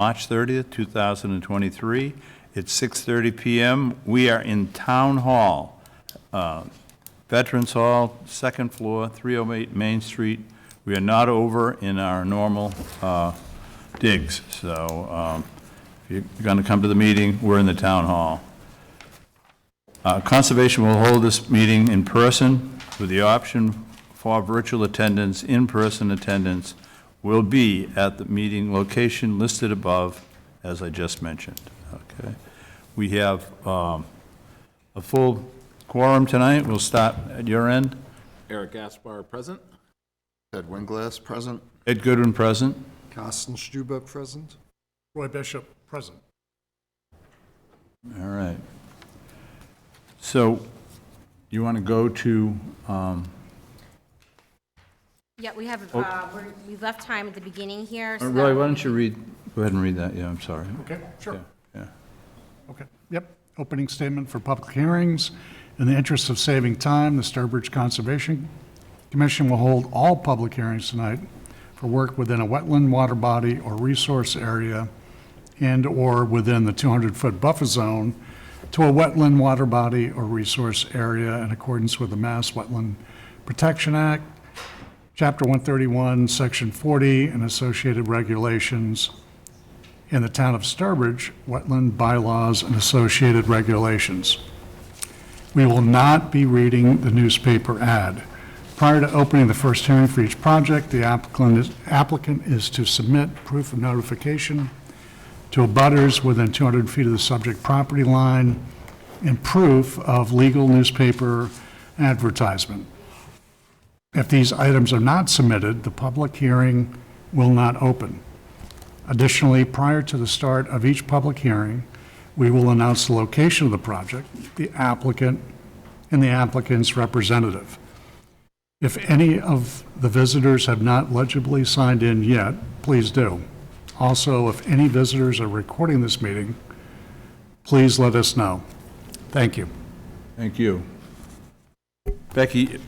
March 30th, 2023. It's 6:30 PM. We are in Town Hall, Veterans Hall, second floor, 308 Main Street. We are not over in our normal digs, so if you're going to come to the meeting, we're in the Town Hall. Conservation will hold this meeting in person with the option for virtual attendance. In-person attendance will be at the meeting location listed above, as I just mentioned. Okay. We have a full quorum tonight. We'll start at your end. Eric Gaspar, present. Ed Winglass, present. Ed Goodwin, present. Carsten Stuber, present. Roy Bishop, present. All right. So you want to go to, Yeah, we have, we left time at the beginning here. so Roy, that- why don't you read, go ahead and read that. Yeah, I'm sorry. Okay, sure. Yeah. Okay, yep. Opening statement for public hearings. In the interest of saving time, the Sturbridge Conservation Commission will hold all public hearings tonight for work within a wetland, water body, or resource area and/or within the 200-foot buffer zone to a wetland, water body, or resource area in accordance with the Mass Wetland Protection Act, Chapter 131, Section 40, and associated regulations, in the town of Sturbridge, wetland bylaws and associated regulations. We will not be reading the newspaper ad. Prior to opening the first hearing for each project, the applicant is to submit proof of notification to abutters within 200 feet of the subject property line and proof of legal newspaper advertisement. If these items are not submitted, the public hearing will not open. Additionally, prior to the start of each public hearing, we will announce the location of the project, the applicant, and the applicant's representative. If any of the visitors have not legibly signed in yet, please do. Also, if any visitors are recording this meeting, please let us know. Thank you. Thank you. Becky,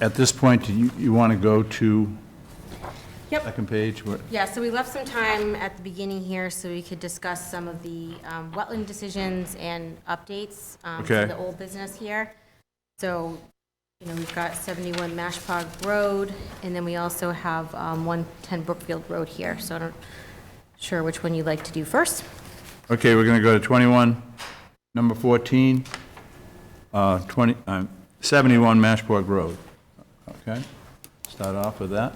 at this point, do you want to go to Yep. second page? What- Yeah, so we left some time at the beginning here so we could discuss some of the wetland decisions and updates Okay. for the old business here. So, we've got 71 Mashpog Road, and then we also have 110 Brookfield Road here. So I'm not sure which one you'd like to do first. Okay, we're going to go to 21, number 14, 71 Mashport Road. Okay, start off with that.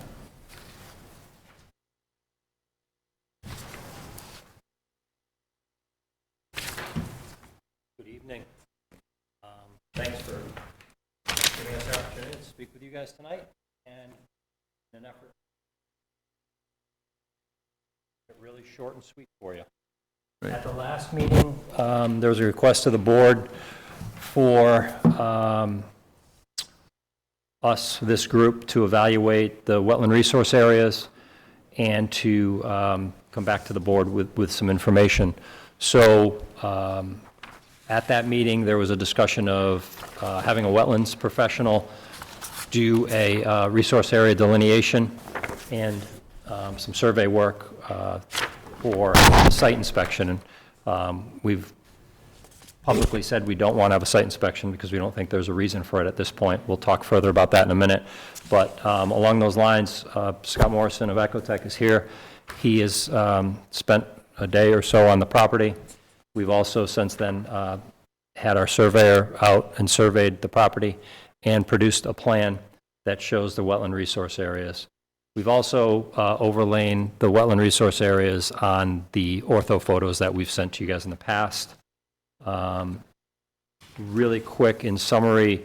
Good evening. Thanks for giving us the opportunity to speak with you guys tonight, and in an effort to get really short and sweet for you. Right. At the last meeting, there was a request to the board for this group, to evaluate the wetland resource areas and to come back to the board with some information. So at that meeting, there was a discussion of having a wetlands professional do a resource area delineation and some survey work for site inspection. And we've publicly said we don't want to have a site inspection because we don't think there's a reason for it at this point. We'll talk further about that in a minute. But along those lines, Scott Morrison of Ecotech is here. He has spent a day or so on the property. We've also since then had our surveyor out and surveyed the property and produced a plan that shows the wetland resource areas. We've also overlain the wetland resource areas on the ortho photos that we've sent to you guys in the past. Really quick, in summary,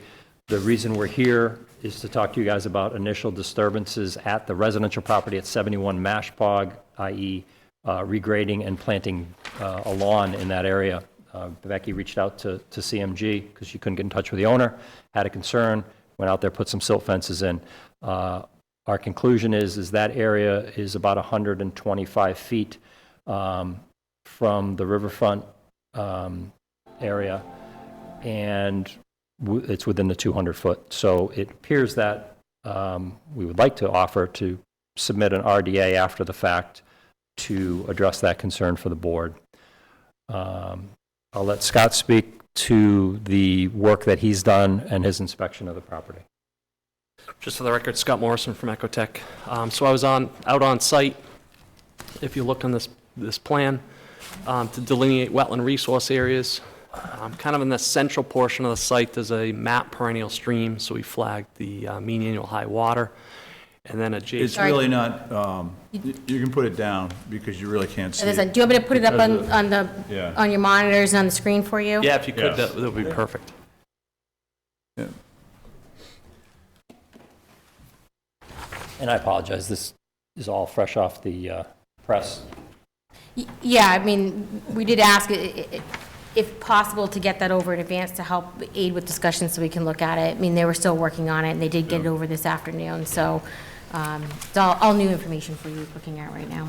the reason we're here is to talk to you guys about initial disturbances at the residential property at 71 Mashpog, i.e. Regrading and planting a lawn in that area. Becky reached out to CMG because she couldn't get in touch with the owner, had a concern, went out there, put some silt fences in. Our conclusion is that area is about 125 feet from the riverfront area, and it's within the 200 foot. So it appears that we would like to offer to submit an RDA after the fact to address that concern for the board. I'll let Scott speak to the work that he's done and his inspection of the property. Just for the record, Scott Morrison from Ecotech. So I was out on site, if you look on this plan, to delineate wetland resource areas. Kind of in the central portion of the site, there's a map perennial stream, so we flagged the mean annual high water. And then It's adjacent, really not, you can put it down because you really can't see Do you it. want me to put it up Because of- on Yeah. on your monitors and on the screen for you? yeah, if you could, Yeah. that would be perfect. Yeah. And I apologize, this is all fresh off the press. Yeah, I mean, we did ask if possible to get that over in advance to help aid with discussion so we can look at it. I mean, they were still working on it, and they did get it over this afternoon, so it's all new information for you looking at right now.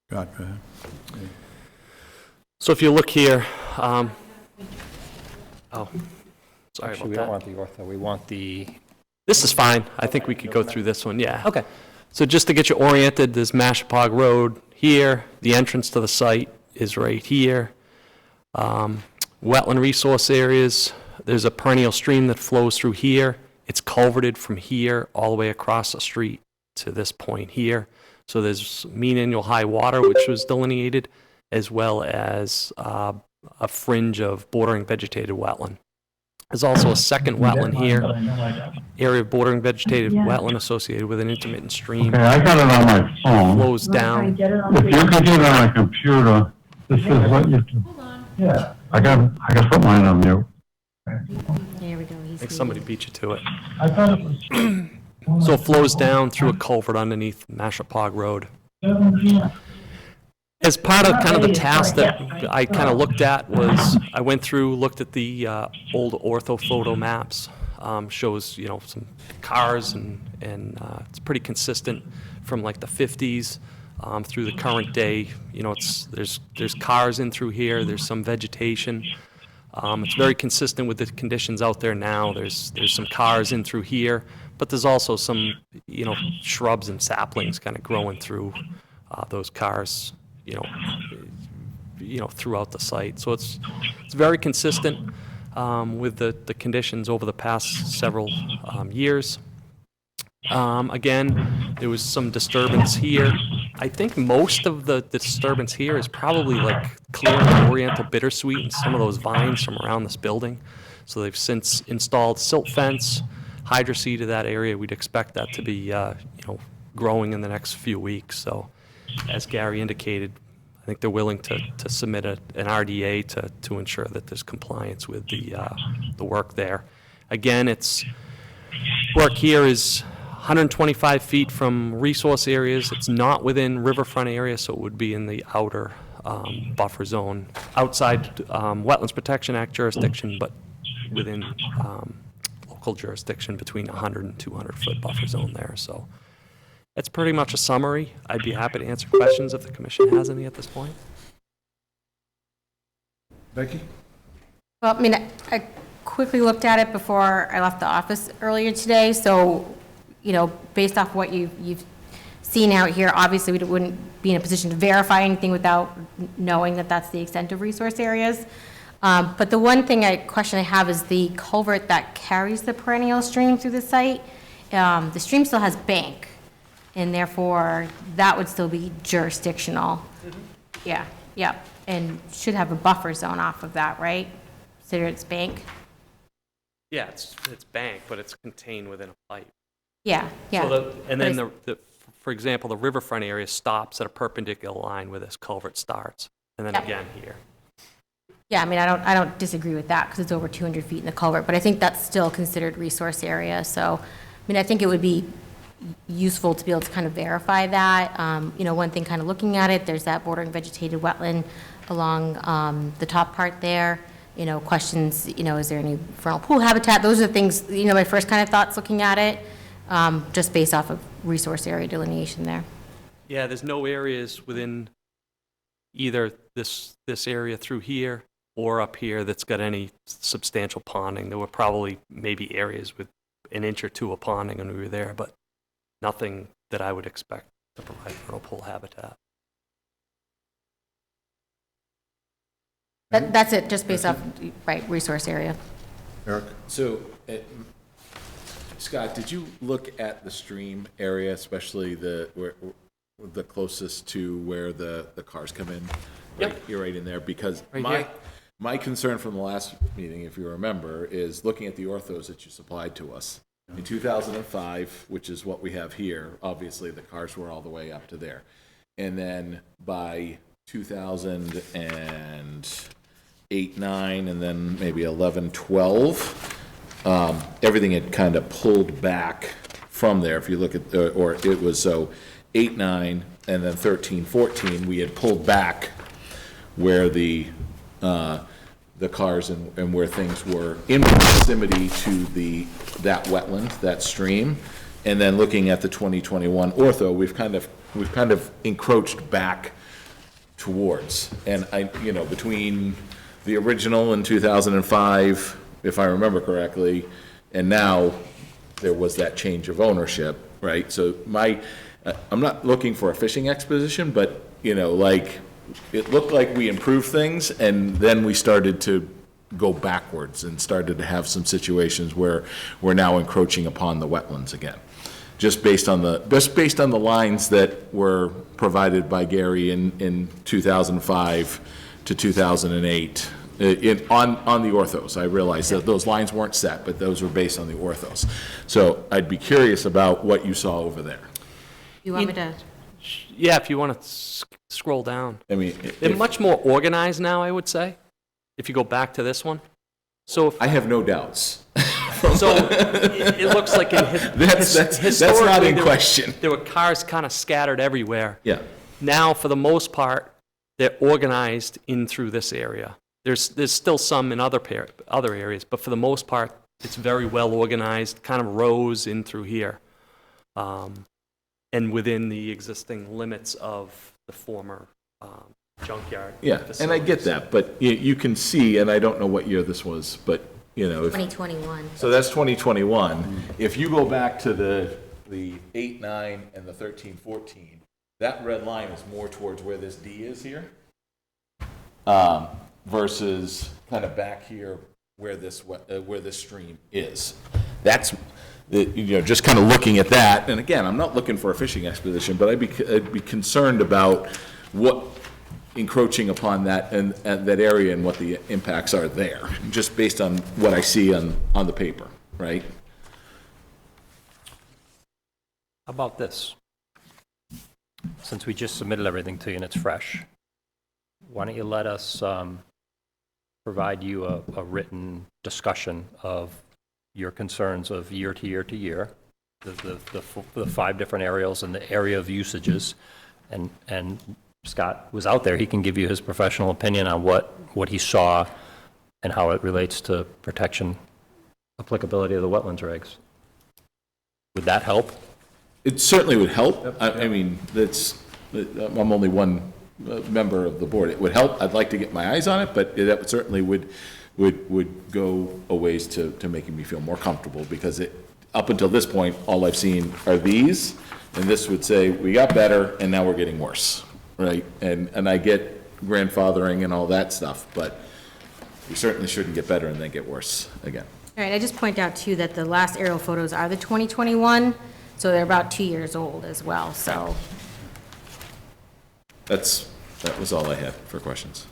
God, go ahead. So if you look here, sorry Actually, we about don't that. want the ortho, we want the, This is fine. I think we could go through this one, yeah. okay. So just to get you oriented, there's Mashpog Road here. The entrance to the site is right here. Wetland resource areas, there's a perennial stream that flows through here. It's culverted from here all the way across the street to this point here. So there's mean annual high water, which was delineated, as well as a fringe of bordering vegetated wetland. There's also a second wetland here, area of bordering vegetated wetland associated with an intermittent stream. Okay, I got it on my phone. Flows down. If you could get it on a computer, this is what you can. Yeah. I got to put mine on mute. There we go. I think somebody beat you to it. I thought it was. So it flows down through a culvert underneath Mashpog Road. 7 p.m. As part of kind of the task that I kind of looked at was, I went through, looked at the old ortho photo maps. Shows, you know, some cars and it's pretty consistent from like the 50s through the current day. You know, there's cars in through here, there's some vegetation. It's very consistent with the conditions out there now. There's some cars in through here, but there's also some, you know, shrubs and saplings kind of growing through those cars, you know, throughout the site. So it's very consistent with the conditions over the past several years. Again, there was some disturbance here. I think most of the disturbance here is probably like clearing the oriental bittersweet and some of those vines from around this building. So they've since installed silt fence, hydroseeded that area. We'd expect that to be, you know, growing in the next few weeks. So as Gary indicated, I think they're willing to submit an RDA to ensure that there's compliance with the work there. Again, work here is 125 feet from resource areas. It's not within riverfront area, so it would be in the outer buffer zone, outside Wetlands Protection Act jurisdiction, but within local jurisdiction between 100 and 200 foot buffer zone there. So that's pretty much a summary. I'd be happy to answer questions if the commission has any at this point. Becky? Well, I mean, I quickly looked at it before I left the office earlier today, so, you know, based off what you've seen out here, obviously we wouldn't be in a position to verify anything without knowing that that's the extent of resource areas. But the one question I have is the culvert that carries the perennial stream through the site. The stream still has bank, and therefore that would still be jurisdictional. Yeah, yeah, and should have a buffer zone off of that, right? Consider it's bank? Yeah, it's bank, but it's contained within a pipe. Yeah, yeah. So and then But for example, the riverfront area stops at a perpendicular line where this culvert starts, and then Yep. again here. Yeah, I mean, I don't disagree with that because it's over 200 feet in the culvert, but I think that's still considered resource area. So, I mean, I think it would be useful to be able to kind of verify that. You know, one thing kind of looking at it, there's that bordering vegetated wetland along the top part there. You know, questions, you know, is there any vernal pool habitat? Those are the things, you know, my first kind of thoughts looking at it, just based off of resource area delineation there. Yeah, there's no areas within either this area through here or up here that's got any substantial ponding. There were probably maybe areas with an inch or two of ponding when we were there, but nothing that I would expect to provide vernal pool habitat. That's it, just based off, right, resource area. Eric? So, Scott, did you look at the stream area, especially the closest to where the cars come in? Yep. Right, you're right in there, because Right here. my concern from the last meeting, if you remember, is looking at the orthos that you supplied to us. In 2005, which is what we have here, obviously the cars were all the way up to there. And then by 2008, 9, and then maybe 11, 12, everything had kind of pulled back from there. If you look at, or it was so 8, 9, and then 13, 14, we had pulled back where the cars and where things were in proximity to that wetland, that stream. And then looking at the 2021 ortho, we've kind of encroached back towards. And between the original in 2005, if I remember correctly, and now there was that change of ownership, right? So I'm not looking for a fishing expedition, but, it looked like we improved things, and then we started to go backwards and started to have some situations where we're now encroaching upon the wetlands again. Just based on the lines that were provided by Gary in 2005 to 2008, on the orthos. I realize that those lines weren't set, but those were based on the orthos. So I'd be curious about what you saw over there. You want me to? Yeah, if you want to scroll down. I mean, They're much more organized now, I would say, if you go back to this one. So, I have no doubts. it looks like in That's not historically, in question. There were cars kind of scattered everywhere. Yeah. Now, for the most part, they're organized in through this area. There's still some in other areas, but for the most part, it's very well organized, kind of rows in through here, and within the existing limits of the former junkyard. Yeah, and I get facilities. that, but you can see, and I don't know what year this was, but, if 2021. so that's 2021. If you go back to the 8, 9, and the 13, 14, that red line is more towards where this D is here, versus kind of back here where this stream is. That's just kind of looking at that. And again, I'm not looking for a fishing expedition, but I'd be concerned about what encroaching upon that and that area and what the impacts are there, just based on what I see on the paper, right? How about this? Since we just submitted everything to you and it's fresh, why don't you let us provide you a written discussion of your concerns of year to year to year, the 5 different aerials and the area of usages, and Scott was out there, he can give you his professional opinion on what he saw and how it relates to protection, applicability of the wetlands regs. Would that help? It certainly would help. I mean, I'm only one member of the board. It would help. I'd like to get my eyes on it, but that certainly would go a ways to making me feel more comfortable, because up until this point, all I've seen are these, and this would say, we got better, and now we're getting worse, right? And I get grandfathering and all that stuff, but we certainly shouldn't get better and then get worse again. All right, I just point out too that the last aerial photos are the 2021, so they're about 2 years old as well, so. That was all I had for questions.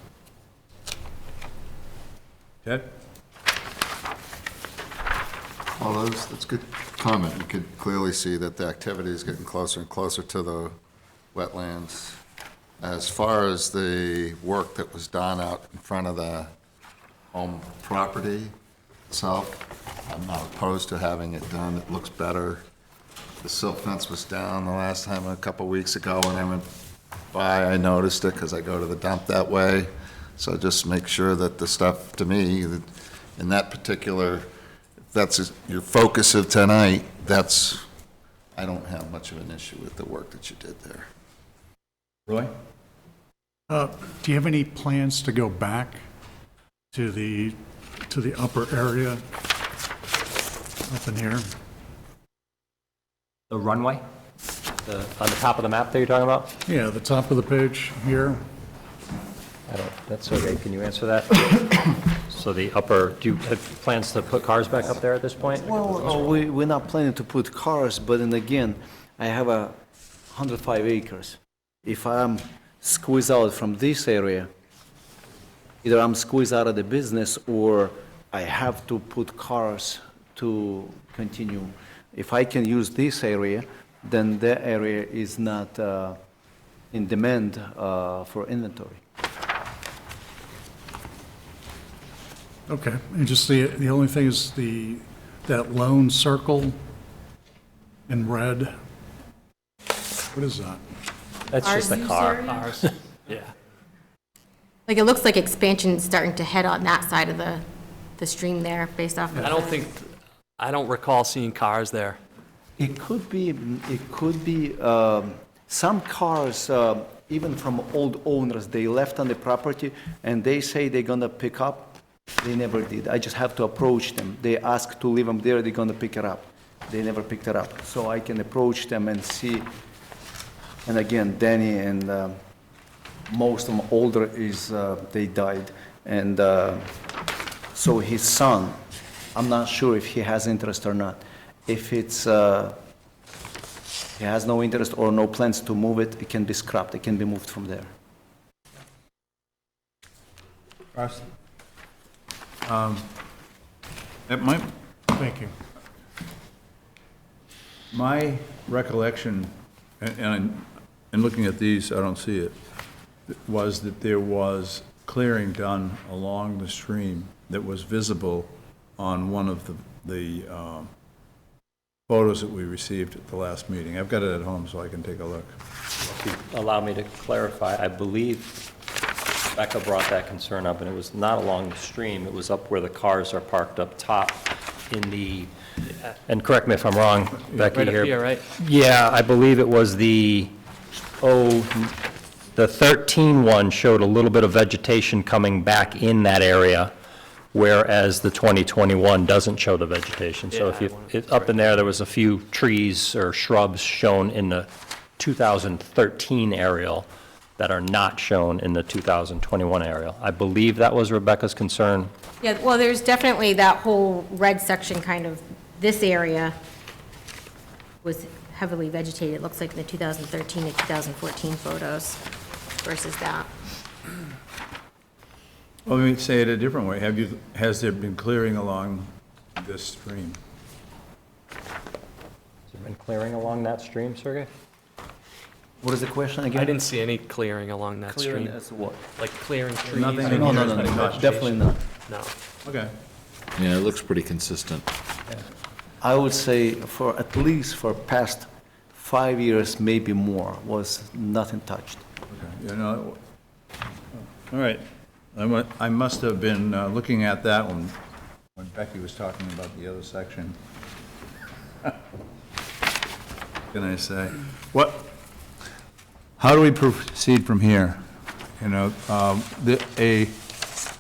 Ted? Well, that's a good comment. You could clearly see that the activity is getting closer and closer to the wetlands. As far as the work that was done out in front of the home property itself, I'm not opposed to having it done. It looks better. The silt fence was down the last time, a couple weeks ago, when I went by, I noticed it, because I go to the dump that way. So just make sure that the stuff, to me, that in that particular, if that's your focus of tonight, I don't have much of an issue with the work that you did there. Roy? Do you have any plans to go back to the upper area up in here? The runway? On the top of the map that you're talking about? Yeah, the top of the page here. That's okay, can you answer that? So the upper, do you have plans to put cars back up there at this point? Well, we're not planning to put cars, but then again, I have 105 acres. If I'm squeezed out from this area, either I'm squeezed out of the business or I have to put cars to continue. If I can use this area, then that area is not in demand for inventory. Okay, and just the only thing is that lone circle in red. What is that? That's just a Ours car. area? Ours, yeah. Like, it looks like expansion's starting to head on that side of the stream there, based off of. I don't recall seeing cars there. It could be, some cars, even from old owners, they left on the property and they say they're gonna pick up. They never did. I just have to approach them. They ask to leave them there, they're gonna pick it up. They never picked it up. So I can approach them and see. And again, Danny and most of them older they died. And so his son, I'm not sure if he has interest or not. If it's, he has no interest or no plans to move it, it can be scrapped, it can be moved from there. That might, Thank you. my recollection, and looking at these, I don't see it, was that there was clearing done along the stream that was visible on one of the photos that we received at the last meeting. I've got it at home, so I can take a look. If you allow me to clarify, I believe Becca brought that concern up, and it was not along the stream, it was up where the cars are parked up top in the, and correct me if I'm wrong, Becky Right up here. here, right? Yeah, I believe it was the 13 one showed a little bit of vegetation coming back in that area, whereas the 2021 doesn't show the vegetation. So Yeah, if up in there was a few trees or shrubs shown in the 2013 aerial that are not shown in the 2021 aerial. I believe that was Rebecca's concern. Yeah, well, there's definitely that whole red section, kind of, this area was heavily vegetated, it looks like in the 2013 to 2014 photos versus that. Well, let me say it a different way. Has there been clearing along this stream? Has there been clearing along that stream, Sergey? What is the question again? I didn't see any clearing along that Clearing stream, as what? like clearing trees. Nothing or- in No, here no, has no, been no, touched. definitely not. No. Okay. Yeah, it looks pretty consistent. I would say for at least for past 5 years, maybe more, was nothing touched. Okay. All right. I must have been looking at that one when Becky was talking about the other section. What can I say? How do we proceed from here? You know,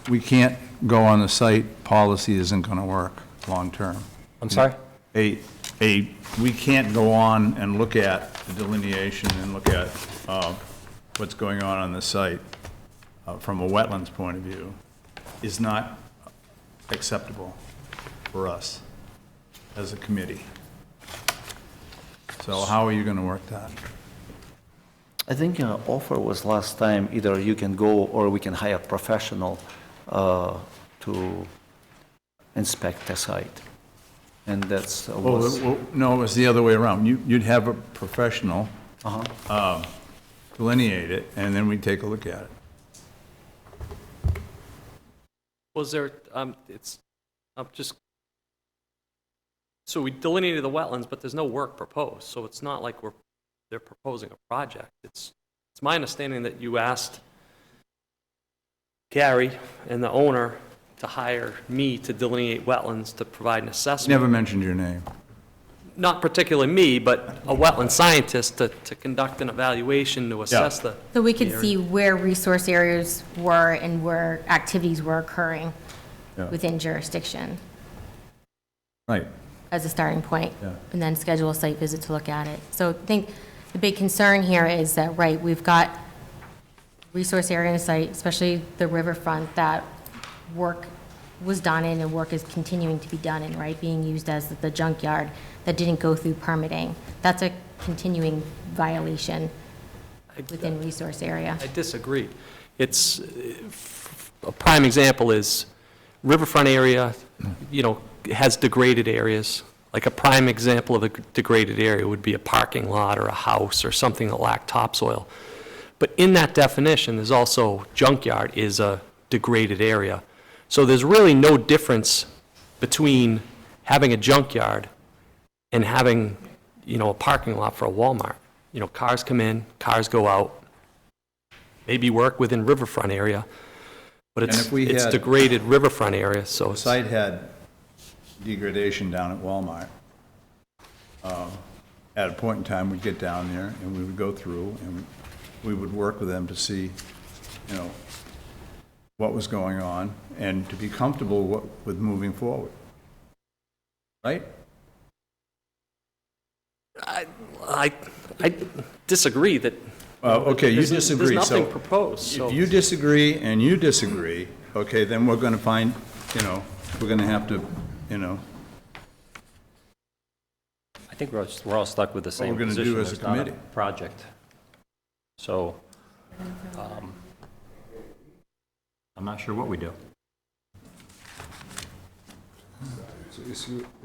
we can't go on the site, policy isn't going to work long-term. I'm sorry? We can't go on and look at the delineation and look at what's going on the site from a wetlands point of view is not acceptable for us as a committee. So how are you going to work that? I think offer was last time, either you can go or we can hire a professional to inspect the site. And that's was, No, it was the other way around. You'd have a professional delineate it, and then we'd take a look at it. Was there, so we delineated the wetlands, but there's no work proposed, so it's not like they're proposing a project. It's my understanding that you asked Gary and the owner to hire me to delineate wetlands to provide an assessment. Never mentioned your name. Not particularly me, but a wetland scientist to conduct an evaluation to assess the. So we could the area. see where resource areas were and where activities were occurring Yeah. within jurisdiction Right. as a starting point, Yeah. and then schedule a site visit to look at it. So I think the big concern here is that, right, we've got resource area in site, especially the riverfront, that work was done in and work is continuing to be done in, right, being used as the junkyard that didn't go through permitting. That's a continuing violation within resource area. I disagree. It's, a prime example is riverfront area, has degraded areas. Like a prime example of a degraded area would be a parking lot or a house or something that lacked topsoil. But in that definition, there's also junkyard is a degraded area. So there's really no difference between having a junkyard and having, a parking lot for a Walmart. Cars come in, cars go out, maybe work within riverfront area, but And if we it's had- degraded riverfront area, so The it's, site had degradation down at Walmart. At a point in time, we'd get down there and we would go through and we would work with them to see, what was going on and to be comfortable with moving forward. Right? I disagree that. Well, okay, you there's- disagree, There's so nothing proposed, so. if you disagree and you disagree, okay, then we're gonna find, we're gonna have to, I think we're all stuck with the same we're gonna position. do as a There's not committee. Project. So, I'm not sure what we do.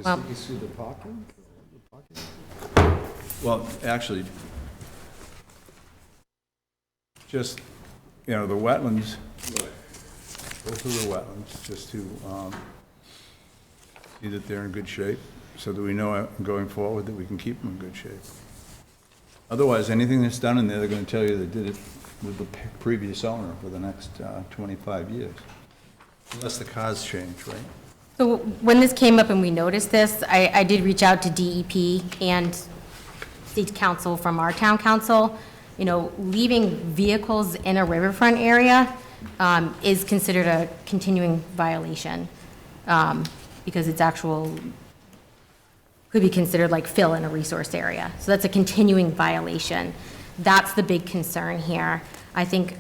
Well, well, actually, just, the wetlands, go through the wetlands, just to see that they're in good shape, so that we know going forward that we can keep them in good shape. Otherwise, anything that's done in there, they're gonna tell you they did it with the previous owner for the next 25 years. Unless the cars change, right? So when this came up and we noticed this, I did reach out to DEP and state council from our town council. Leaving vehicles in a riverfront area is considered a continuing violation because it's could be considered like fill in a resource area. So that's a continuing violation. That's the big concern here. I think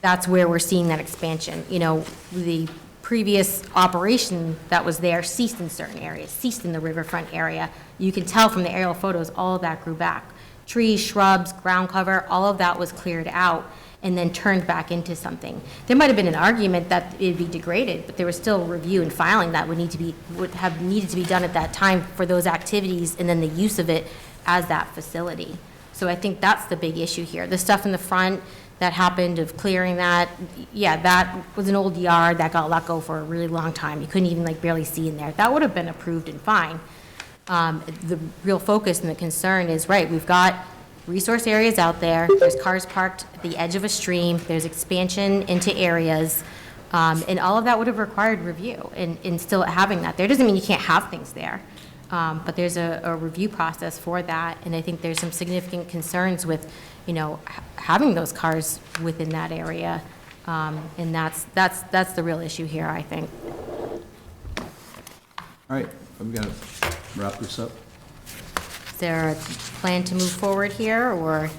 that's where we're seeing that expansion. The previous operation that was there ceased in certain areas, ceased in the riverfront area. You can tell from the aerial photos, all of that grew back. Trees, shrubs, ground cover, all of that was cleared out and then turned back into something. There might have been an argument that it'd be degraded, but there was still review and filing that would have needed to be done at that time for those activities and then the use of it as that facility. So I think that's the big issue here. The stuff in the front that happened of clearing that, yeah, that was an old yard that got let go for a really long time. You couldn't even barely see in there. That would have been approved and fine. The real focus and the concern is, right, we've got resource areas out there, there's cars parked at the edge of a stream, there's expansion into areas, and all of that would have required review, and still having that there doesn't mean you can't have things there, but there's a review process for that, and I think there's some significant concerns with, having those cars within that area, and that's the real issue here, I think. All right, I'm gonna wrap this up. Is there a plan to move forward here, or,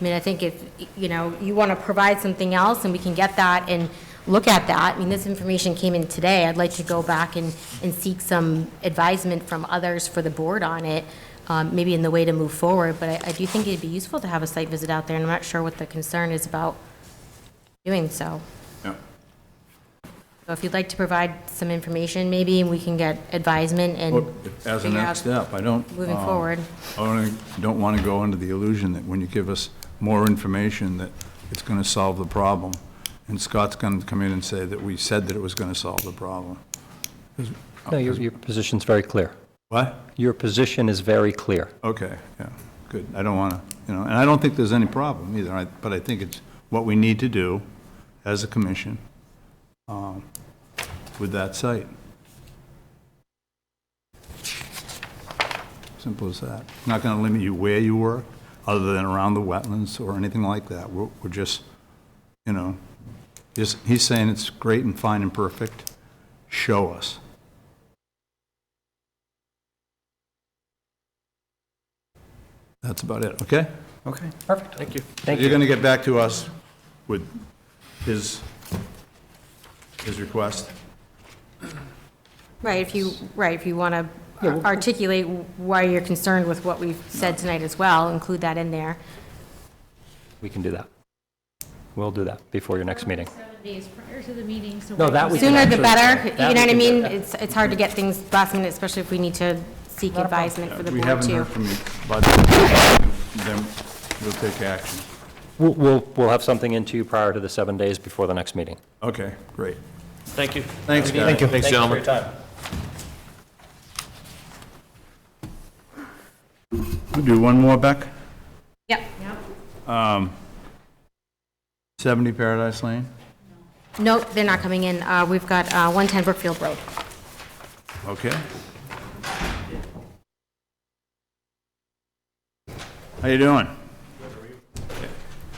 I think if, you want to provide something else and we can get that and look at that, this information came in today, I'd like to go back and seek some advisement from others for the board on it, maybe in the way to move forward, but I do think it'd be useful to have a site visit out there, and I'm not sure what the concern is about doing so. Yeah. So if you'd like to provide some information, maybe, and we can get advisement and Look, as a figure out next step, I don't. moving forward. I don't want to go under the illusion that when you give us more information, that it's going to solve the problem. And Scott's going to come in and say that we said that it was going to solve the problem. No, your position's very clear. What? Your position is very clear. Okay, yeah, good. I don't want to, and I don't think there's any problem either, but I think it's what we need to do as a commission with that site. Simple as that. Not going to limit you where you work, other than around the wetlands or anything like that. We're just, he's saying it's great and fine and perfect. Show us. That's about it, okay? Okay. Perfect. Thank you. Thank You're you. going to get back to us with his request? Right, if you want to articulate why you're concerned with what we've said tonight as well, include that in there. We can do that. We'll do that before your next meeting. 7 days prior to the meeting, so. No, that we can Sooner the actually- better, that you know we what I can do. mean? It's hard to get things last minute, especially if we need to seek advisement for the We board haven't too. heard from you, but then we'll take action. We'll have something into you prior to the 7 days before the next meeting. Okay, great. Thank you. Thanks, guys. Thanks, gentlemen. Thanks We'll do one more, Beck. Yep. 70 Paradise Lane? No, they're not coming in. We've got 110 Brookfield Road. Okay. How you doing?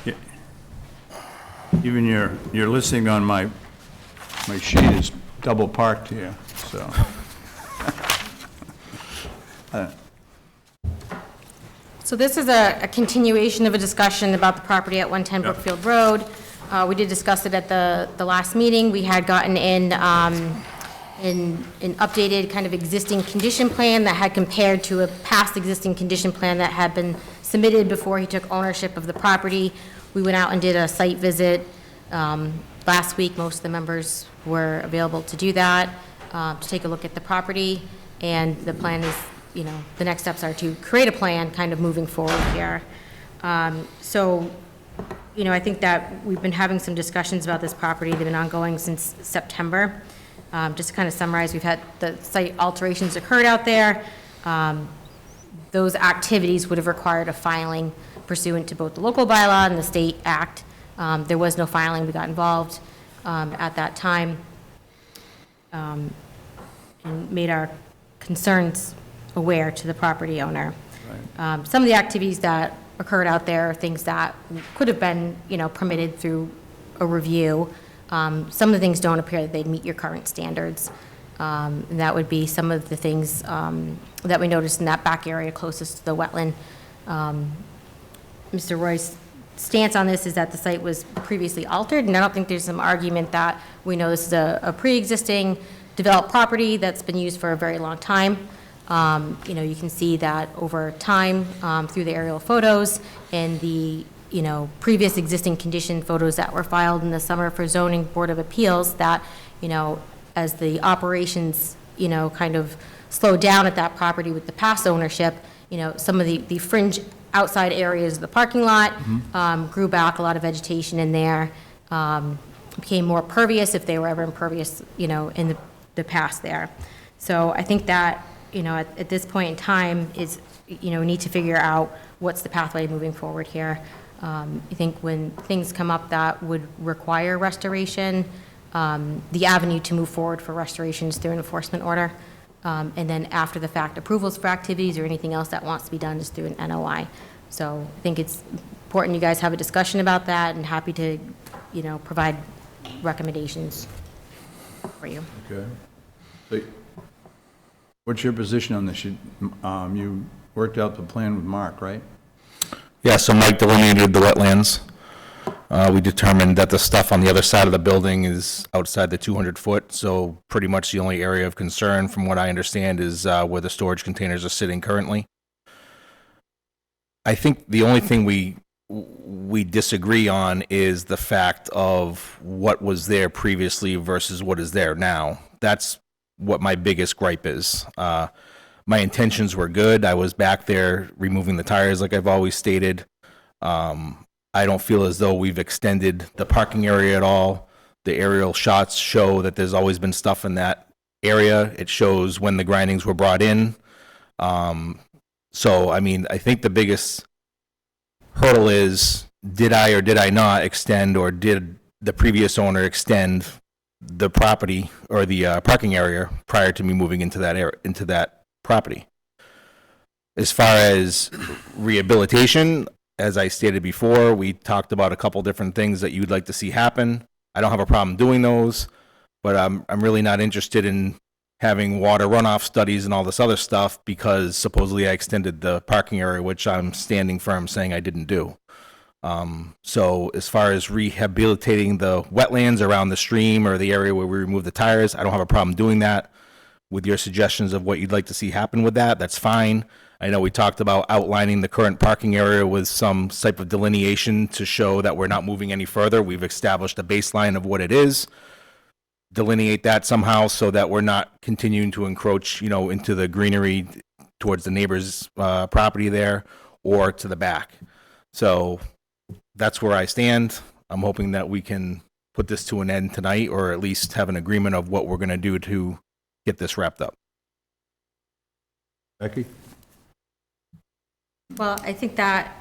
Yeah. Even your listing on my sheet is double parked here, so. So this is a continuation of a discussion about the property at 110 Brookfield Road. We did discuss it at the last meeting. We had gotten in an updated kind of existing condition plan that had compared to a past existing condition plan that had been submitted before he took ownership of the property. We went out and did a site visit last week. Most of the members were available to do that, to take a look at the property. And the plan is, you know, the next steps are to create a plan kind of moving forward here. So, you know, I think that we've been having some discussions about this property. They've been ongoing since September. Just to kind of summarize, we've had the site alterations occurred out there. Those activities would have required a filing pursuant to both the local bylaw and the state act. There was no filing. We got involved at that time and made our concerns aware to the property owner. Some of the activities that occurred out there are things that could have been, you know, permitted through a review. Some of the things don't appear that they'd meet your current standards. And that would be some of the things that we noticed in that back area closest to the wetland. Mr. Roy's stance on this is that the site was previously altered, and I don't think there's some argument that we know this is a pre-existing developed property that's been used for a very long time. You know, you can see that over time through the aerial photos and the, you know, previous existing condition photos that were filed in the summer for zoning board of appeals, that, you know, as the operations, you know, kind of slowed down at that property with the past ownership, you know, some of the fringe outside areas of the parking lot grew back, a lot of vegetation in there, became more pervious if they were ever impervious, you know, in the past there. So I think that, you know, at this point in time is, you know, we need to figure out what's the pathway moving forward here. I think when things come up that would require restoration, the avenue to move forward for restoration is through an enforcement order. And then after the fact, approvals for activities or anything else that wants to be done is through an NOI. So I think it's important you guys have a discussion about that, and happy to, you know, provide recommendations for you. Okay. So, what's your position on this? You worked out the plan with Mark, right? Yeah, so Mike delineated the wetlands. We determined that the stuff on the other side of the building is outside the 200-foot, so pretty much the only area of concern, from what I understand, is where the storage containers are sitting currently. I think the only thing we disagree on is the fact of what was there previously versus what is there now. That's what my biggest gripe is. My intentions were good. I was back there removing the tires like I've always stated. I don't feel as though we've extended the parking area at all. The aerial shots show that there's always been stuff in that area. It shows when the grindings were brought in. So, I mean, I think the biggest hurdle is, did I or did I not extend, or did the previous owner extend the property or the parking area prior to me moving into that area, into that property? As far as rehabilitation, as I stated before, we talked about a couple different things that you'd like to see happen. I don't have a problem doing those, but I'm really not interested in having water runoff studies and all this other stuff because supposedly I extended the parking area, which I'm standing firm saying I didn't do. So as far as rehabilitating the wetlands around the stream or the area where we remove the tires, I don't have a problem doing that. With your suggestions of what you'd like to see happen with that, that's fine. I know we talked about outlining the current parking area with some type of delineation to show that we're not moving any further. We've established a baseline of what it is. Delineate that somehow so that we're not continuing to encroach, into the greenery towards the neighbor's property there or to the back. So that's where I stand. I'm hoping that we can put this to an end tonight or at least have an agreement of what we're going to do to get this wrapped up. Becky? Well, I think that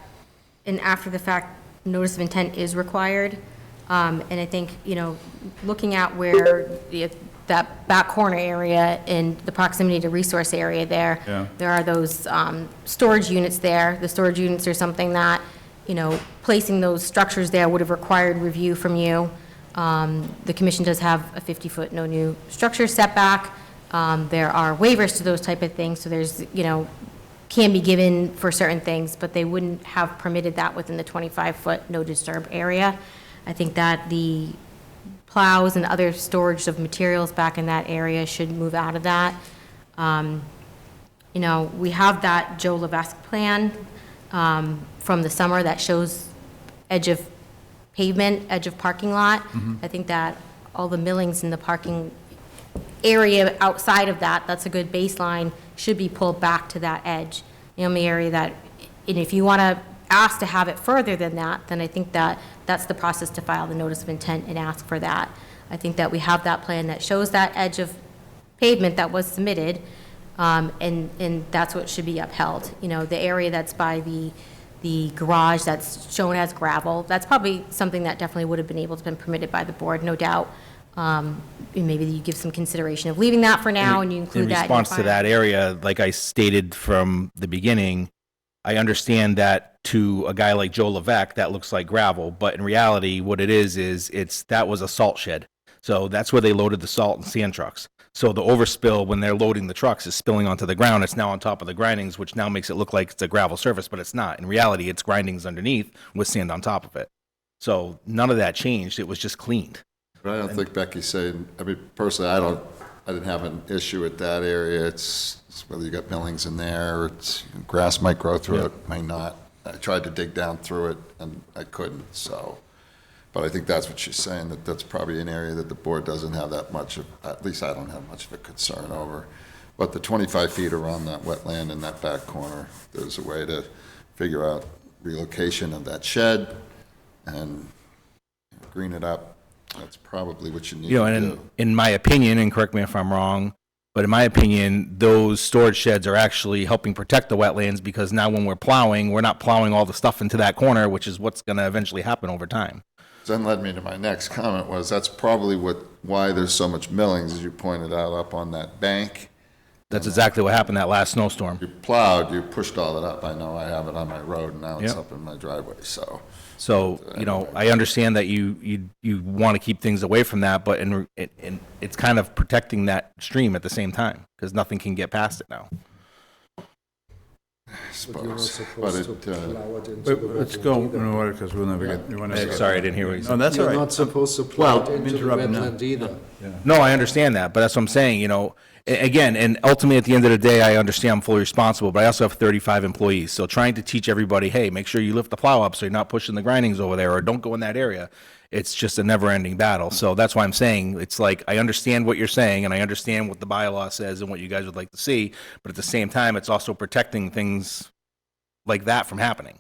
an after-the-fact notice of intent is required. And I think, looking at where that back corner area and the proximity to resource area there, Yeah. there are those storage units there. The storage units are something that, placing those structures there would have required review from you. The commission does have a 50-foot no new structure setback. There are waivers to those type of things, so there's, can be given for certain things, but they wouldn't have permitted that within the 25-foot no disturb area. I think that the plows and other storage of materials back in that area should move out of that. We have that Joe Levesque plan from the summer that shows edge of pavement, edge of parking lot. I think that all the millings in the parking area outside of that, that's a good baseline, should be pulled back to that edge. The only area that, and if you want to ask to have it further than that, then I think that that's the process to file the notice of intent and ask for that. I think that we have that plan that shows that edge of pavement that was submitted, and that's what should be upheld. The area that's by the garage that's shown as gravel, that's probably something that definitely would have been able to been permitted by the board, no doubt. Maybe you give some consideration of leaving that for now and you include that. In response to that area, like I stated from the beginning, I understand that to a guy like Joe Levesque, that looks like gravel, but in reality, what it is that was a salt shed. So that's where they loaded the salt and sand trucks. So the overspill when they're loading the trucks is spilling onto the ground. It's now on top of the grindings, which now makes it look like it's a gravel surface, but it's not. In reality, it's grindings underneath with sand on top of it. So none of that changed. It was just cleaned. But I don't think Becky's saying, personally, I didn't have an issue with that area. It's whether you got millings in there, grass might grow through it, may not. I tried to dig down through it and I couldn't, so. But I think that's what she's saying, that's probably an area that the board doesn't have that much of, at least I don't have much of a concern over. But the 25 feet around that wetland in that back corner, there's a way to figure out relocation of that shed and green it up. That's probably what you need to And do. in my opinion, and correct me if I'm wrong, but in my opinion, those storage sheds are actually helping protect the wetlands because now when we're plowing, we're not plowing all the stuff into that corner, which is what's going to eventually happen over time. Then led me to my next comment was that's probably why there's so much millings, as you pointed out, up on that bank. That's exactly what happened that last snowstorm. You plowed, you pushed all that up. I know I have it on my road, and now it's Yep. up in my driveway, so. So, I understand that you want to keep things away from that, but it's kind of protecting that stream at the same time because nothing can get past it now. I suppose. But Let's go in order, because we'll never get, we want to. Sorry, I didn't hear what you No, said. that's all You're right. not supposed to plow it into the interrupting now. wetland either. No, I understand that, but that's what I'm saying, again, and ultimately, at the end of the day, I understand I'm fully responsible, but I also have 35 employees, so trying to teach everybody, hey, make sure you lift the plow up so you're not pushing the grindings over there, or don't go in that area, it's just a never-ending battle. So that's why I'm saying, it's like, I understand what you're saying, and I understand what the bylaw says and what you guys would like to see, but at the same time, it's also protecting things like that from happening.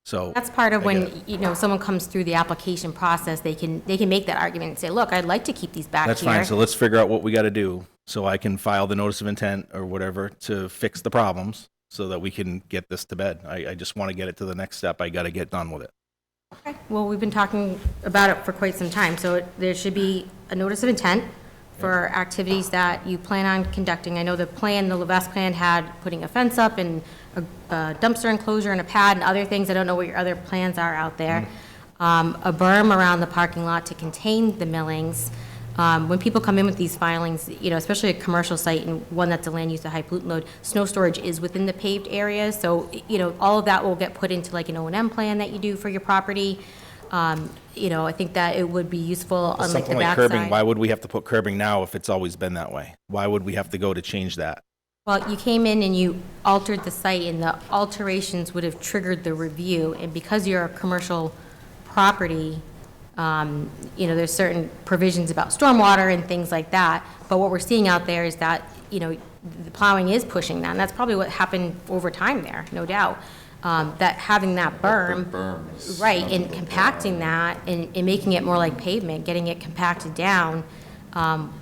So That's part of I get when, someone comes through the application process, they can make that argument and say, look, I'd like to keep these back here. That's fine, so let's figure out what we got to do, so I can file the notice of intent or whatever to fix the problems, so that we can get this to bed. I just want to get it to the next step, I got to get done with it. Okay. Well, we've been talking about it for quite some time, so there should be a notice of intent for activities that you plan on conducting. I know the Levesque plan had putting a fence up and a dumpster enclosure and a pad and other things. I don't know what your other plans are out there. A berm around the parking lot to contain the millings. When people come in with these filings, you know, especially a commercial site and one that's a land use of high pollutant load, snow storage is within the paved areas, so, you know, all of that will get put into like an O&M plan that you do for your property. You know, I think that it would be useful on like the Something like curbing, why backside. would we have to put curbing now if it's always been that way? Why would we have to go to change that? Well, you came in and you altered the site, and the alterations would have triggered the review, and because you're a commercial property, you know, there's certain provisions about stormwater and things like that, but what we're seeing out there is that, you know, the plowing is pushing that, and that's probably what happened over time there, no doubt. That having that berm, is right, and nothing but compacting that and making it more like pavement, getting it compacted down,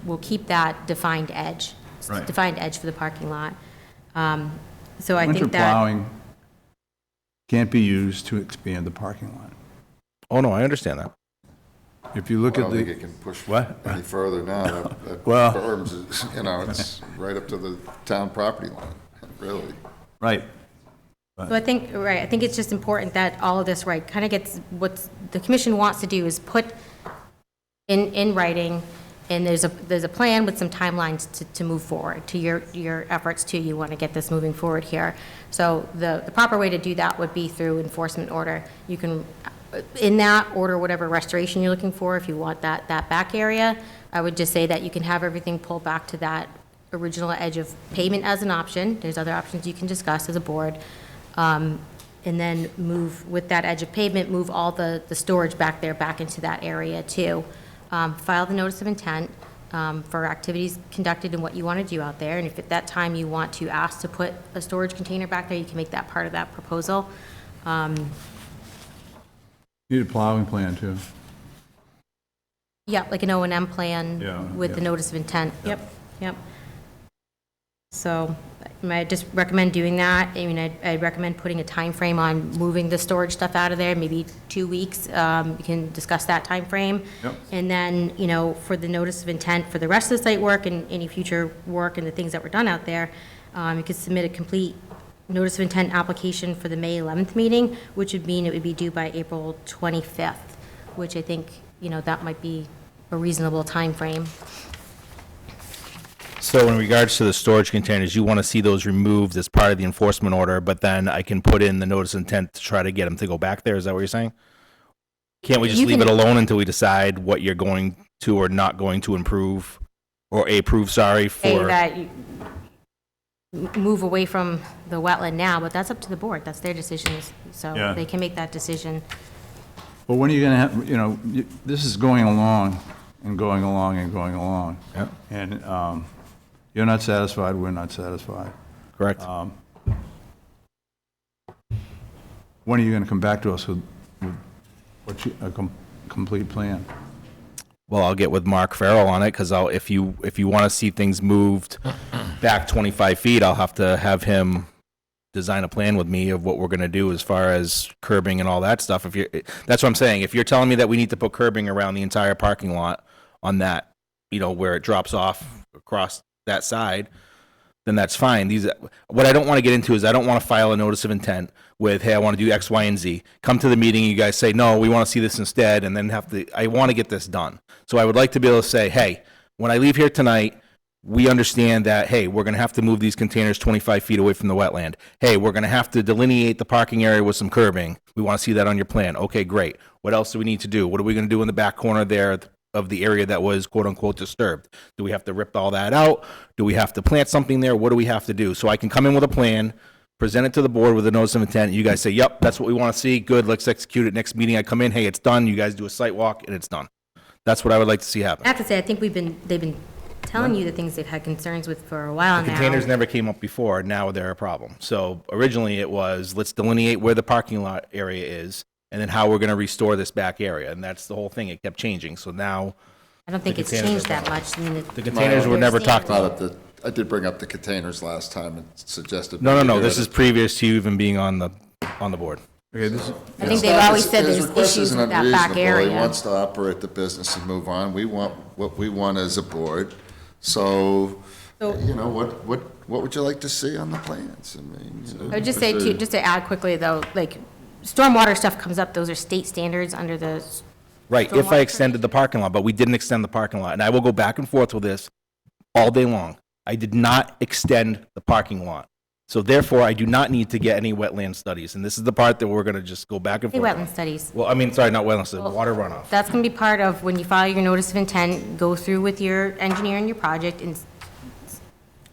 will keep that defined edge. Right. Defined edge for the parking lot. So I Winter think that, plowing can't be used to expand the parking lot. Oh, no, I understand that. If you I look at don't think the, it can push What? any further now. That Well- berms is, you know, it's right up to the town property line, really. right, so I think, right, I think it's just important that all of this, right, kind of gets, what the commission wants to do is put in writing, and there's a plan with some timelines to move forward, to your efforts too. You want to get this moving forward here. So the proper way to do that would be through enforcement order. You can, in that, order whatever restoration you're looking for. If you want that back area, I would just say that you can have everything pulled back to that original edge of pavement as an option. There's other options you can discuss as a board. And then move, with that edge of pavement, move all the storage back there, back into that area too. File the notice of intent for activities conducted and what you want to do out there. And if at that time you want to ask to put a storage container back there, you can make that part of that proposal. need a plowing plan too. Yeah, like an O&M plan Yeah, with the yeah. notice of intent. Yep. So I just recommend doing that. I mean, I'd recommend putting a time frame on moving the storage stuff out of there, maybe 2 weeks. You can discuss that time frame. Yep. And then, you know, for the notice of intent for the rest of the site work and any future work and the things that were done out there, you could submit a complete notice of intent application for the May 11th meeting, which would mean it would be due by April 25th, which I think, you know, that might be a reasonable time frame. So in regards to the storage containers, you want to see those removed as part of the enforcement order, but then I can put in the notice of intent to try to get them to go back there? Is that what you're saying? Can't we just You leave it can- alone until we decide what you're going to or not going to improve, or approve, sorry, Say for? that you move away from the wetland now, but that's up to the board. That's their decisions. So Yeah. they can make that decision. Well, when are you going to have, you know, this is going along and going along and going along. Yep. And you're not satisfied, we're not satisfied. Correct. When are you going to come back to us with a complete plan? Well, I'll get with Mark Farrell on it, because if you want to see things moved back 25 feet, I'll have to have him design a plan with me of what we're going to do as far as curbing and all that stuff. That's what I'm saying. If you're telling me that we need to put curbing around the entire parking lot on that, you know, where it drops off across that side, then that's fine. What I don't want to get into is I don't want to file a notice of intent with, hey, I want to do X, Y, and Z. Come to the meeting, you guys say, no, we want to see this instead, and then I want to get this done. So I would like to be able to say, hey, when I leave here tonight, we understand that, hey, we're going to have to move these containers 25 feet away from the wetland. Hey, we're going to have to delineate the parking area with some curbing. We want to see that on your plan. Okay, great. What else do we need to do? What are we going to do in the back corner there of the area that was quote-unquote disturbed? Do we have to rip all that out? Do we have to plant something there? What do we have to do? So I can come in with a plan, present it to the board with a notice of intent, and you guys say, yep, that's what we want to see. Good, let's execute it. Next meeting, I come in, hey, it's done. You guys do a site walk, and it's done. That's what I would like to see happen. I have to say, I think they've been telling you the things they've had concerns with for a while The now. containers never came up before, now they're a problem. So originally it was, let's delineate where the parking lot area is, and then how we're going to restore this back area, and that's the whole thing. It kept changing, so now I don't think the it's containers changed are that much. I mean, the containers were never talked about. I did bring up the containers last time and suggested. No, this is previous to you even being on the board. Okay, this is, I think they've always said His there's request issues isn't with that back unreasonable. He area. wants to operate the business and move on. We want what we want as a board. So, you know, what would you like to see on the plans? I mean, you know, I would just say, too, just to add quickly, though, like, stormwater stuff comes up, those are state standards under the Right, if I extended the parking lot, but we didn't extend the parking lot, and I will go back and forth with this all day long. I did not extend the parking lot. So therefore, I do not need to get any wetland studies, and this is the part that we're gonna just go back and Hey, forth on. wetland studies. Well, I mean, sorry, not wetland studies, water runoff. That's going to be part of when you file your notice of intent, go through with your engineer and your project and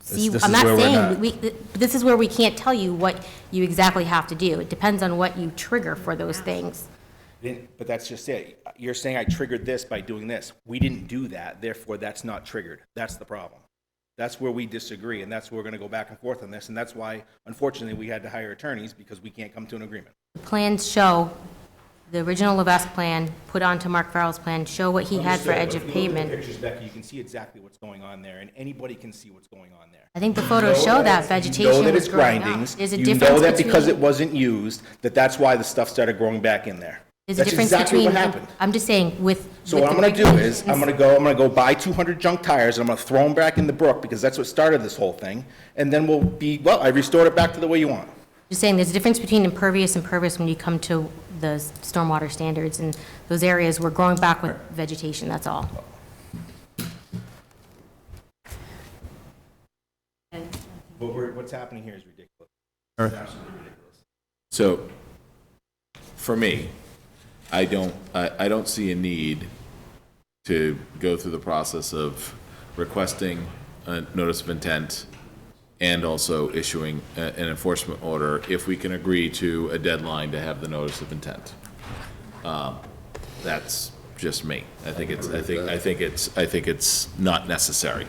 see, This I'm is not where we're saying, not- this is where we can't tell you what you exactly have to do. It depends on what you trigger for those things. But that's just it. You're saying I triggered this by doing this. We didn't do that, therefore that's not triggered. That's the problem. That's where we disagree, and that's where we're gonna go back and forth on this, and that's why, unfortunately, we had to hire attorneys, because we can't come to an agreement. Plans show, the original Levesque plan, put onto Mark Farrell's plan, show what he had for edge of If you look at the pavement. pictures, Becky, you can see exactly what's going on there, and anybody can see what's going on there. I think the photos show that vegetation You know that was it's growing up. grindings. There's a You difference know that because it between, wasn't used, that's why the stuff started growing back in there. there's a That's difference exactly between, what happened. I'm just saying, with. So with what I'm the gonna do is, I'm regulations- gonna go buy 200 junk tires, and I'm gonna throw them back in the brook, because that's what started this whole thing, and then we'll be, well, I restored it back to the way you want. Just saying, there's a difference between impervious and pervious when you come to the stormwater standards, and those areas were growing back with vegetation, that's all. What's happening here is ridiculous. Earth. It's absolutely ridiculous. So, for me, I don't see a need to go through the process of requesting a notice of intent and also issuing an enforcement order if we can agree to a deadline to have the notice of intent. That's just me. I think it's not necessary.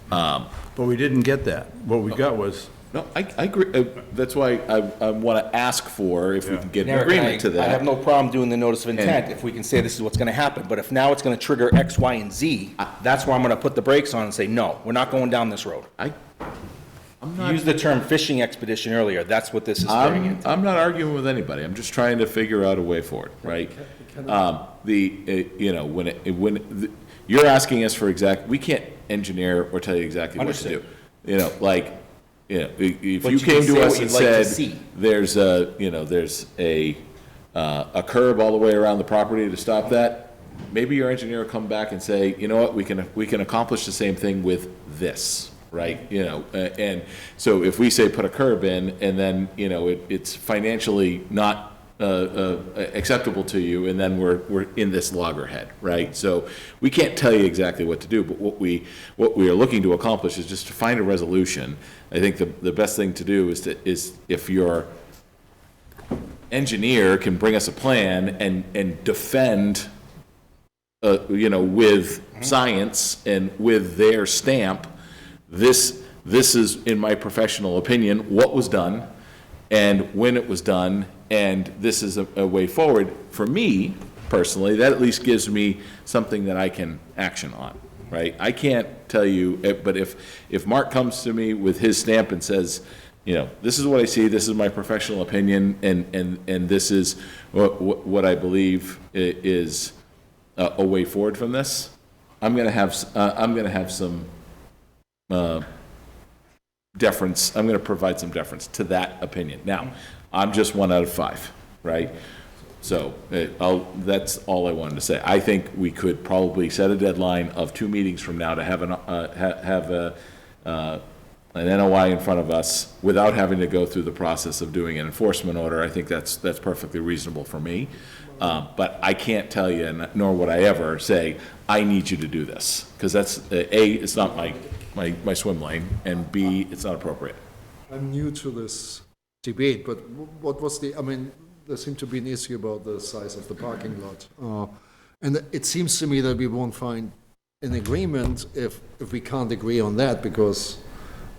But we didn't get that. What we got was, No, I agree. That's why I want to ask for if we can get an agreement to that. I have no problem doing the notice of intent if we can say this is what's gonna happen, but if now it's gonna trigger X, Y, and Z, that's where I'm gonna put the brakes on and say, no, we're not going down this road. You used the term fishing expedition earlier, that's what this is turning into. I'm not arguing with anybody, I'm just trying to figure out a way forward, right? You're asking us for we can't engineer or tell you exactly what to do. Understood. If But you you came can say to us what and you'd like to said, see. there's a curb all the way around the property to stop that, maybe your engineer will come back and say, you know what, we can accomplish the same thing with this, right? And so if we say put a curb in, and then, it's financially not acceptable to you, and then we're in this loggerhead, right? So we can't tell you exactly what to do, but what we are looking to accomplish is just to find a resolution. I think the best thing to do is if your engineer can bring us a plan and defend, with science and with their stamp, this is, in my professional opinion, what was done and when it was done, and this is a way forward. For me, personally, that at least gives me something that I can action on, right? I can't tell you, but if Mark comes to me with his stamp and says, this is what I see, this is my professional opinion, and this is what I believe is a way forward from this, I'm gonna have some deference. I'm gonna provide some deference to that opinion. Now, I'm just 1 out of 5, right? So that's all I wanted to say. I think we could probably set a deadline of 2 meetings from now to have an NOI in front of us without having to go through the process of doing an enforcement order. I think that's perfectly reasonable for me. But I can't tell you, nor would I ever say, I need you to do this, because that's, A, it's not my swim lane, and B, it's not appropriate. I'm new to this debate, but what was there seemed to be an issue about the size of the parking lot. And it seems to me that we won't find an agreement if we can't agree on that, because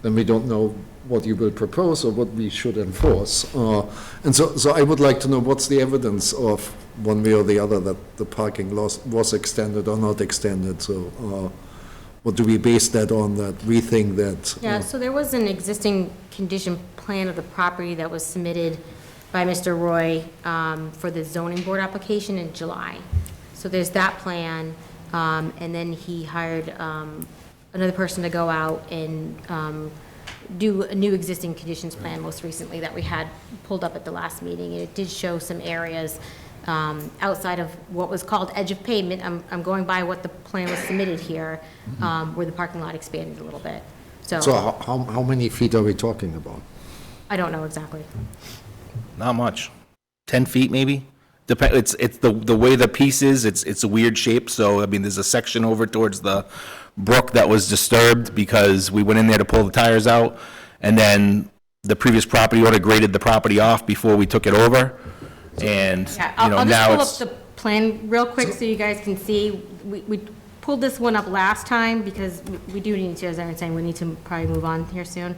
then we don't know what you will propose or what we should enforce. And so I would like to know what's the evidence of one way or the other that the parking lot was extended or not extended. So what do we base that on, that we think that? Yeah, so there was an existing condition plan of the property that was submitted by Mr. Roy for the zoning board application in July. So there's that plan, and then he hired another person to go out and do a new existing conditions plan most recently that we had pulled up at the last meeting. And it did show some areas outside of what was called edge of pavement. I'm going by what the plan was submitted here, where the parking lot expanded a little bit. So So how many feet are we talking about? I don't know exactly. Not much. 10 feet, maybe? It's the way the piece is, it's a weird shape, so, I mean, there's a section over towards the brook that was disturbed because we went in there to pull the tires out, and then the previous property owner graded the property off before we took it over, and, Yeah, you know, I'll now just it's... pull up the plan real quick so you guys can see. We pulled this one up last time because we do need to, as Aaron's saying, we need to probably move on here soon.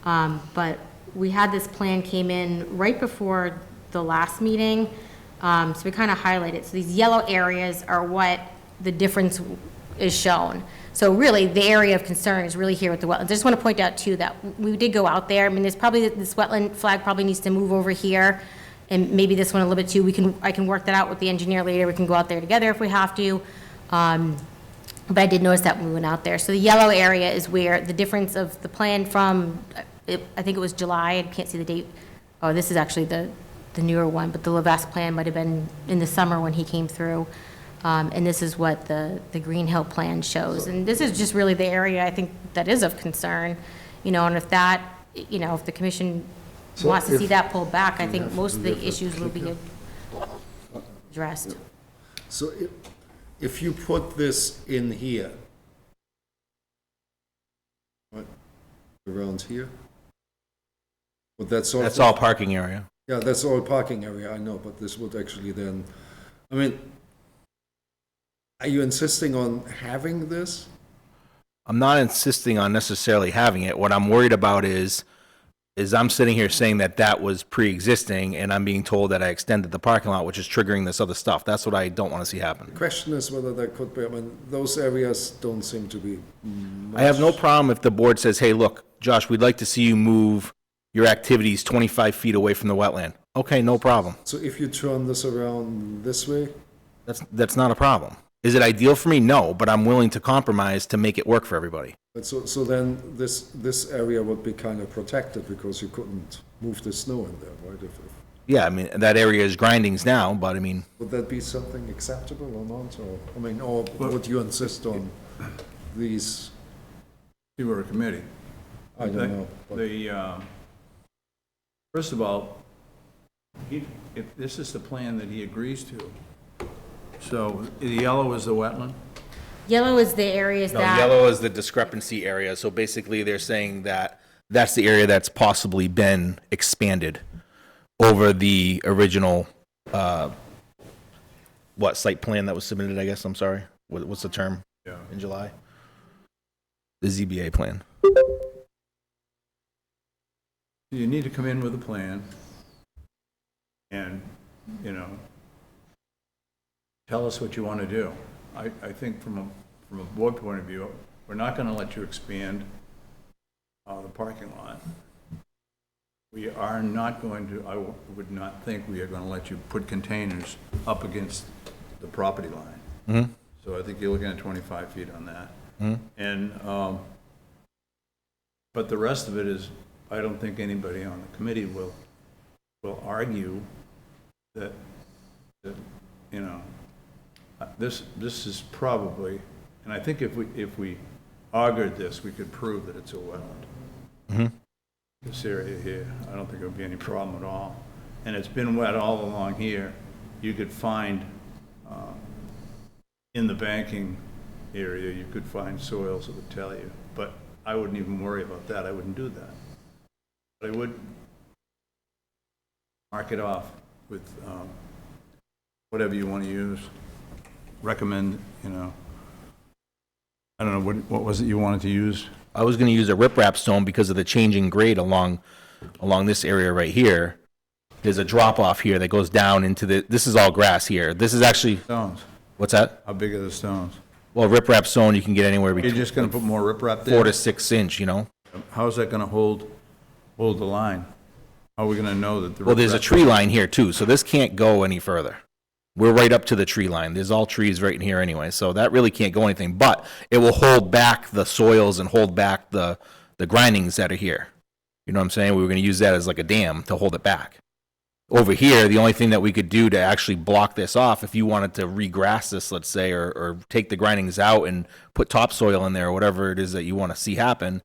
But we had this plan came in right before the last meeting, so we kind of highlighted. So these yellow areas are what the difference is shown. So really, the area of concern is really here with the wetlands. I just want to point out too that we did go out there. I mean, there's probably, this wetland flag probably needs to move over here, and maybe this one a little bit too. I can work that out with the engineer later. We can go out there together if we have to. But I did notice that when we went out there. So the yellow area is where the difference of the plan from, I think it was July, I can't see the date. Oh, this is actually the newer one, but the Levesque plan might have been in the summer when he came through. And this is what the Green Hill plan shows. And this is just really the area I think that is of concern, you know, and if that, you know, if the commission So wants to see if- that pulled back, I think have most of to the do that issues will be clicker. addressed. So if you put this in here, right, around here, would that sort of... That's all parking area. Yeah, that's all parking area, I know, but this would actually then, I mean, are you insisting on having this? I'm not insisting on necessarily having it. What I'm worried about is I'm sitting here saying that that was pre-existing, and I'm being told that I extended the parking lot, which is triggering this other stuff. That's what I don't want to see happen. The question is whether there could be, I mean, those areas don't seem to be I have no much- problem if the board says, hey, look, Josh, we'd like to see you move your activities 25 feet away from the wetland. Okay, no problem. So if you turn this around this way, That's not a problem. Is it ideal for me? No, but I'm willing to compromise to make it work for everybody. but so then this area would be kind of protected because you couldn't move the snow in there, right? If Yeah, I mean, that area is grindings now, but I mean, would that be something acceptable or not? Or, I mean, or would you insist on these, You were a committee. I don't know. but- First of all, if this is the plan that he agrees to, so the yellow is the wetland? Yellow is the areas no, that. yellow is the discrepancy area. So basically, they're saying that that's the area that's possibly been expanded over the original, site plan that was submitted, I guess, I'm sorry. What's the term? Yeah. In July? The ZBA plan. You need to come in with a plan and, you know, tell us what you want to do. I think from a board point of view, we're not going to let you expand the parking lot. We are not going to, I would not think we are going to let you put containers up against the property line. Mm-hmm. So I think you're looking at 25 feet on that. Mm-hmm. And, but the rest of it is, I don't think anybody on the committee will argue that, you know, this is probably, and I think if we augured this, we could prove that it's a wetland. Mm-hmm. This area here, I don't think there would be any problem at all. And it's been wet all along here. You could find, in the banking area, you could find soils that would tell you. But I wouldn't even worry about that. I wouldn't do that. But I would mark it off with whatever you want to use. Recommend, you know, I don't know, what was it you wanted to use? I was going to use a riprap stone because of the changing grade along this area right here. There's a drop off here that goes down into this is all grass here. This is actually, Stones. what's that? How big are the stones? Well, riprap stone, you can get anywhere You're between just going to put more riprap there? 4 to 6 inch, you know? How's that going to hold the line? How are we going to know that the... Well, there's a riprap- tree line here too, so this can't go any further. We're right up to the tree line. There's all trees right in here anyway, so that really can't go anything. But it will hold back the soils and hold back the grindings that are here. You know what I'm saying? We were going to use that as like a dam to hold it back. over here, the only thing that we could do to actually block this off, if you wanted to regrass this, let's say, or take the grindings out and put topsoil in there, or whatever it is that you want to see happen,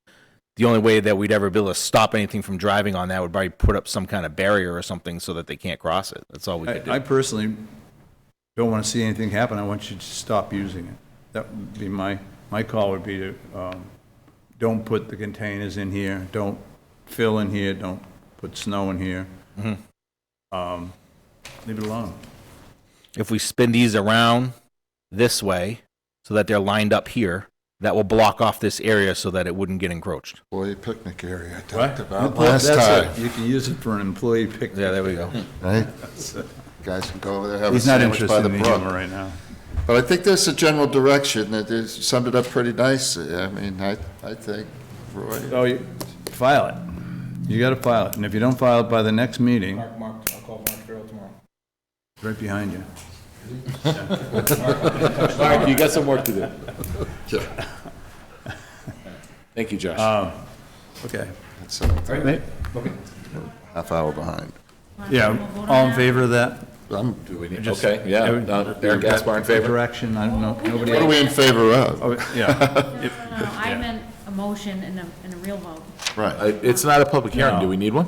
the only way that we'd ever be able to stop anything from driving on that would probably put up some kind of barrier or something so that they can't cross it. That's all we could do. I personally don't want to see anything happen. I want you to stop using it. That would be my call would be to, don't put the containers in here, don't fill in here, don't put snow in here. Leave it alone. If we spin these around this way so that they're lined up here, that will block off this area so that it wouldn't get encroached. Employee picnic area I What? talked about last That's time, it. You can use it for an employee picnic. Yeah, there we go. right? Guys can go over there, have a He's not sandwich by interested the in the brook. humor right now. But I think there's a general direction, that is, summed it up pretty nicely. I mean, I think, Roy, So you file it. You got to file it. And if you don't file it by the next meeting, I'll call Mark Farrell tomorrow. it's right behind you. Mark, you got some work to do. Thank you, Josh. Okay. that's Nate? half hour behind. Yeah, all in favor of that? I'm- Do we need- Okay, yeah, Eric Gaspar in favor? Direction, I don't know, nobody. What are we in favor of? Oh, yeah. No, I meant a motion and a real vote. Right. It's not a public hearing, No. do we need one?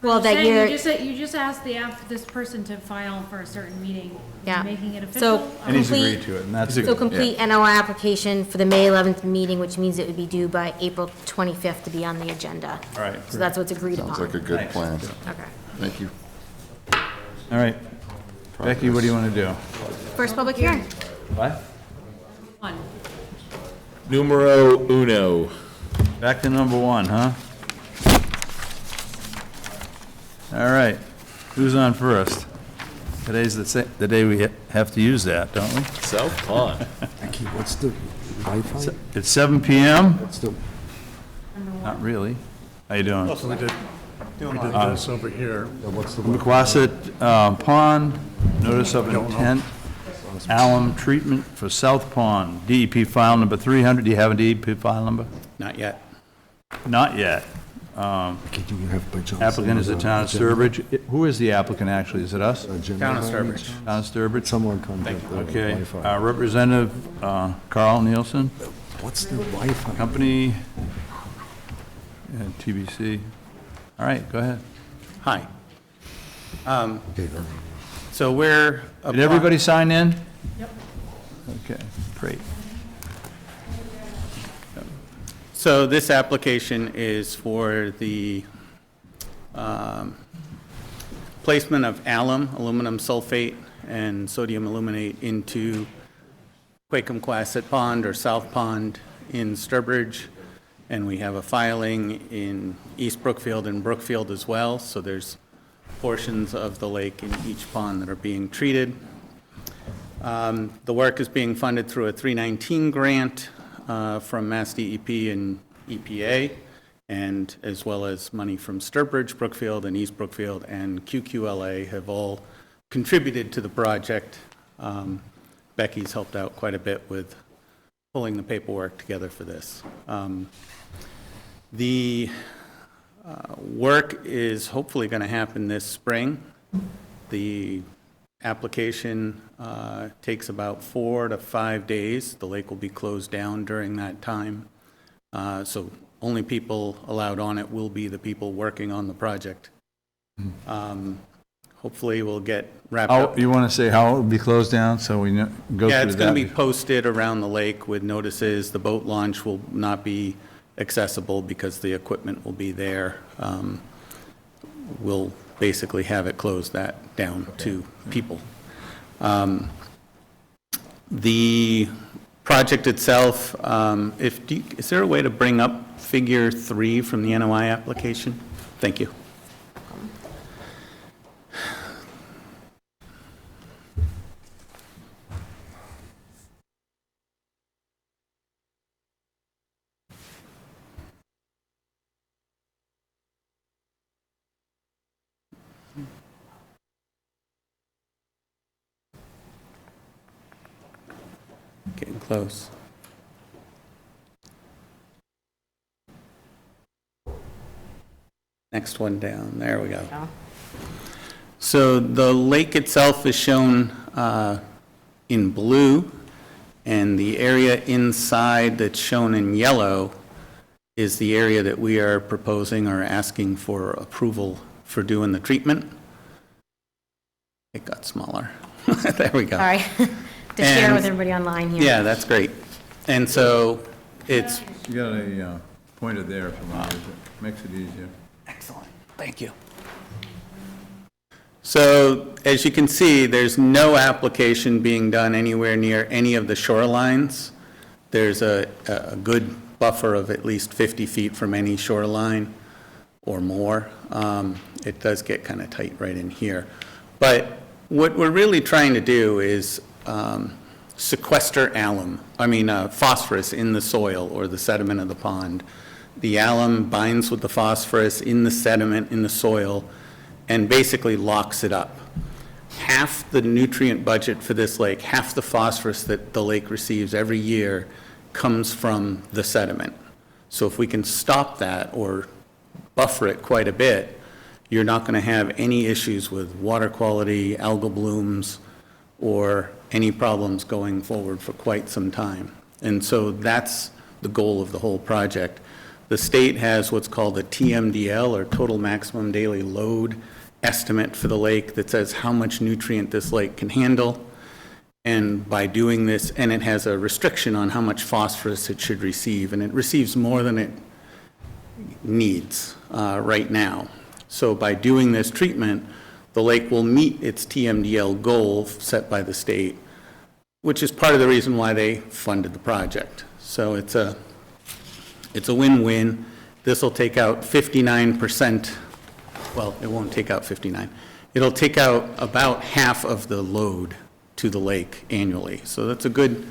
Well, that Saying you're, you just asked this person to file for a certain meeting. Yeah. Making it So- official. And he's Complete- agreed to it, and that's so good. complete NOI application for the May 11th meeting, which means it would be due by April 25th to be on the agenda. All right, So that's what's agreed Sounds upon. like a good Thanks. plan. Okay. Thank you. All right. Becky, what do you want to do? First public hearing. What? One. Numero uno. Back to number one, huh? All right. Who's on first? Today's the day we have to use that, don't we? South Pond. What's the Wi-Fi? It's 7 PM? What's the? Not really. How you doing? We did this over here. What's the? McQuasset Pond, notice of intent, alum treatment for South Pond, DEP file number 300. Do you have a DEP file number? Not yet. Not yet. Can you have by chance? Applicant is the town of Sturbridge. Who is the applicant, actually? Is it us? Town of Sturbridge. Town of Sturbridge? Someone contact the Okay. Wi-Fi. Representative Carl Nielsen, What's the Wi-Fi? company, TBC. All right, go ahead. Hi. Okay, So we're. Did everybody sign in? Yep. Okay, great. So this application is for the placement of alum, aluminum sulfate, and sodium aluminate into Quakem-Quasset Pond or South Pond in Sturbridge. And we have a filing in East Brookfield and Brookfield as well. So there's portions of the lake in each pond that are being treated. The work is being funded through a 319 grant from Mass DEP and EPA, and as well as money from Sturbridge, Brookfield, and East Brookfield, and QQLA have all contributed to the project. Becky's helped out quite a bit with pulling the paperwork together for this. The work is hopefully going to happen this spring. The application takes about 4 to 5 days. The lake will be closed down during that time. So only people allowed on it will be the people working on the project. Hopefully we'll get wrapped up. You want to say how it will be closed down, so we go through that? Yeah, it's going to be posted around the lake with notices. The boat launch will not be accessible because the equipment will be there. We'll basically have it closed that down to people. The project itself, is there a way to bring up figure 3 from the NOI application? Thank you. Getting close. Next one down, there we go. So the lake itself is shown in blue, and the area inside that's shown in yellow is the area that we are proposing or asking for approval for doing the treatment. It got smaller. There we go. Sorry, to share And- with everybody online here. Yeah, that's great. And so it's, You got a pointer there if you want to use it. Makes it easier. excellent, thank you. So as you can see, there's no application being done anywhere near any of the shorelines. There's a good buffer of at least 50 feet from any shoreline or more. It does get kind of tight right in here. But what we're really trying to do is sequester phosphorus in the soil or the sediment of the pond. The alum binds with the phosphorus in the sediment in the soil and basically locks it up. Half the nutrient budget for this lake, half the phosphorus that the lake receives every year comes from the sediment. So if we can stop that or buffer it quite a bit, you're not going to have any issues with water quality, algal blooms, or any problems going forward for quite some time. And so that's the goal of the whole project. The state has what's called a TMDL, or Total Maximum Daily Load estimate for the lake, that says how much nutrient this lake can handle. And by doing this, and it has a restriction on how much phosphorus it should receive, and it receives more than it needs right now. So by doing this treatment, the lake will meet its TMDL goal set by the state, which is part of the reason why they funded the project. So it's a win-win. This will take out 59%, well, it won't take out 59. It'll take out about half of the load to the lake annually. So that's a good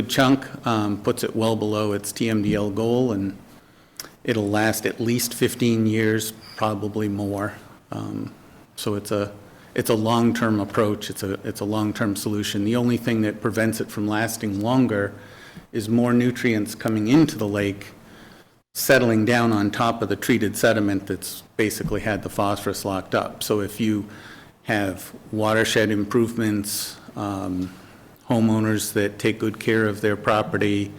chunk, puts it well below its TMDL goal, and it'll last at least 15 years, probably more. So it's a long-term approach, it's a long-term solution. The only thing that prevents it from lasting longer is more nutrients coming into the lake, settling down on top of the treated sediment that's basically had the phosphorus locked up. So if you have watershed improvements, homeowners that take good care of their property,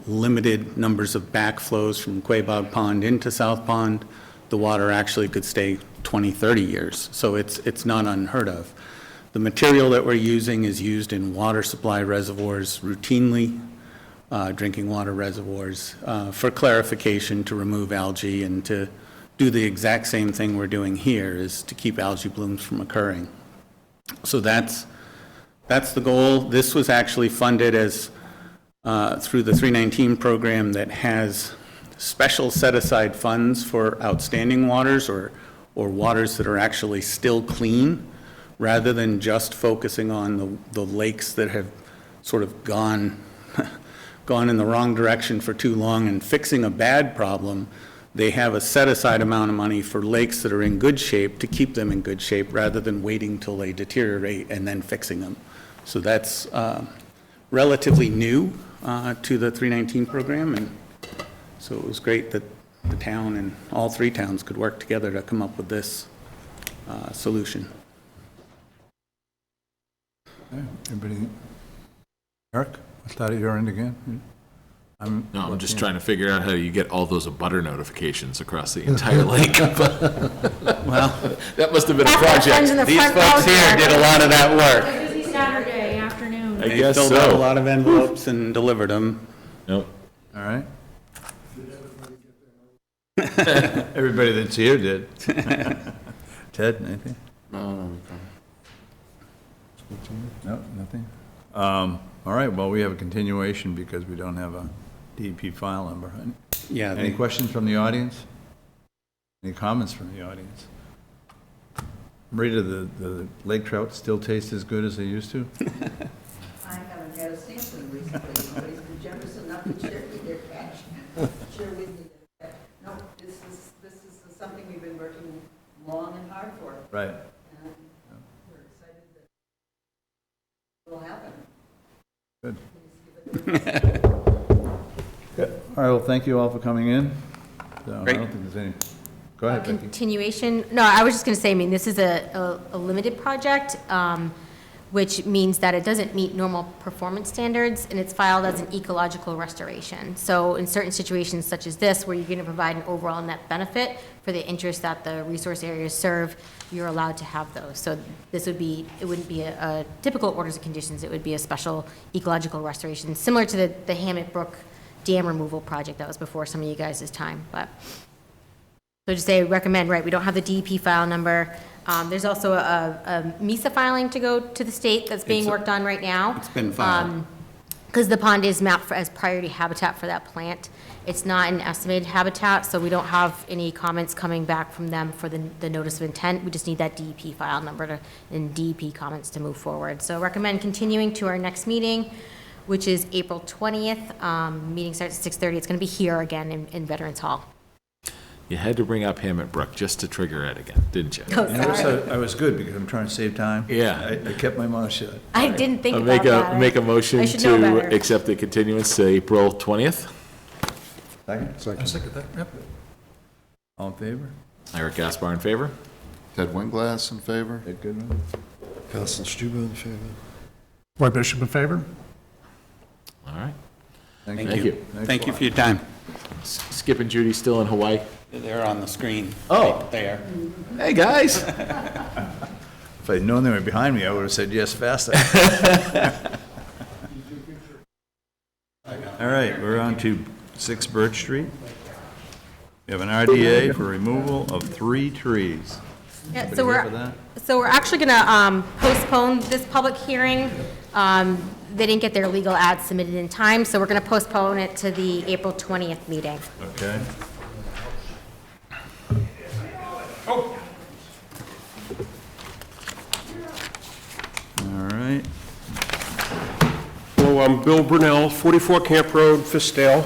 limited numbers of backflows from Quabog Pond into South Pond, the water actually could stay 20, 30 years. So it's not unheard of. The material that we're using is used in water supply reservoirs routinely, drinking water reservoirs, for clarification, to remove algae and to do the exact same thing we're doing here, is to keep algae blooms from occurring. So that's the goal. This was actually funded as through the 319 program that has special set-aside funds for outstanding waters or waters that are actually still clean, rather than just focusing on the lakes that have sort of gone in the wrong direction for too long and fixing a bad problem. They have a set-aside amount of money for lakes that are in good shape to keep them in good shape, rather than waiting till they deteriorate and then fixing them. So that's relatively new to the 319 program, and so it was great that the town and all three towns could work together to come up with this solution. Anybody? Eric, I'll start at your end again. No, I'm just trying to figure out how you get all those abutter notifications across the entire lake. Well, that must have been a Friends in project. the These front folks row here there. did a lot of that work. Busy Saturday afternoon. I They guess filled out a so. lot of envelopes and delivered them. Nope. All right. Everybody that's here did. Ted, anything? No, nothing? All right, well, we have a continuation because we don't have a DEP file number. Yeah, Any questions from the audience? Any comments from the audience? Rita, the lake trout still taste as good as they used to? I haven't had a sampling recently. Nobody's been generous enough to share with their catch. Share with me that, no, this is something we've been working long and hard for. Right. And we're excited that it'll happen. Good. Good. All right, well, thank you all for coming in. So I Great. don't think there's any Go ahead, Becky. Continuation, no, I was just going to say, I mean, this is a limited project, which means that it doesn't meet normal performance standards, and it's filed as an ecological restoration. So in certain situations such as this, where you're going to provide an overall net benefit for the interest that the resource areas serve, you're allowed to have those. So this would be, it wouldn't be a typical orders of conditions, it would be a special ecological restoration, similar to the Hammett Brook dam removal project that was before some of you guys' time, but. So just say recommend, right, we don't have the DEP file number. There's also a MISA filing to go to the state that's being worked on right now. It's been filed. Because the pond is mapped as priority habitat for that plant. It's not an estimated habitat, so we don't have any comments coming back from them for the notice of intent. We just need that DEP file number and DEP comments to move forward. So recommend continuing to our next meeting, which is April 20th. Meeting starts at 6:30. It's going to be here again in Veterans Hall. You had to bring up Hammett Brook just to trigger it again, didn't you? Oh, And sorry. I was good because I'm trying to save time. Yeah. I kept my mouth shut. I didn't think I'll about that. make a motion I should know to better. accept the continuance to April 20th. Second? Second that, yep. All in favor? Eric Gaspar in favor? Ted Winglass in favor? Ed Goodman? Carsten Stuber in favor. Roy Bishop in favor? All right. Thank Thank you. Thank you for your time. Skip and Judy still in Hawaii? They're on the screen. Oh. Right there. Hey, guys. If I'd known they were behind me, I would have said yes faster. All right, we're on to 6 Birch Street. We have an RDA for removal of 3 trees. Yeah, Anybody so here we're, for that? so we're actually gonna postpone this public hearing. They didn't get their legal ads submitted in time, so we're gonna postpone it to the April 20th meeting. Okay. All right. Hello, I'm Bill Brunel, 44 Camp Road, Fiskdale.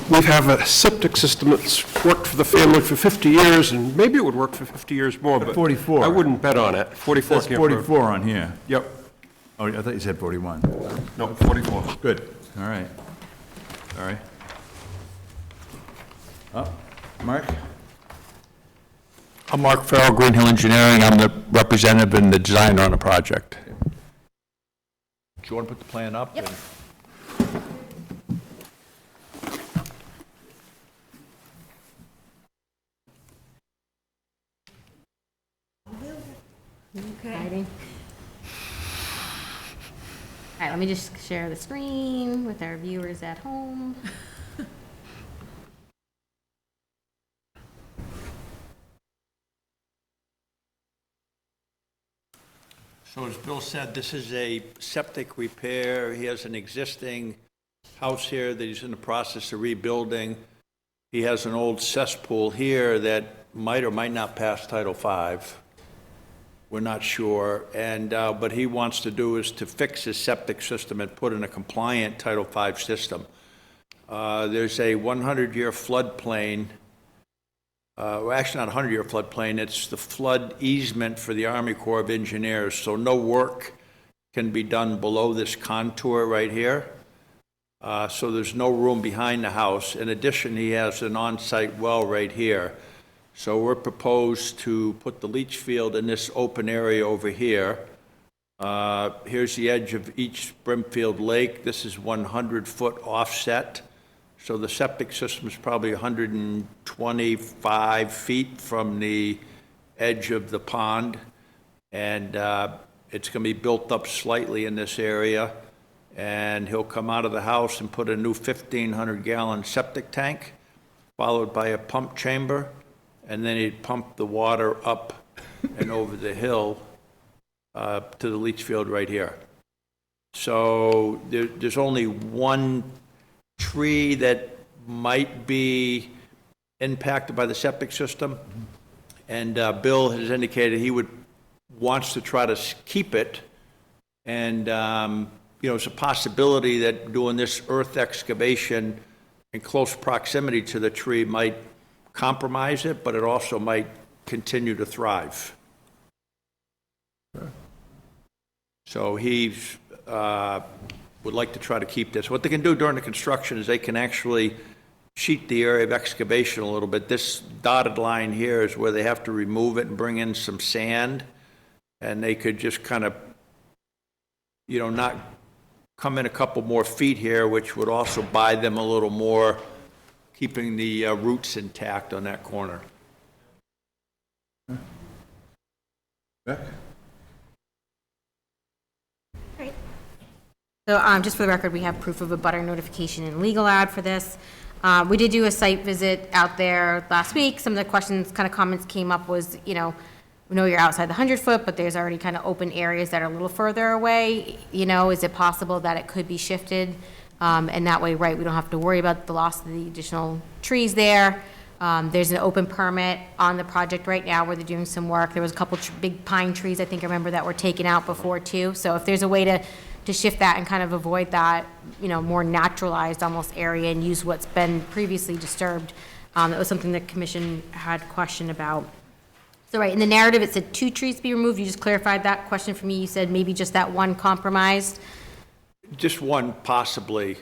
We have a septic system that's worked for the family for 50 years, and maybe it would work for 50 years more, but 44. I wouldn't bet on it. 44 That's Camp Road. 44 on here. Yep, Oh, I thought you said 41. no, 44. Good, all right. Sorry. Oh, Mark? I'm Mark Farrell, Green Hill Engineering. I'm the representative and the designer on the project. Do you want to put the plan up? Yep. Exciting. All right, let me just share the screen with our viewers at home. So as Bill said, this is a septic repair. He has an existing house here that he's in the process of rebuilding. He has an old cesspool here that might or might not pass Title V. We're not sure. And, but he wants to do is to fix his septic system and put in a compliant Title V system. There's a 100-year floodplain. Well, actually not a 100-year floodplain, it's the flood easement for the Army Corps of Engineers, so no work can be done below this contour right here. So there's no room behind the house. In addition, he has an on-site well right here. So we're proposed to put the leach field in this open area over here. Here's the edge of each Brimfield Lake. This is 100-foot offset. So the septic system is probably 125 feet from the edge of the pond. And it's going to be built up slightly in this area. And he'll come out of the house and put a new 1,500-gallon septic tank, followed by a pump chamber. And then he'd pump the water up and over the hill to the leach field right here. So there's only one tree that might be impacted by the septic system, and Bill has indicated he wants to try to keep it, and you know, it's a possibility that doing this earth excavation in close proximity to the tree might compromise it, but it also might continue to thrive. So he's would like to try to keep this. What they can do during the construction is they can actually sheet the area of excavation a little bit. This dotted line here is where they have to remove it and bring in some sand, and they could just kind of, not come in a couple more feet here, which would also buy them a little more, keeping the roots intact on that corner. Beck? So just for the record, we have proof of a butter notification and legal ad for this. We did do a site visit out there last week. Some of the questions, kind of comments came up was, we know you're outside the 100-foot, but there's already kind of open areas that are a little further away. Is it possible that it could be shifted? And that way, right, we don't have to worry about the loss of the additional trees there. There's an open permit on the project right now where they're doing some work. There was a couple big pine trees, I think I remember, that were taken out before too. So if there's a way to shift that and kind of avoid that, more naturalized almost area and use what's been previously disturbed, that was something the commission had question about. So right, in the narrative, it said 2 trees to be removed. You just clarified that question for me. You said maybe just that one compromised. Just one possibly,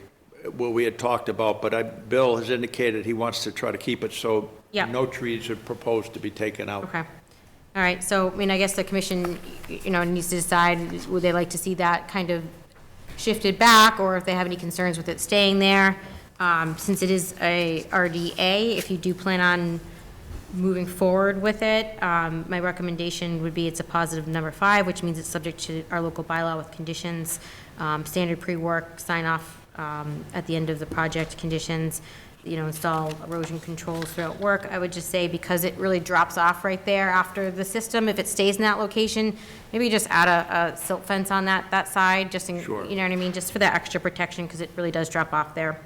what we had talked about, but Bill has indicated he wants to try to keep it so Yeah. no trees are proposed to be taken out. Okay. All right, so, I guess the commission, needs to decide, would they like to see that kind of shifted back, or if they have any concerns with it staying there? Since it is a RDA, if you do plan on moving forward with it, my recommendation would be it's a positive number 5, which means it's subject to our local bylaw with conditions, standard pre-work, sign off at the end of the project conditions, install erosion controls throughout work. I would just say, because it really drops off right there after the system, if it stays in that location, maybe just add a silt fence on that side, just in, Sure. you know what I mean, just for that extra protection, because it really does drop off there.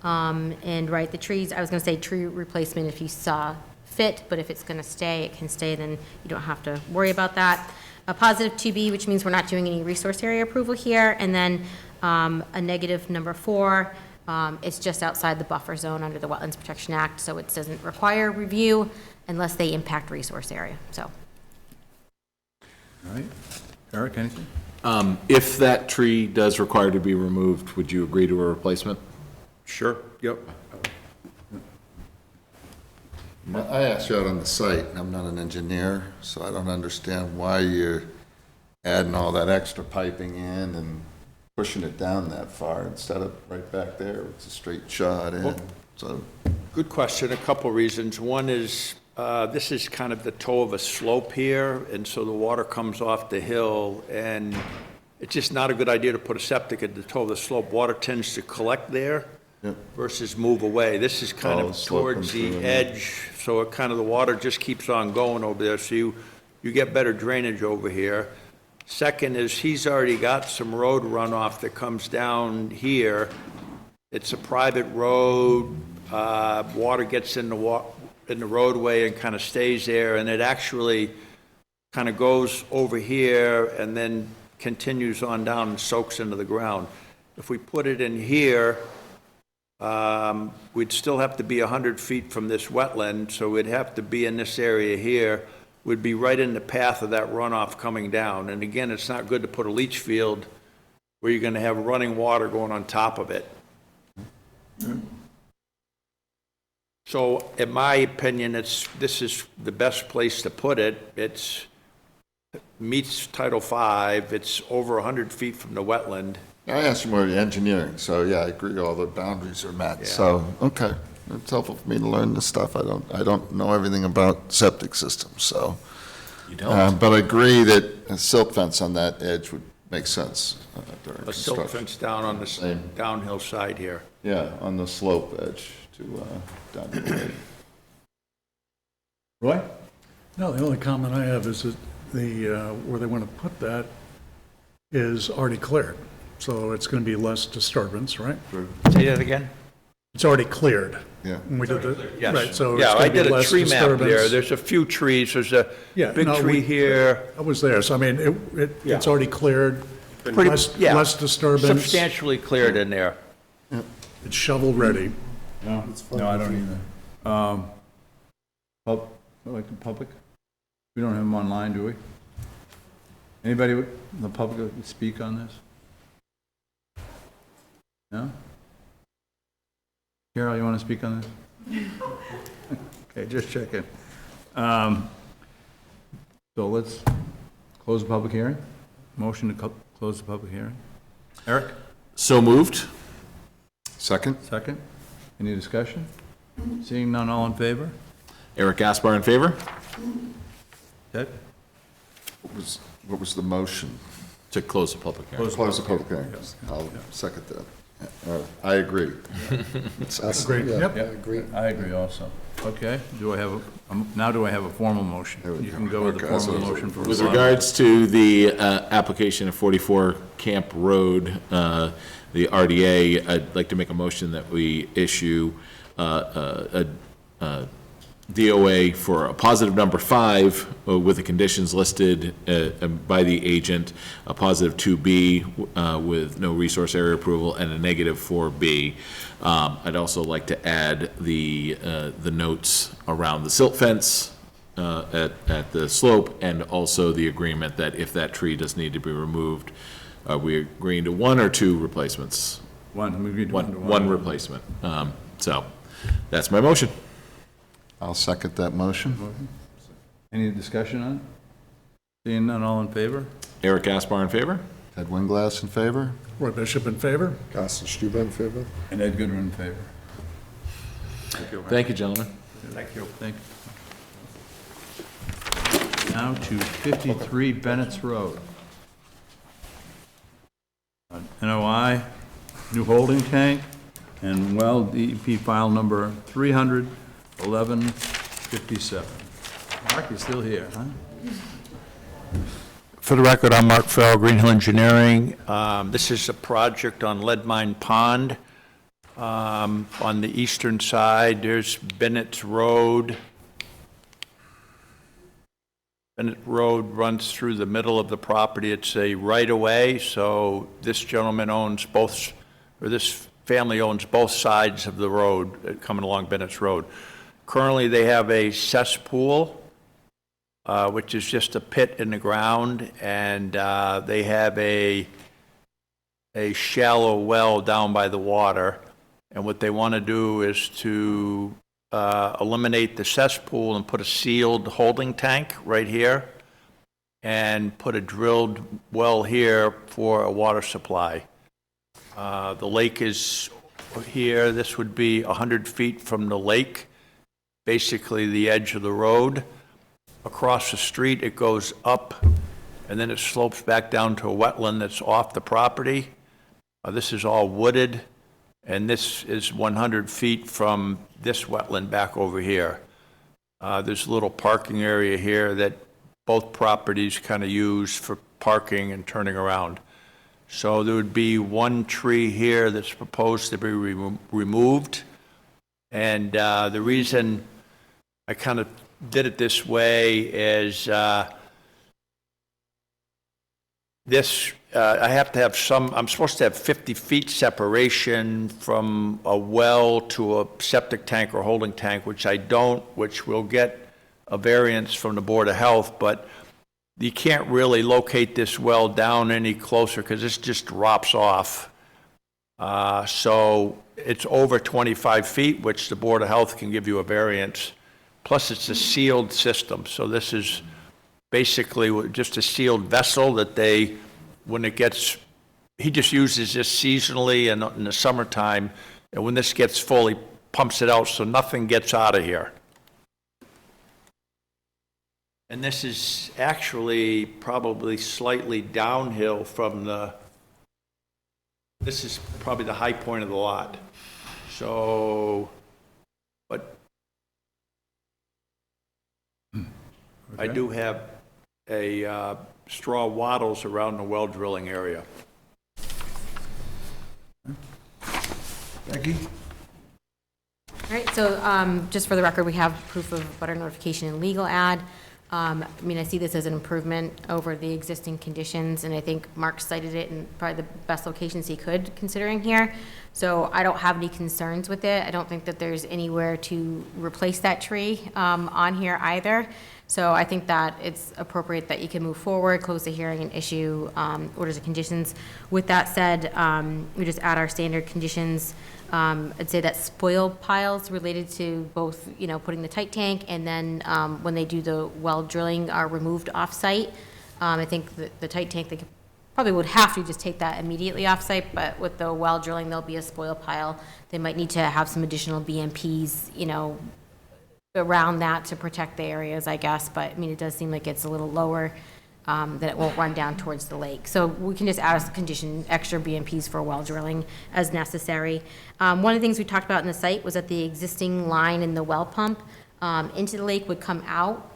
And right, the trees, I was gonna say tree replacement if you saw fit, but if it's gonna stay, it can stay, then you don't have to worry about that. A positive 2B, which means we're not doing any resource area approval here, and then a negative number 4, it's just outside the buffer zone under the Wetlands Protection Act, so it doesn't require review unless they impact resource area, so. All right. Eric, anything? If that tree does require to be removed, would you agree to a replacement? Sure, yep. I asked you out on the site, and I'm not an engineer, so I don't understand why you're adding all that extra piping in and pushing it down that far instead of right back there. It's a straight shot in, so. Good question, a couple reasons. One is, this is kind of the toe of a slope here, and so the water comes off the hill, and it's just not a good idea to put a septic at the toe of the slope. Water tends to collect there versus move away. This is kind of towards the edge, so it kind of, the water just keeps on going over there, so you get better drainage over here. Second is, he's already got some road runoff that comes down here. It's a private road, water gets in the roadway and kind of stays there, and it actually kind of goes over here and then continues on down and soaks into the ground. If we put it in here, we'd still have to be 100 feet from this wetland, so we'd have to be in this area here. Would be right in the path of that runoff coming down. And again, it's not good to put a leach field where you're going to have running water going on top of it. So in my opinion, this is the best place to put it. It meets Title V. It's over 100 feet from the wetland. I asked you more of the engineering, so yeah, I agree all the boundaries are met, so, okay. It's helpful for me to learn this stuff. I don't know everything about septic systems, so. You don't? But I agree that a silt fence on that edge would make sense during A silt construction. fence down on the downhill side here. Yeah, on the slope edge to, down the road. Roy? No, the only comment I have is that where they want to put that is already cleared. So it's going to be less disturbance, right? Say that again? It's already cleared. Yeah. We did the, Yes. right, so it's Yeah, going I to be did a less tree map there. disturbance. There's a few trees. There's a Yeah, big no, tree here. I was there, so I mean, it's already cleared, Pretty- yeah. less disturbance. Substantially cleared in there. It's shovel ready. No, I don't either. Like the public? We don't have them online, do we? Anybody in the public that speak on this? No? Carol, you want to speak on this? Okay, just checking. So let's close the public hearing. Motion to close the public hearing. Eric? So moved. Second? Second. Any discussion? Seeing none, all in favor? Eric Gaspar in favor? Ted? What was the motion? To close the public hearing. Close the public hearing. I'll second that. I agree. Great, yep. I agree. I agree also. Okay, do I have, now do I have a formal motion? You can go with the Okay, formal motion for. With regards to the application of 44 Camp Road, the RDA, I'd like to make a motion that we issue a DOA for a positive number 5 with the conditions listed by the agent, a positive 2B with no resource area approval, and a negative 4B. I'd also like to add the notes around the silt fence at the slope, and also the agreement that if that tree does need to be removed, we're agreeing to 1 or 2 replacements. One, we agreed to One replacement. So that's my motion. I'll second that motion. Any discussion on it? Seeing none, all in favor? Eric Gaspar in favor? Ted Winglass in favor? Roy Bishop in favor? Carsten Stuber in favor? And Ed Goodwin in favor. Thank you, gentlemen. Thank you. Thank you. Now to 53 Bennett's Road. NOI, new holding tank, and well, DEP file number 31157. Mark, you're still here, huh? For the record, I'm Mark Farrell, Green Hill Engineering. This is a project on Lead Mine Pond. On the eastern side, there's Bennett's Road. Bennett Road runs through the middle of the property. It's a right-of-way, so this gentleman owns both, or this family owns both sides of the road coming along Bennett's Road. Currently, they have a cesspool, which is just a pit in the ground, and they have a shallow well down by the water. And what they want to do is to eliminate the cesspool and put a sealed holding tank right here, and put a drilled well here for a water supply. The lake is here. This would be 100 feet from the lake, basically the edge of the road. Across the street, it goes up, and then it slopes back down to a wetland that's off the property. This is all wooded, and this is 100 feet from this wetland back over here. There's a little parking area here that both properties kind of use for parking and turning around. So there would be one tree here that's proposed to be removed. And the reason I kind of did it this way is I have to have I'm supposed to have 50 feet separation from a well to a septic tank or holding tank, which I don't, which will get a variance from the Board of Health, but you can't really locate this well down any closer because this just drops off. So it's over 25 feet, which the Board of Health can give you a variance. Plus, it's a sealed system, so this is basically just a sealed vessel that they, when it gets, he just uses this seasonally and in the summertime, and when this gets full, he pumps it out so nothing gets out of here. And this is actually probably slightly downhill from this is probably the high point of the lot. So, but I do have a straw wattles around the well drilling area. Becky? All right, so just for the record, we have proof of butter notification and legal ad. I mean, I see this as an improvement over the existing conditions, and I think Mark cited it in probably the best locations he could, considering here. So I don't have any concerns with it. I don't think that there's anywhere to replace that tree on here either. So I think that it's appropriate that you can move forward, close the hearing, and issue orders of conditions. With that said, we just add our standard conditions I'd say that spoil piles related to both, putting the tight tank and then when they do the well drilling are removed off-site. I think the tight tank, they probably would have to just take that immediately off-site, but with the well drilling, there'll be a spoil pile. They might need to have some additional BMPs, around that to protect the areas, I guess, but, it does seem like it's a little lower, that it won't run down towards the lake. So we can just add as a condition, extra BMPs for well drilling as necessary. One of the things we talked about in the site was that the existing line in the well pump into the lake would come out.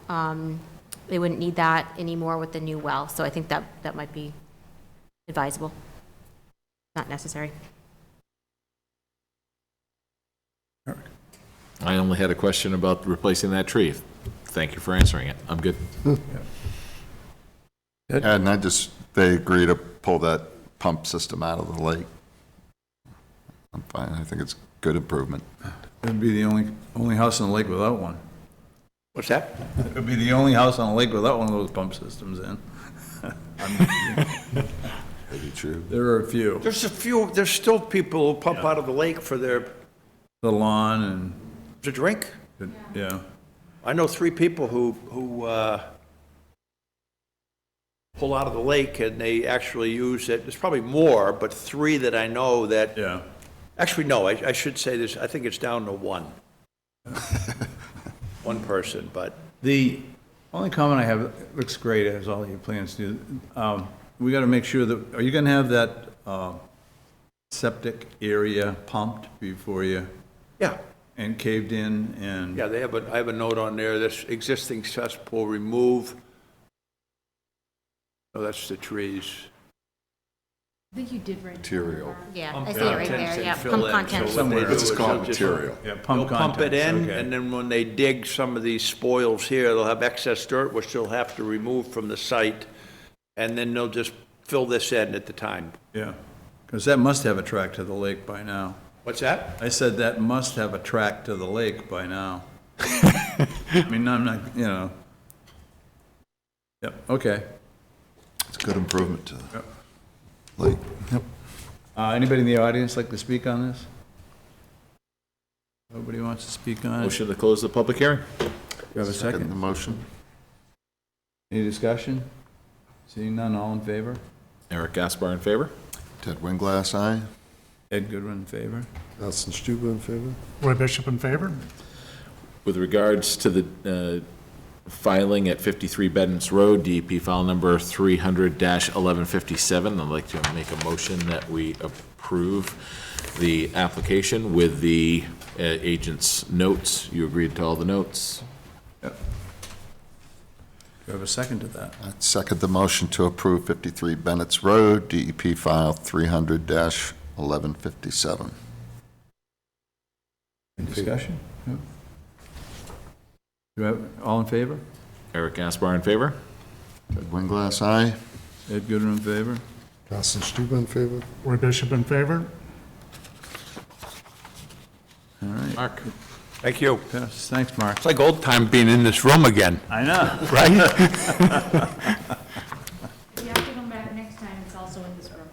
They wouldn't need that anymore with the new well, so I think that might be advisable, not necessary. I only had a question about replacing that tree. Thank you for answering it. I'm good. And they agree to pull that pump system out of the lake. I'm fine, I think it's good improvement. It'd be the only house on the lake without one. What's that? It'd be the only house on the lake without one of those pump systems in. Maybe true. There are a few. There's still people who pump out of the lake for The lawn and, to drink. yeah. I know 3 people who pull out of the lake and they actually use it. There's probably more, but 3 that I know that. Yeah. Actually, no, I should say this. I think it's down to 1. One person, but. The only comment I have, it looks great as all your plans do. We got to make sure that, are you going to have that septic area pumped before you? Yeah. And caved in and? Yeah, I have a note on there, this existing cesspool remove. Oh, that's the trees. I think you did right. Material. Yeah, Pump I see it right contents there, and yeah, fill pump in. contents. So what they do Let's just is call they'll it just- material. Yeah, They'll pump pump it contents, in, okay. and then when they dig some of these spoils here, they'll have excess dirt, which they'll have to remove from the site, and then they'll just fill this in at the time. Yeah, because that must have a track to the lake by now. What's that? I said that must have a track to the lake by now. I mean, I'm not, Yep, okay. It's a good improvement to the Yep. lake. Yep. Anybody in the audience like to speak on this? Nobody wants to speak on it? Motion to close the public hearing? You have a The second? motion. Any discussion? Seeing none, all in favor? Eric Gaspar in favor? Ted Winglass, aye. Ed Goodwin in favor? Alison Stuba in favor? Roy Bishop in favor? With regards to the filing at 53 Bedens Road, DEP file number 300-1157, I'd like to make a motion that we approve the application with the agent's notes. You agreed to all the notes? Yep. Do you have a second to that? I second the motion to approve 53 Bennett's Road, DEP file 300-1157. Any discussion? No? Do you have, all in favor? Eric Gaspar in favor? Ted Winglass, aye. Ed Goodwin in favor? Alison Stuba in favor? Roy Bishop in favor? All right. Mark? Thank you. Passes. Thanks, Mark. It's like old time being in this room again. I know. Right? If you have to come back next time, it's also in this room.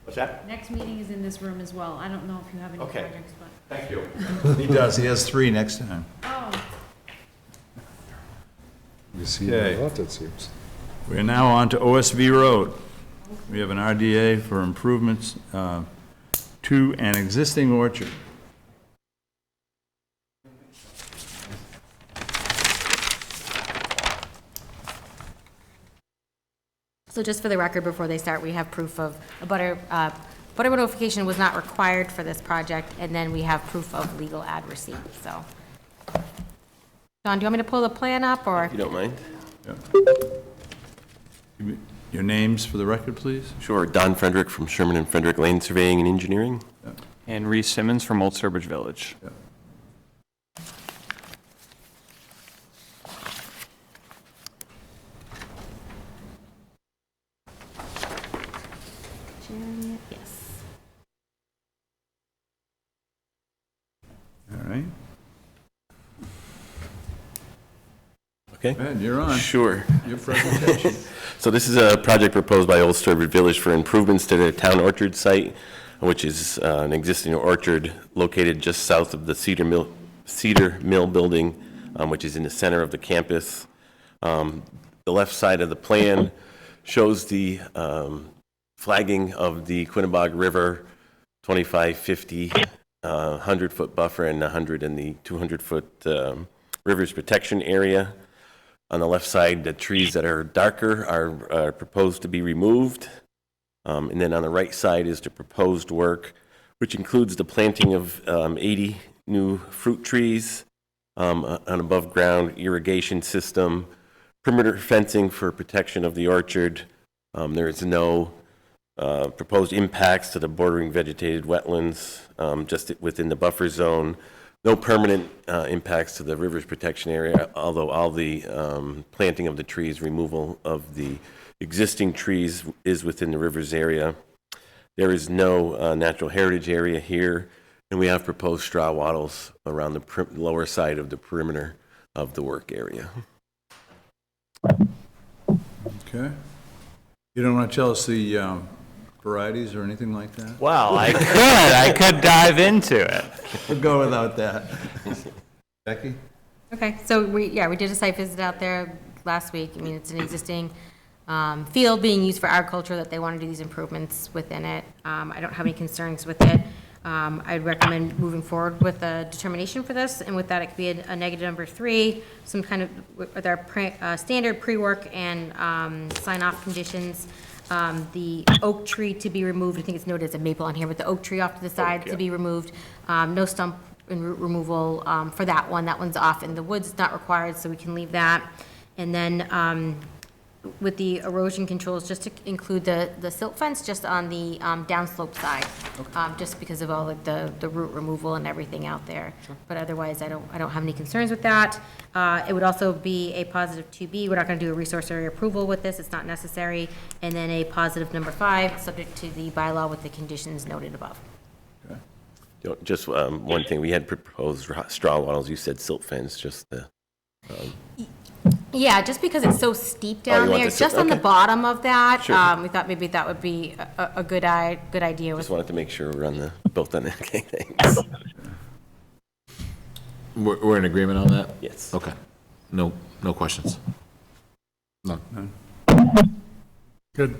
What's that? Next meeting is in this room as well. I don't know if you have any Okay. projects, but. Thank you. He does. He has 3 next time. Oh. You see Okay. a lot, it seems. We're now on to OSV Road. We have an RDA for improvements to an existing orchard. So just for the record, before they start, we have proof of a butter notification was not required for this project, and then we have proof of legal ad receipt, so. John, do you want me to pull the plan up, or? You don't mind? Your names for the record, please? Sure. Don Frederick from Sherman and Frederick Lane Surveying and Engineering. And Reese Simmons from Old Sturbridge Village. Yes. All right. Okay. Go ahead, you're on. Sure. Your presentation. So this is a project proposed by Old Sturbridge Village for improvements to their town orchard site which is an existing orchard located just south of the Cedar Mill building, which is in the center of the campus. The left side of the plan shows the flagging of the Quinnebog River, 25, 50, 100-foot buffer, and 100 in the 200-foot rivers protection area. On the left side, the trees that are darker are proposed to be removed. And then on the right side is the proposed work, which includes the planting of 80 new fruit trees, an above-ground irrigation system, perimeter fencing for protection of the orchard. There is no proposed impacts to the bordering vegetated wetlands, just within the buffer zone. No permanent impacts to the rivers protection area, although all the planting of the trees, removal of the existing trees is within the rivers area. There is no natural heritage area here, and we have proposed straw wattles around the lower side of the perimeter of the work area. Okay. You don't want to tell us the varieties or anything like that? Well, I could dive into it. We'll go without that. Becky? Okay, so we did a site visit out there last week. I mean, it's an existing field being used for agriculture that they want to do these improvements within it. I don't have any concerns with it. I'd recommend moving forward with a determination for this, and with that, it could be a negative number 3, some kind of, with our standard pre-work and sign-off conditions. The oak tree to be removed, I think it's noted as a maple on here, but the oak tree off to the side to be removed. No stump and root removal for that one. That one's off in the woods, not required, so we can leave that. And then with the erosion controls, just to include the silt fence just on the downslope side, just because of all of the root removal and everything out there. But otherwise, I don't have any concerns with that. It would also be a positive 2B. We're not going to do a resource area approval with this. It's not necessary. And then a positive number 5, subject to the bylaw with the conditions noted above. Just one thing, we had proposed straw wattles. You said silt fence, just the... Yeah, just because it's so steep down you want there, the silt- just on the okay. bottom of that, Sure. we thought maybe that would be a good idea. Just wanted to make sure we're on both on the, okay, thanks. We're in agreement on that? Yes. Okay. No questions? None. Good.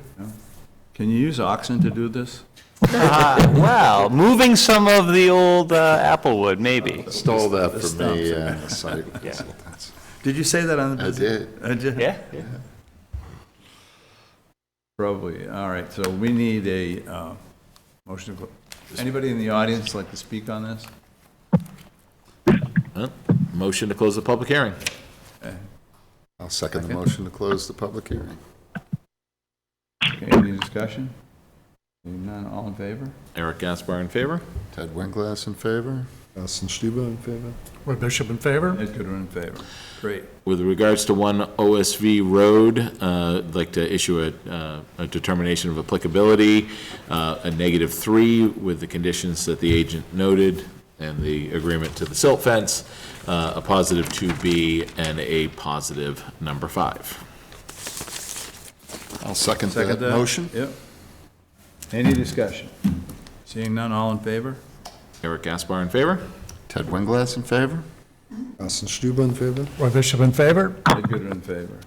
Can you use oxen to do this? Well, moving some of the old applewood, maybe. Stole that The from stumps, me, okay. the site. Yeah. Did you say that on the? I did. I did? Yeah. Probably. All right, so we need a motion to, anybody in the audience like to speak on this? Motion to close the public hearing. I'll second the motion to close the public hearing. Okay, any discussion? Seeing none, all in favor? Eric Gaspar in favor? Ted Winglass in favor? Carsten Stieber in favor. Roy Bishop in favor? Ed Goodwin in favor. Great. With regards to 1 OSV Road, I'd like to issue a determination of applicability, a negative 3 with the conditions that the agent noted and the agreement to the silt fence, a positive 2B, and a positive number 5. I'll second that motion. Yep. Any discussion? Seeing none, all in favor? Eric Gaspar in favor? Ted Winglass in favor? Carsten Stieber in favor. Roy Bishop in favor? Ed Goodwin in favor.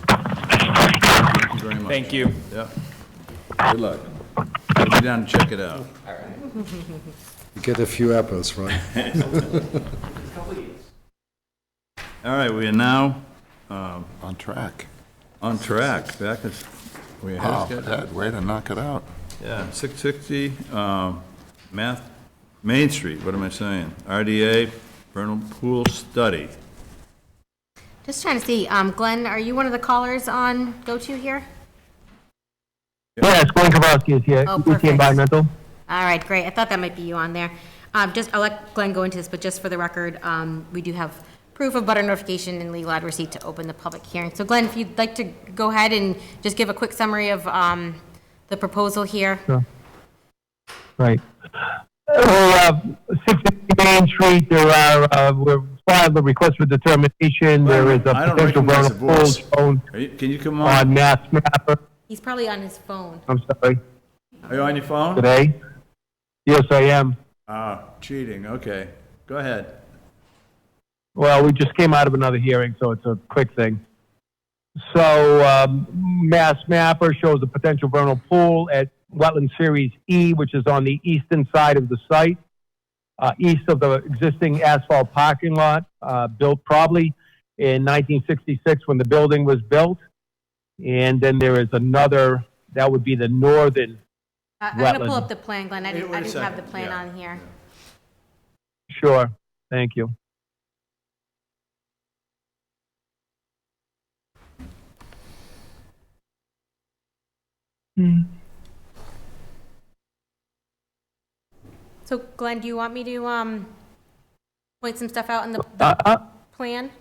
Thank you very much. Thank you. Yep. Good luck. I'll be down to check it out. You get a few apples, right? All right, we are now On track. on track. Back as we Wow, have scheduled. Ted, way to knock it out. Yeah, 660 Main Street, what am I saying? RDA, vernal pool study. Just trying to see, Glenn, are you one of the callers on GoTo here? Yes, Glenn Kowalski is here. Oh, ET perfect. Environmental. All right, great. I thought that might be you on there. I'll let Glenn go into this, but just for the record, we do have proof of butter notification and legal ad receipt to open the public hearing. So Glenn, if you'd like to go ahead and just give a quick summary of the proposal here. Sure. Right. 650 Main Street, there are, we're filed a request for determination. There is a I don't potential recognize the vernal pool voice. shown Can you come on? on Mass Mapper. He's probably on his phone. I'm sorry. Are you on your phone? today. Yes, I am. Cheating, okay. Go ahead. Well, we just came out of another hearing, so it's a quick thing. So, Mass Mapper shows a potential vernal pool at Wetland Series E, which is on the eastern side of the site, east of the existing asphalt parking lot, built probably in 1966 when the building was built. And then there is another, that would be the northern I'm going to pull wetland. up the plan, Glenn. I didn't have the plan on here. Sure, thank you. So Glenn, do you want me to point some stuff out in the plan?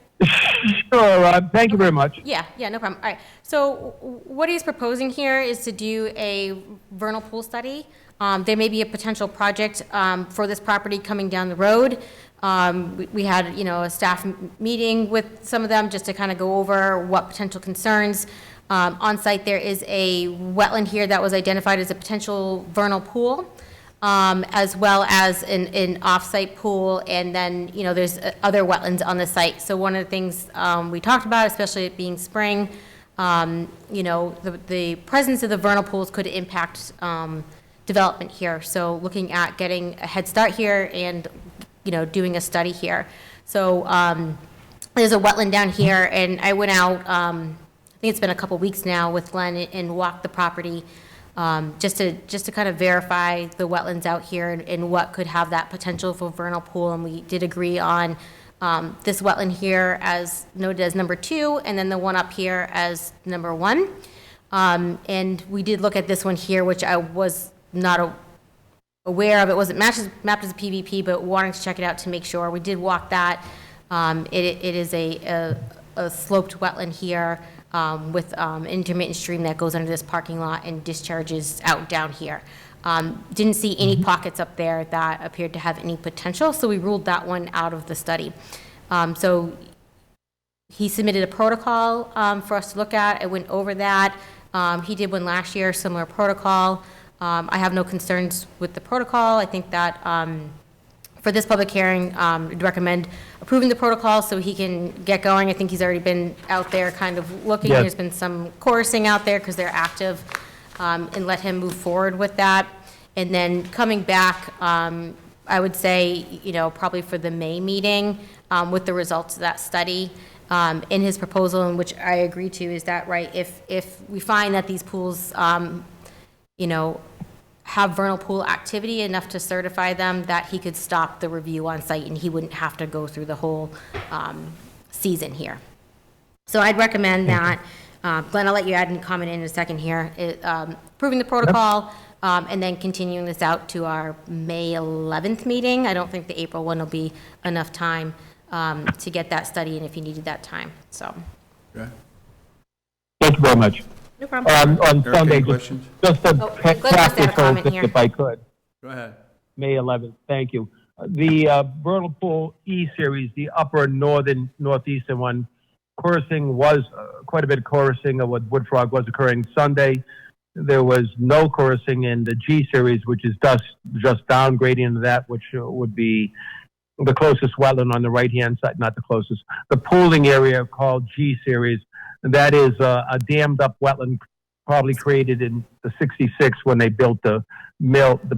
Sure, thank you very much. Yeah, no problem. All right. So what he's proposing here is to do a vernal pool study. There may be a potential project for this property coming down the road. We had, a staff meeting with some of them just to kind of go over what potential concerns. On site, there is a wetland here that was identified as a potential vernal pool, as well as an off-site pool, and then, there's other wetlands on the site. So one of the things we talked about, especially it being spring, the presence of the vernal pools could impact development here. So looking at getting a head start here and, doing a study here. So there's a wetland down here, and I went out, I think it's been a couple weeks now with Glenn, and walked the property just to kind of verify the wetlands out here and what could have that potential for vernal pool. And we did agree on this wetland here as noted as number 2, and then the one up here as number 1. And we did look at this one here, which I was not aware of. It wasn't mapped as a PVP, but wanting to check it out to make sure. We did walk that. It is a sloped wetland here. With an intermittent stream that goes under this parking lot and discharges out down here. Didn't see any pockets up there that appeared to have any potential, so we ruled that one out of the study. So he submitted a protocol for us to look at. I went over that. He did one last year, similar protocol. I have no concerns with the protocol. I think that for this public hearing, I'd recommend approving the protocol so he can get going. I think he's already been out there kind of looking. Yes. There's been some chorusing out there because they're active, and let him move forward with that. And then coming back, I would say, probably for the May meeting with the results of that study. In his proposal, in which I agree to, is that right? If we find that these pools, have vernal pool activity enough to certify them, that he could stop the review on site and he wouldn't have to go through the whole season here. So I'd recommend that. Glenn, I'll let you add and comment in a second here. Approving the protocol, and then continuing this out to our May 11th meeting. I don't think the April one will be enough time to get that study in if you needed that time, so. Okay. Thank you very much. No problem. On Eric, Sunday, any questions? just a Glenn wants to add a practical, comment just here. if I could. Go ahead. May 11th, thank you. The vernal pool E series, the upper northern, northeastern one, chorusing was, quite a bit of chorusing of what Wood Frog was occurring Sunday. There was no chorusing in the G series, which is just downgrading into that, which would be the closest wetland on the right-hand side, not the closest. The pooling area called G series, that is a dammed up wetland probably created in the 66 when they built the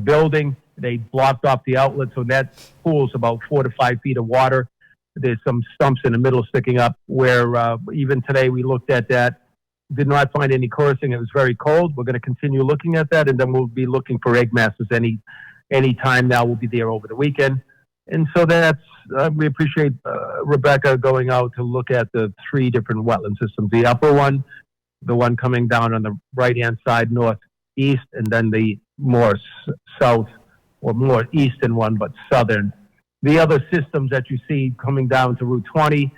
building. They blocked off the outlet, so that pool's about 4 to 5 feet of water. There's some stumps in the middle sticking up where even today we looked at that, did not find any chorusing. It was very cold. We're going to continue looking at that, and then we'll be looking for egg masses any time now. We'll be there over the weekend. And so that's, we appreciate Rebecca going out to look at the 3 different wetland systems. The upper one, the one coming down on the right-hand side, northeast, and then the more south or more eastern one, but southern. The other systems that you see coming down to Route 20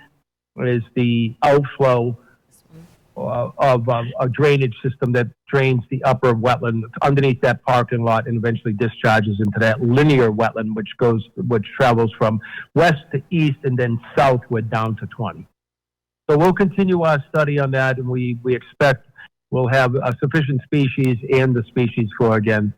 is the outflow of a drainage system that drains the upper wetland underneath that parking lot and eventually discharges into that linear wetland, which travels from west to east and then southward down to 20. So we'll continue our study on that, and we expect we'll have sufficient species and the species for, again,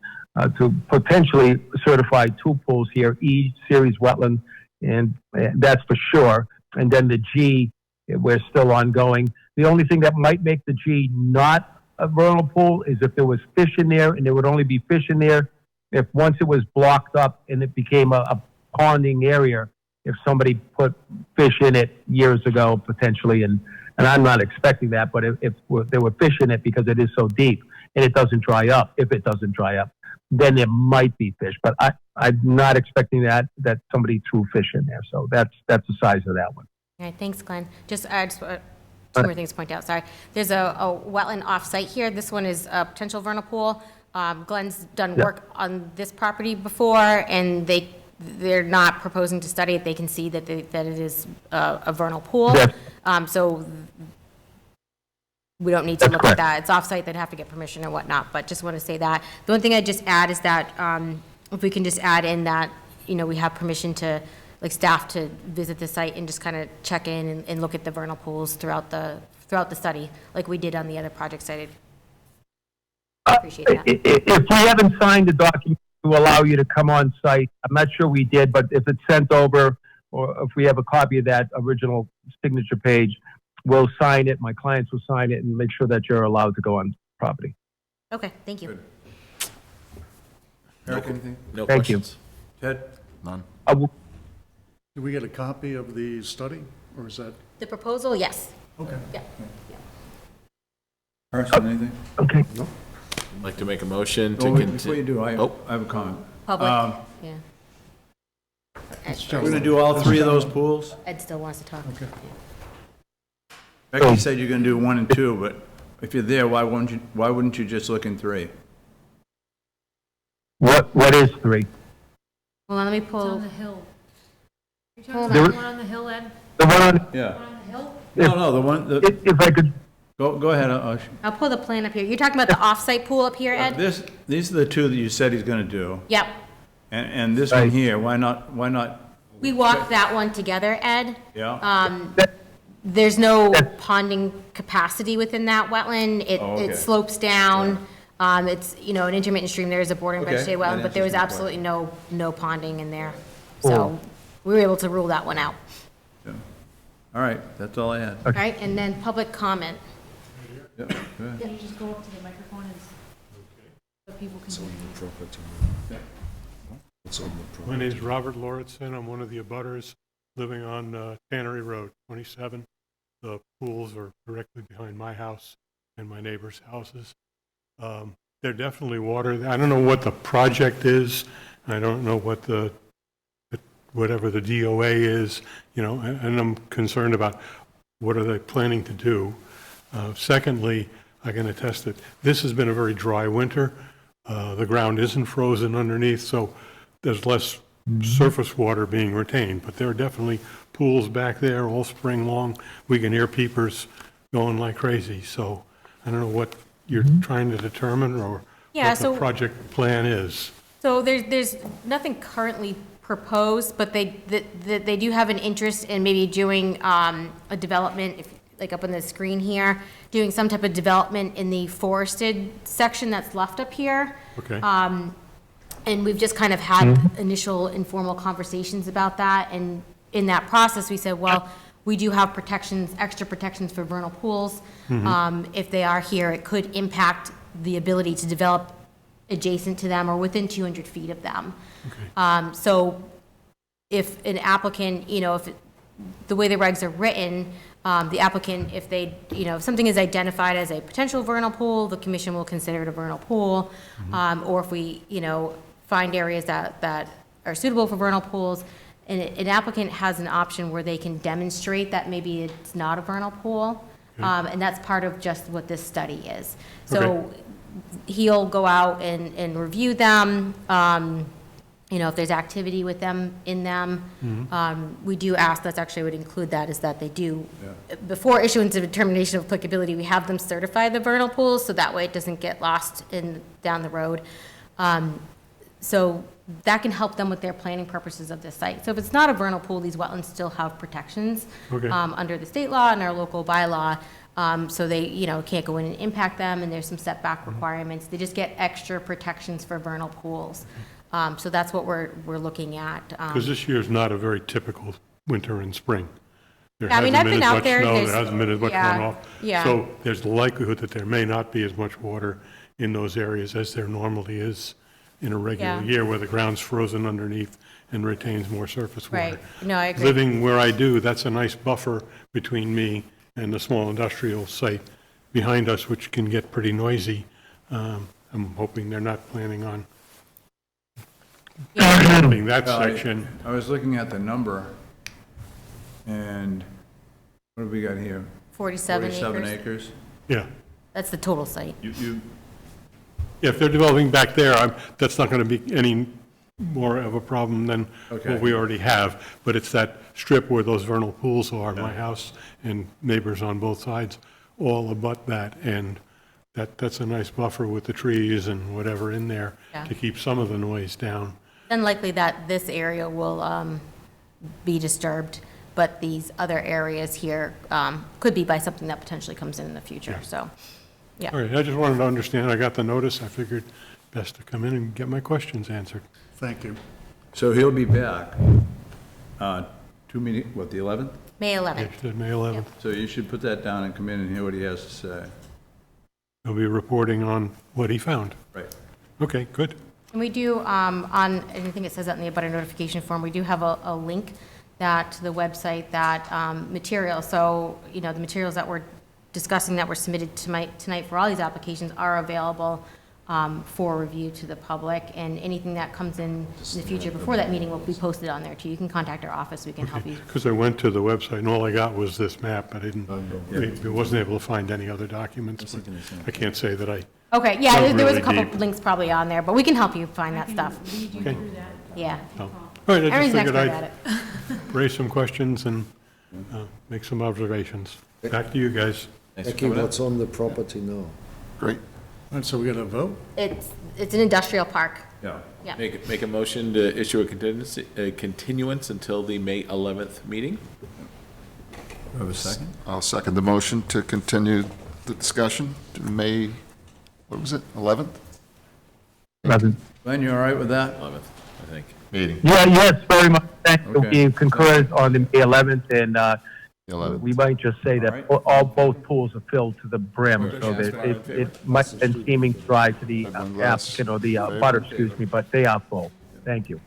to potentially certify 2 pools here, E series wetland, and that's for sure. And then the G, we're still ongoing. The only thing that might make the G not a vernal pool is if there was fish in there, and there would only be fish in there if once it was blocked up and it became a ponding area, if somebody put fish in it years ago, potentially, and I'm not expecting that, but if there were fish in it because it is so deep and it doesn't dry up, if it doesn't dry up, then there might be fish. But I'm not expecting that somebody threw fish in there. So that's the size of that one. All right, thanks, Glenn. Just 2 more things to point out, sorry. There's a wetland off-site here. This one is a potential vernal pool. Glenn's done work on this property before, and they're not proposing to study it. They can see that it is a vernal pool. So we don't need to look at that. It's off-site, they'd have to get permission or whatnot, but just want to say that. The one thing I'd just add is that if we can just add in that, we have permission to, like, staff to visit the site and just kind of check in and look at the vernal pools throughout the study, like we did on the other project site. I appreciate that. If we haven't signed the document to allow you to come on site, I'm not sure we did, but if it's sent over, or if we have a copy of that original signature page, we'll sign it, my clients will sign it, and make sure that you're allowed to go on property. Okay, thank you. Eric, anything? No Thank you. questions. Ted? None. Do we get a copy of the study, or is that? The proposal, yes. Okay. Yeah. Harrison, anything? Okay. I'd like to make a motion to Oh, wait, continue. before you do, I have a comment. Public, yeah. We're going to do all 3 of those pools? Ed still wants to talk. Okay. Becky said you're going to do 1 and 2, but if you're there, why wouldn't you just look in 3? What is 3? Hold on, let me It's pull. on the hill. You're talking Hold about on. the one on the hill, Ed? The one on, Yeah. One on the hill? No, the one, if I could, go ahead. I'll pull the plan up here. You're talking about the off-site pool up here, Ed? These are the 2 that you said he's going to do. Yep. And this one here, why not? We walked that one together, Ed. Yeah. There's no ponding capacity within that wetland. okay. It slopes down. It's, an intermittent stream. There is a bordering Okay, vegetated that wetland, but there was answers my absolutely no ponding in there. So we were able to rule that one out. Yeah. All right, that's all I had. All right, and then public comment. Yeah, go ahead. Can you just go up to the microphone and so people can hear you? My name's Robert Lauritsen. I'm one of the abutters living on Tannery Road, 27. The pools are directly behind my house and my neighbors' houses. They're definitely water. I don't know what the project is. I don't know what whatever the DOA is, and I'm concerned about what are they planning to do. Secondly, I can attest that this has been a very dry winter. The ground isn't frozen underneath, so there's less surface water being retained, but there are definitely pools back there all spring long. We can hear peepers going like crazy, so I don't know what you're trying to determine or what the project plan is. So there's nothing currently proposed, but they do have an interest in maybe doing a development, like up on the screen here, doing some type of development in the forested section that's left up here. Okay. And we've just kind of had initial informal conversations about that. And in that process, we said, well, we do have protections, extra protections for vernal pools. If they are here, it could impact the ability to develop adjacent to them or within 200 feet of them. Okay. So if an applicant, the way the regs are written, the applicant, if something is identified as a potential vernal pool, the commission will consider it a vernal pool. Or if we, find areas that are suitable for vernal pools, and an applicant has an option where they can demonstrate that maybe it's not a vernal pool. And that's part of just what this study is. So he'll go out and review them. If there's activity with them in them, we do ask, that's actually would include that, is that they do, before issuance of determination of applicability, we have them certify the vernal pools, so that way it doesn't get lost down the road. So that can help them with their planning purposes of this site. So if it's not a vernal pool, these wetlands still have protections under the state law and our local bylaw. So they, can't go in and impact them, and there's some setback requirements. They just get extra protections for vernal pools. So that's what we're looking at. Because this year's not a very typical winter and spring. There Yeah, I mean, hasn't I've been been as out much there, snow, there's- there hasn't been as much yeah, runoff. yeah. So there's the likelihood that there may not be as much water in those areas as there normally is in a regular Yeah. year where the ground's frozen underneath and retains more surface water. Right. No, I agree. Living where I do, that's a nice buffer between me and the small industrial site behind us, which can get pretty noisy. I'm hoping they're not planning on developing that section. I was looking at the number, and what have we got here? 47 47 acres. acres? Yeah. That's the total site. If they're developing back there, that's not going to be any more of a problem than Okay. what we already have. But it's that strip where those vernal pools are, my house and neighbors on both sides all abut that. And that's a nice buffer with the trees and whatever in there Yeah. to keep some of the noise down. Unlikely that this area will be disturbed, but these other areas here could be by something that potentially comes in the future, so, yeah. All right, I just wanted to understand. I got the notice. I figured best to come in and get my questions answered. Thank you. So he'll be back, the 11th? May Yeah, 11th. she said May 11th. So you should put that down and come in and hear what he has to say. He'll be reporting on what he found. Right. Okay, good. And we do, on, I think it says that in the abutter notification form, we do have a link that, to the website, that material, so, the materials that we're discussing that were submitted tonight for all these applications are available for review to the public, and anything that comes in the future before that meeting will be posted on there too. You can contact our office, we can help you. Because I went to the website and all I got was this map. I wasn't able to find any other documents. But I can't say that I. Okay, yeah, dug there was a really couple deep. links probably on there, but we can help you find that stuff. Lead you Okay. through that. Yeah. Oh. All right, I just Erin's an figured expert at I'd it. raise some questions and make some observations. Back to you guys. Becky, what's on the property now? Great. All right, so we got a vote? It's an industrial park. Yeah. Yeah. Make a motion to issue a continuance until the May 11th meeting? Have a second? I'll second the motion to continue the discussion to May, what was it, 11th? 11th. Glenn, you all right with that? 11th, I think. Meeting. Yeah, yes, very much. Thank you. Okay. We concur on the May 11th, and 11th. we might just say that both pools are filled to the brim, so that it might have been seeming dry to the applicant or the butter, excuse me, but they are full. Thank you.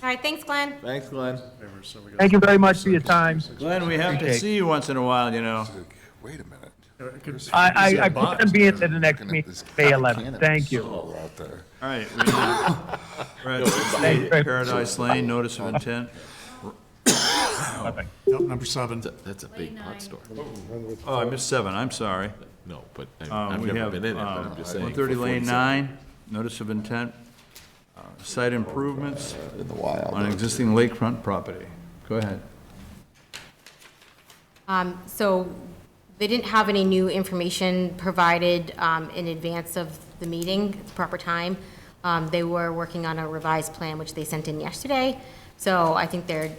All right, thanks, Glenn. Thanks, Glenn. Thank you very much for your time. Glenn, we have to Okay. see you once in a while, Wait a minute. I plan on being at the next meeting, May 11th. Thank you. All out there. All right, we're at 68 Paradise Lane, notice of intent. Yep, number 7. That's a big pot store. Oh, I missed 7, I'm sorry. No, but I've We never have been in it, but I'm just saying. 130 for Lane 47. 9, notice of intent, site improvements In the wild. on existing lakefront property. Go ahead. So they didn't have any new information provided in advance of the meeting at the proper time. They were working on a revised plan, which they sent in yesterday. So I think we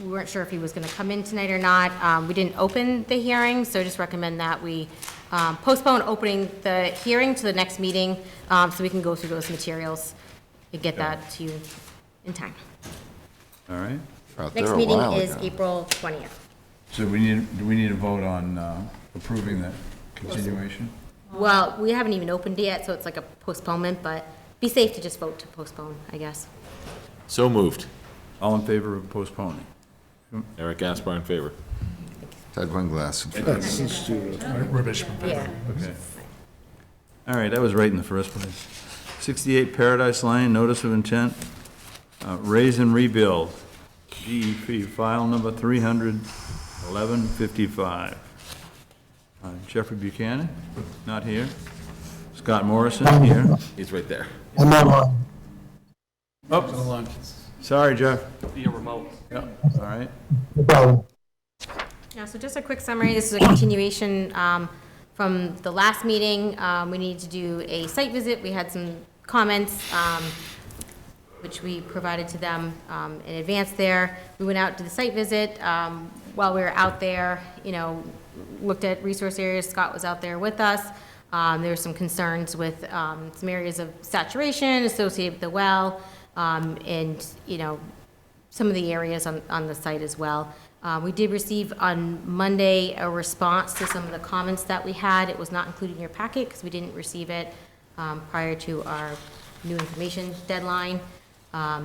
weren't sure if he was going to come in tonight or not. We didn't open the hearing, so just recommend that we postpone opening the hearing to the next meeting so we can go through those materials and get that to you in time. All right. Out there Next a meeting while is ago. April 20th. So do we need a vote on approving that continuation? Well, we haven't even opened it yet, so it's like a postponement, but be safe to just vote to postpone, I guess. So moved. All in favor of postponing? Eric Gaspar in favor. Ted Winglass. Rubbish. Yeah. Okay. All right, that was right in the first place. 68 Paradise Lane, notice of intent, raise and rebuild, DEP, file number 300-1155. Jeffrey Buchanan, not here. Scott Morrison, here. He's right there. Oh, sorry, Jeff. Via remote. Yeah, all right. Yeah, so just a quick summary. This is a continuation from the last meeting. We needed to do a site visit. We had some comments, which we provided to them in advance there. We went out to the site visit. While we were out there, looked at resource areas. Scott was out there with us. There were some concerns with some areas of saturation associated with the well, and, you know, some of the areas on the site as well. We did receive on Monday a response to some of the comments that we had. It was not included in your packet because we didn't receive it prior to our new information deadline. I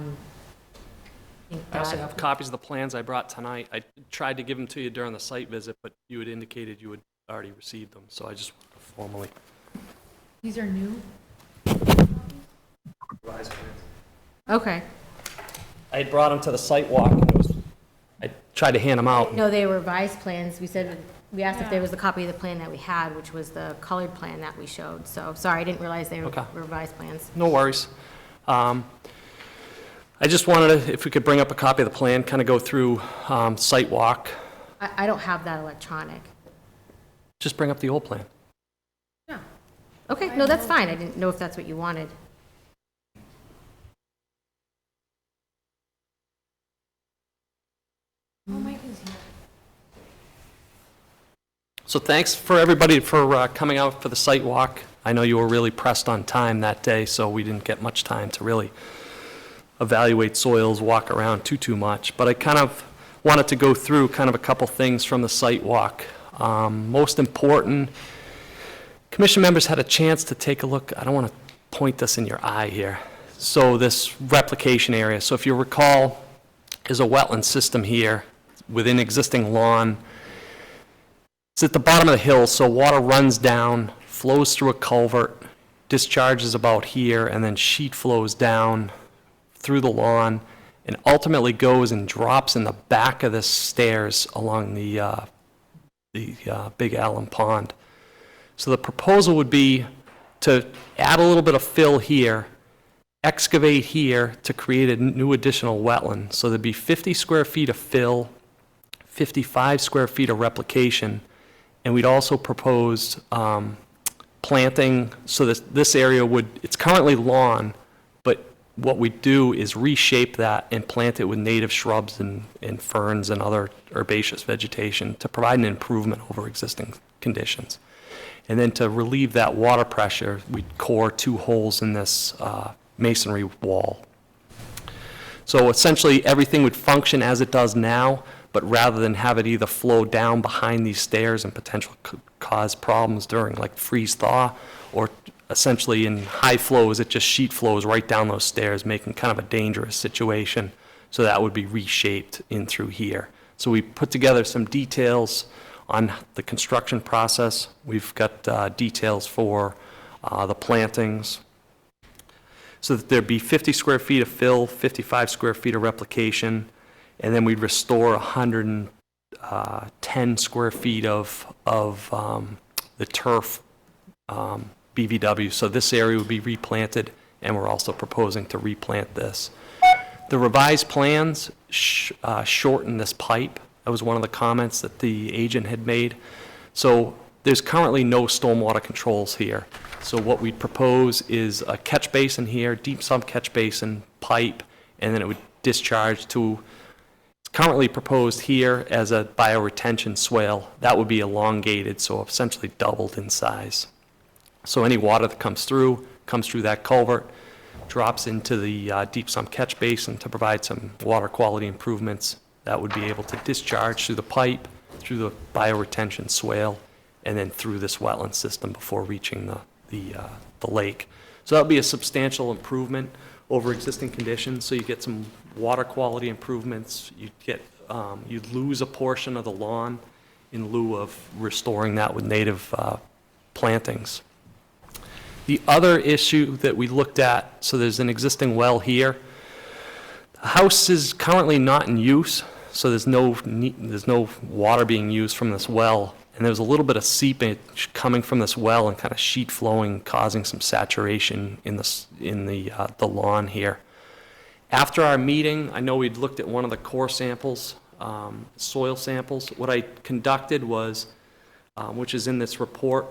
also have copies of the plans I brought tonight. I tried to give them to you during the site visit, but you had indicated you had already received them, so I just wanted to formally. These are new? Okay. I had brought them to the site walk, and I tried to hand them out. No, they were revised plans. We asked if there was a copy of the plan that we had, which was the colored plan that we showed. So, sorry, I didn't realize they were revised plans. No worries. I just wanted to, if we could bring up a copy of the plan, kind of go through site walk. I don't have that electronic. Just bring up the old plan. Yeah. Okay, no, that's fine. I didn't know if that's what you wanted. Oh, Mike is here. So thanks for everybody for coming out for the site walk. I know you were really pressed on time that day, so we didn't get much time to really evaluate soils, walk around too much. But I kind of wanted to go through kind of a couple things from the site walk. Most important, commission members had a chance to take a look. I don't want to point this in your eye here. So this replication area. So if you recall, is a wetland system here within existing lawn. It's at the bottom of the hill, so water runs down, flows through a culvert, discharges about here, and then sheet flows down through the lawn, and ultimately goes and drops in the back of the stairs along the Big Allen Pond. So the proposal would be to add a little bit of fill here, excavate here to create a new additional wetland. So there'd be 50 square feet of fill, 55 square feet of replication, and we'd also propose planting, so this area would, it's currently lawn, but what we do is reshape that and plant it with native shrubs and ferns and other herbaceous vegetation to provide an improvement over existing conditions. And then to relieve that water pressure, we'd core 2 holes in this masonry wall. So essentially, everything would function as it does now, but rather than have it either flow down behind these stairs and potentially cause problems during like freeze thaw, or essentially in high flows, it just sheet flows right down those stairs, making kind of a dangerous situation. So that would be reshaped in through here. So we put together some details on the construction process. We've got details for the plantings. So that there'd be 50 square feet of fill, 55 square feet of replication, and then we'd restore 110 square feet of the turf BVW. So this area would be replanted, and we're also proposing to replant this. The revised plans shorten this pipe. That was one of the comments that the agent had made. So there's currently no stormwater controls here. So what we'd propose is a catch basin here, deep sump catch basin, pipe, and then it would discharge to, it's currently proposed here as a bioretention swale. That would be elongated, so essentially doubled in size. So any water that comes through that culvert, drops into the deep sump catch basin to provide some water quality improvements. That would be able to discharge through the pipe, through the bioretention swale, and then through this wetland system before reaching the lake. So that would be a substantial improvement over existing conditions. So you get some water quality improvements. You'd lose a portion of the lawn in lieu of restoring that with native plantings. The other issue that we looked at, so there's an existing well here. The house is currently not in use, so there's no water being used from this well. And there's a little bit of seepage coming from this well and kind of sheet flowing, causing some saturation in the lawn here. After our meeting, I know we'd looked at one of the core samples, soil samples. What I conducted was, which is in this report,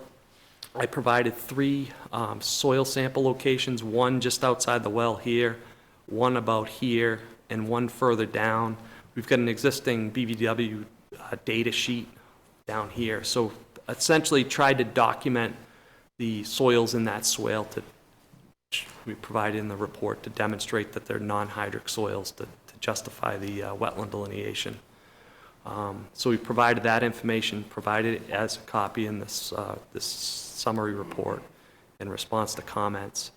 I provided 3 soil sample locations, one just outside the well here, one about here, and one further down. We've got an existing BVW data sheet down here. So essentially tried to document the soils in that swale we provided in the report to demonstrate that they're non-hydric soils to justify the wetland delineation. So we provided that information, provided it as a copy in this summary report in response to comments.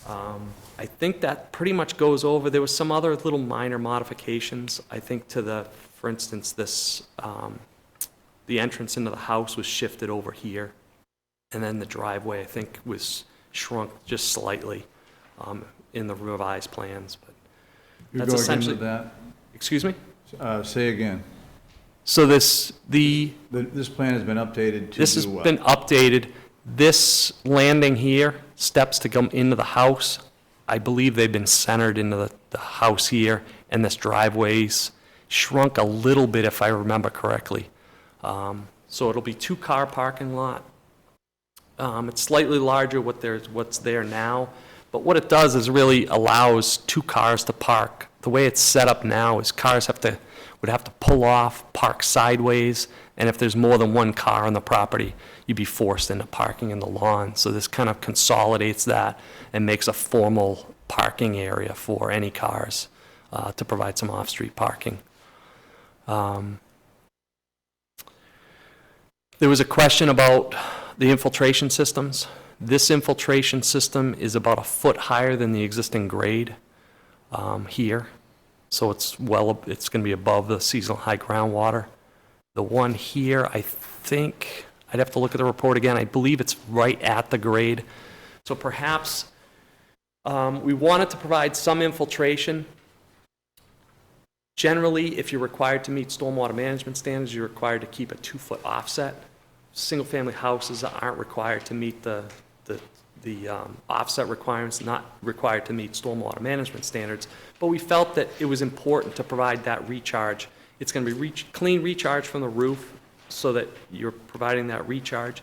I think that pretty much goes over. There was some other little minor modifications. I think for instance, the entrance into the house was shifted over here, and then the driveway, I think, was shrunk just slightly in the revised plans. But You're that's going into essentially that? Excuse me? Say again. So this plan has been updated to This has do what? been updated. This landing here, steps to come into the house, I believe they've been centered into the house here, and this driveway's shrunk a little bit, if I remember correctly. So it'll be 2-car parking lot. It's slightly larger what's there now, but what it does is really allows 2 cars to park. The way it's set up now is cars would have to pull off, park sideways, and if there's more than 1 car on the property, you'd be forced into parking in the lawn. So this kind of consolidates that and makes a formal parking area for any cars to provide some off-street parking. There was a question about the infiltration systems. This infiltration system is about 1 foot higher than the existing grade here. So it's going to be above the seasonal high groundwater. The one here, I think, I'd have to look at the report again. I believe it's right at the grade. So perhaps we wanted to provide some infiltration. Generally, if you're required to meet stormwater management standards, you're required to keep a 2-foot offset. Single-family houses aren't required to meet the offset requirements, not required to meet stormwater management standards, but we felt that it was important to provide that recharge. It's going to be clean recharge from the roof so that you're providing that recharge.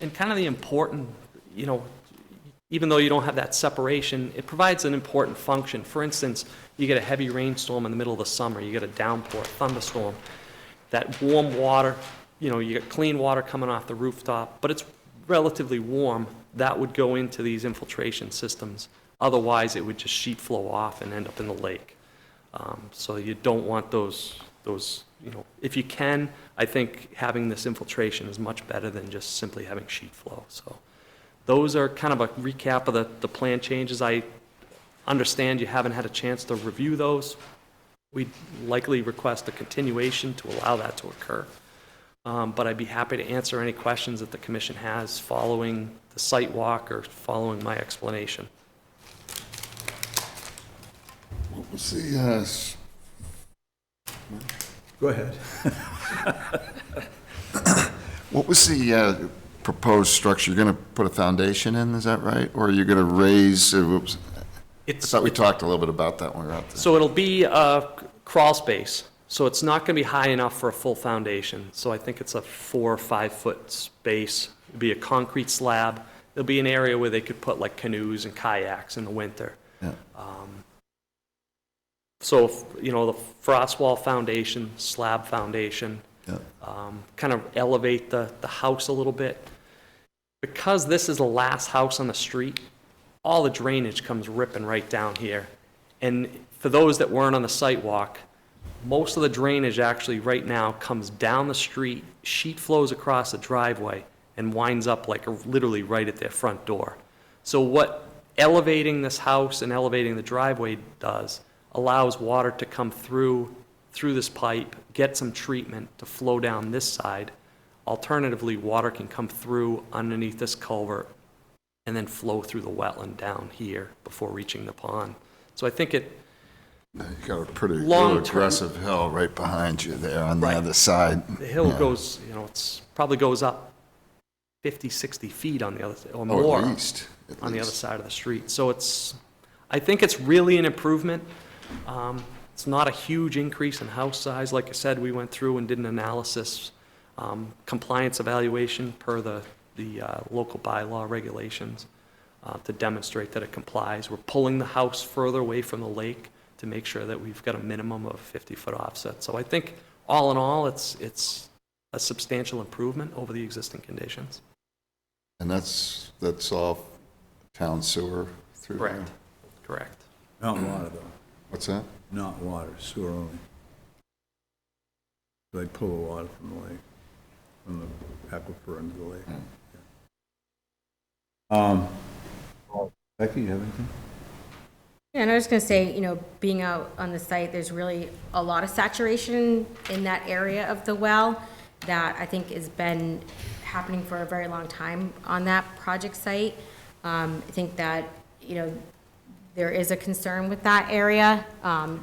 And kind of the important, even though you don't have that separation, it provides an important function. For instance, you get a heavy rainstorm in the middle of the summer, you get a downpour, thunderstorm, that warm water, you get clean water coming off the rooftop, but it's relatively warm. That would go into these infiltration systems. Otherwise, it would just sheet flow off and end up in the lake. So you don't want those, if you can, I think having this infiltration is much better than just simply having sheet flow. So those are kind of a recap of the plan changes. I understand you haven't had a chance to review those. We'd likely request a continuation to allow that to occur. But I'd be happy to answer any questions that the commission has following the site walk or following my explanation. What was the, Go ahead. what was the proposed structure? You're going to put a foundation in, is that right? Or are you going to raise, I thought we talked a little bit about that when we were out there. So it'll be a crawl space. So it's not going to be high enough for a full foundation. So I think it's a 4 or 5 foot space. It'll be a concrete slab. There'll be an area where they could put like canoes and kayaks in the winter. Yeah. So, the frost wall foundation, slab foundation, Yeah. kind of elevate the house a little bit. Because this is the last house on the street, all the drainage comes ripping right down here. And for those that weren't on the site walk, most of the drainage actually right now comes down the street, sheet flows across the driveway, and winds up like literally right at their front door. So what elevating this house and elevating the driveway does, allows water to come through this pipe, get some treatment to flow down this side. Alternatively, water can come through underneath this culvert and then flow through the wetland down here before reaching the pond. So I think it, You got a pretty Long-term- aggressive hill right behind you there on the Right. other side. the hill Yeah. goes, it's probably goes up 50, 60 feet on the other, or Oh, more. at least. On the other side of the street. So I think it's really an improvement. It's not a huge increase in house size. Like I said, we went through and did an analysis, compliance evaluation per the local bylaw regulations to demonstrate that it complies. We're pulling the house further away from the lake to make sure that we've got a minimum of 50-foot offset. So I think all in all, it's a substantial improvement over the existing conditions. And that's all town sewer through there? Correct. Correct. Not water, though. What's that? Not water, sewer only. They pull the water from the lake, from the aquifer into the lake. Becky, you have anything? Yeah, and I was going to say, you know, being out on the site, there's really a lot of saturation in that area of the well that I think has been happening for a very long time on that project site. I think that, you know, there is a concern with that area,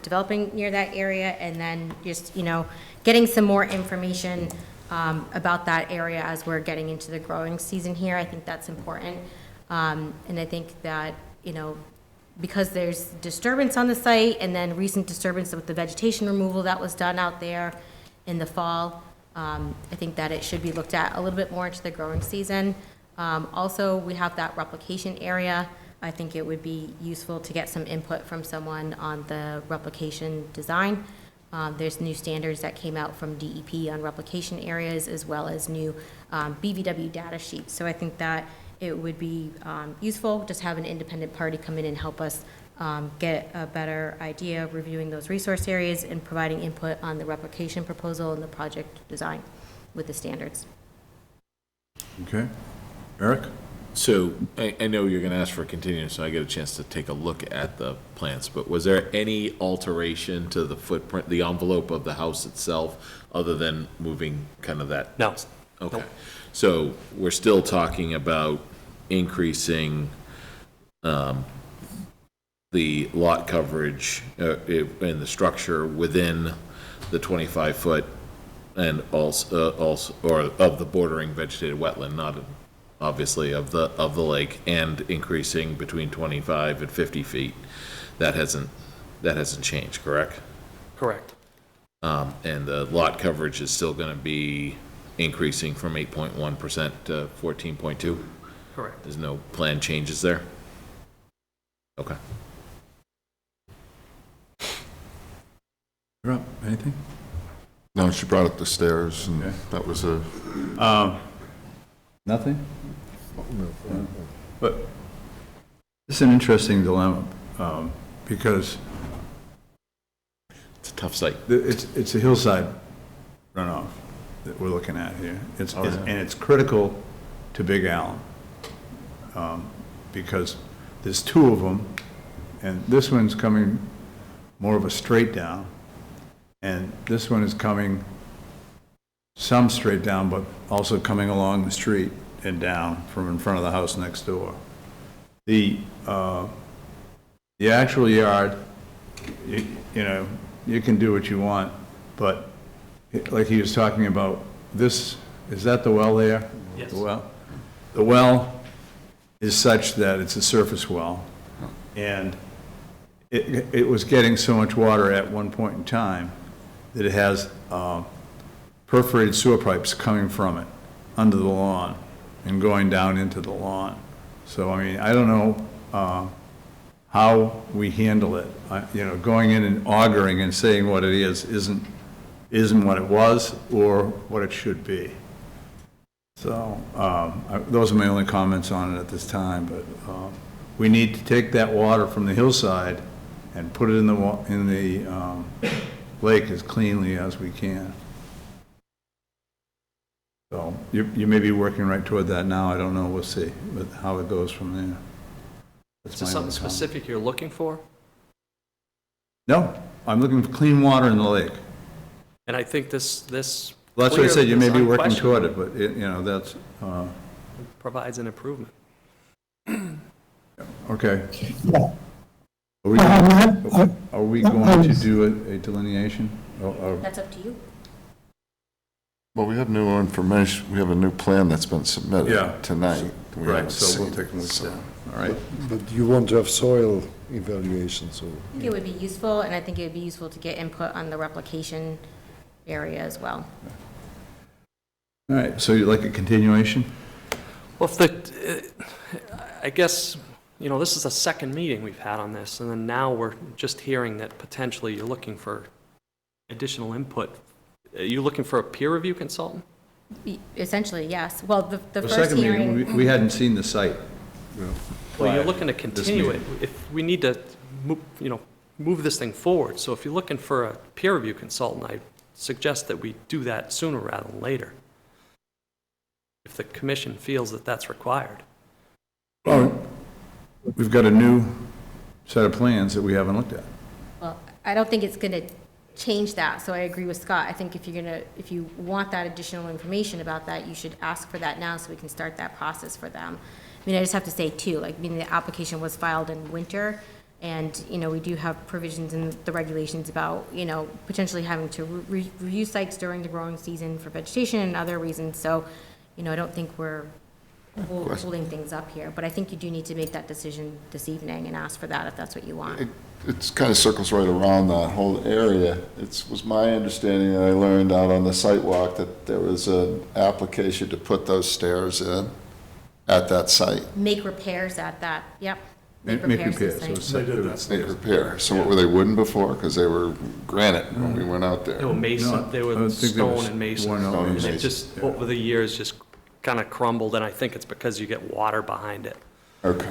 developing near that area, and then just, you know, getting some more information about that area as we're getting into the growing season here. I think that's important. And I think that, you know, because there's disturbance on the site and then recent disturbance with the vegetation removal that was done out there in the fall, I think that it should be looked at a little bit more into the growing season. Also, we have that replication area. I think it would be useful to get some input from someone on the replication design. There's new standards that came out from DEP on replication areas, as well as new BVW data sheets. So I think that it would be useful just have an independent party come in and help us get a better idea of reviewing those resource areas and providing input on the replication proposal and the project design with the standards. Okay. Eric? So I know you're going to ask for a continuance, so I get a chance to take a look at the plans, but was there any alteration to the footprint, the envelope of the house itself, other than moving kind of that? No. Okay. So we're still talking about increasing the lot coverage and the structure within the 25-foot and also, or of the bordering vegetated wetland, not obviously of the lake, and increasing between 25 and 50 feet. That hasn't changed, correct? Correct. And the lot coverage is still going to be increasing from 8.1% to 14.2? Correct. There's no plan changes there? Okay. You're up. Anything? No, she brought up the stairs, and Okay. that was a... Nothing? But it's an interesting dilemma, because it's a tough site. It's a hillside runoff that we're looking at here. And it's critical to Big Allen, because there's two of them, and this one's coming more of a straight down, and this one is coming some straight down, but also coming along the street and down from in front of the house next door. The actual yard, you know, you can do what you want, but like he was talking about, this, is that the well there? Yes. The well? The well is such that it's a surface well, and it was getting so much water at one point in time that it has perforated sewer pipes coming from it under the lawn and going down into the lawn. So, I mean, I don't know how we handle it. You know, going in and auguring and saying what it is isn't what it was or what it should be. So, those are my only comments on it at this time, but we need to take that water from the hillside and put it in the lake as cleanly as we can. So you may be working right toward that now, I don't know, we'll see, but how it goes from there. That's Is this my something only comment. specific you're looking for? No, I'm looking for clean water in the lake. And I think this Well, that's what I said, you may be working toward unquestionably it, but you know, that's, provides an improvement. okay. Are we going to do a delineation? That's up to you. Well, we have new information, we have a new plan that's been submitted Yeah. tonight. We Right, haven't so we'll seen take a it, look at so- that, all right? But you want to have soil evaluation, so... I think it would be useful, and I think it would be useful to get input on the replication area as well. All right, so you'd like a continuation? Well, I guess, you know, this is the second meeting we've had on this, and then now we're just hearing that potentially you're looking for additional input. Are you looking for a peer review consultant? Essentially, yes. Well, the The first second hearing. meeting, we hadn't seen the site. Well, you're looking to This continue it. meeting. If we need to, move this thing forward. So if you're looking for a peer review consultant, I suggest that we do that sooner rather than later, if the commission feels that that's required. Well, we've got a new set of plans that we haven't looked at. Well, I don't think it's gonna change that, so I agree with Scott. I think if you want that additional information about that, you should ask for that now so we can start that process for them. I mean, I just have to say too, the application was filed in winter, and, we do have provisions in the regulations about, potentially having to review sites during the growing season for vegetation and other reasons, so, I don't think we're holding things up here, but I think you do need to make that decision this evening and ask for that if that's what you want. It's kind of circles right around that whole area. It was my understanding that I learned out on the site walk that there was an application to put those stairs in at that site. Make repairs at that, yep. Make to the repairs. site. So it's- Make repair. So what, were they wooden before? Because they were granite when we went out there. They were mason, they I were don't think they were stone and mason. worn out Stone and And it mason. just, over the years, just kind of crumbled, and I think it's because you get water behind it. Okay.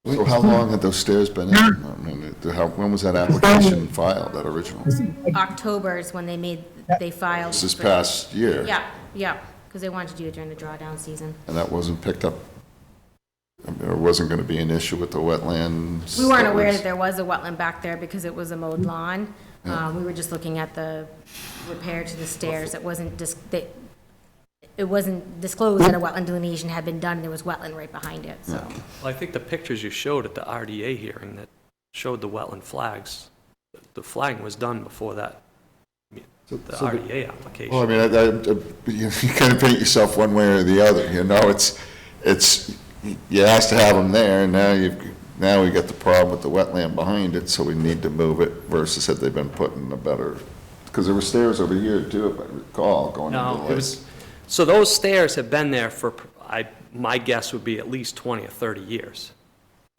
So how long had those stairs been in? I mean, when was that application filed, that original? October is when they filed. This is for- past year. Yeah, because they wanted to do it during the drawdown season. And that wasn't picked up, there wasn't going to be an issue with the wetlands? We weren't that aware was- that there was a wetland back there because it was a mowed lawn. We were just looking at the repair to the stairs. It wasn't disclosed that a wetland delineation had been done, and there was wetland right behind it, so. Well, I think the pictures you showed at the RDA hearing that showed the wetland flags, the flagging was done before that, the RDA application. Well, I mean, you kind of paint yourself one way or the other, you asked to have them there, and now we got the problem with the wetland behind it, so we need to move it versus had they been put in a better, because there were stairs over here too, if I recall, going into No, the it was, so those stairs have been there for, my guess would be at least 20 or 30 years.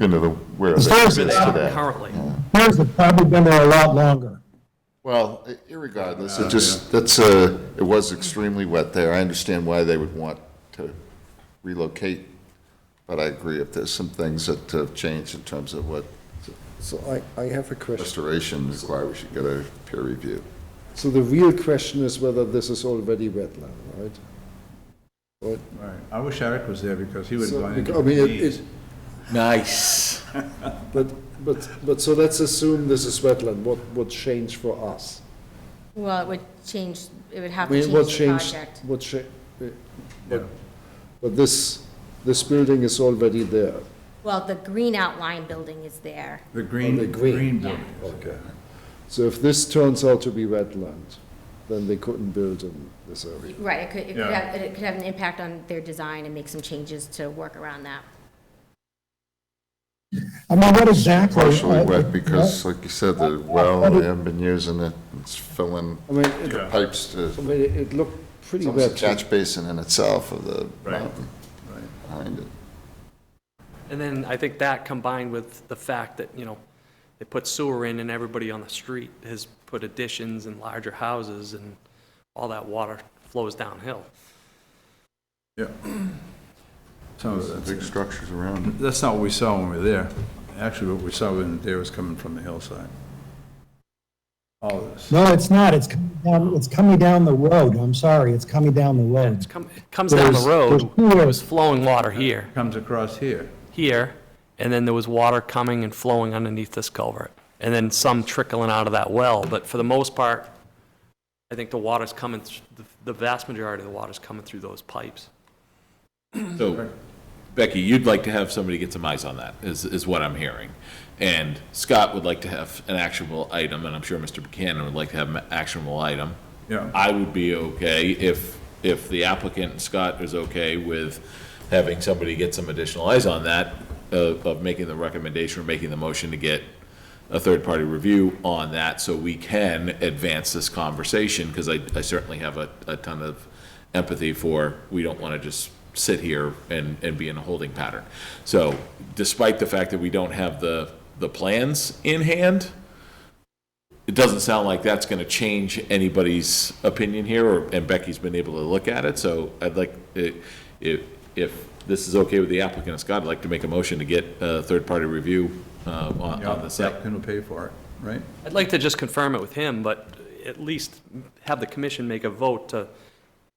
into where they Where exist they are today. currently. Stairs have probably been there a lot longer. Well, irregardless, it was extremely wet there. I understand why they would want to relocate, but I agree if there's some things that have changed in terms of what So I have a question. restoration require, we should get a peer review. So the real question is whether this is already wetland, right? Right. Right. I wish Eric was there because he would So, have gone I mean, into it- these. it- Nice. But so let's assume this is wetland. What changed for us? Well, it would change, it would I have to mean, change what the changed? project. What cha- but this building is already there. Well, the green outline building is there. The green, the green. green building. Okay. So if this turns out to be wetland, then they couldn't build in this area. Right, it could Yeah. have an impact on their design and make some changes to work around that. I mean, what exactly? Partially wet because, like you said, the well, they haven't been using it. It's filling I mean, the pipes to, I mean, it looked pretty it's almost a wet. catch basin in itself of the Right. mountain Right. behind it. And then I think that combined with the fact that, they put sewer in and everybody on the street has put additions and larger houses and all that water flows downhill. Yeah. Some of There's that's- big structures around it. That's not what we saw when we were there. Actually, what we saw when we were there was coming from the hillside. All of this. No, it's not. It's coming down the road. I'm sorry, it's coming down the road. It comes down the There's road, two there was flowing water here, Comes across here. and then there was water coming and flowing underneath this culvert, and then some trickling out of that well, but for the most part, I think the water's coming, the vast majority of the water's coming through those pipes. So, Becky, you'd like to have somebody get some eyes on that, is what I'm hearing. And Scott would like to have an actionable item, and I'm sure Mr. Buchanan would like to have an actionable item. Yeah. I would be okay if the applicant, Scott, is okay with having somebody get some additional eyes on that, of making the recommendation or making the motion to get a third-party review on that, so we can advance this conversation, because I certainly have a ton of empathy for, we don't want to just sit here and be in a holding pattern. So despite the fact that we don't have the plans in hand, it doesn't sound like that's gonna change anybody's opinion here, and Becky's been able to look at it, so I'd like, if this is okay with the applicant, Scott, I'd like to make a motion to get a third-party review on the The site. applicant will pay for it, right? I'd like to just confirm it with him, but at least have the commission make a vote to,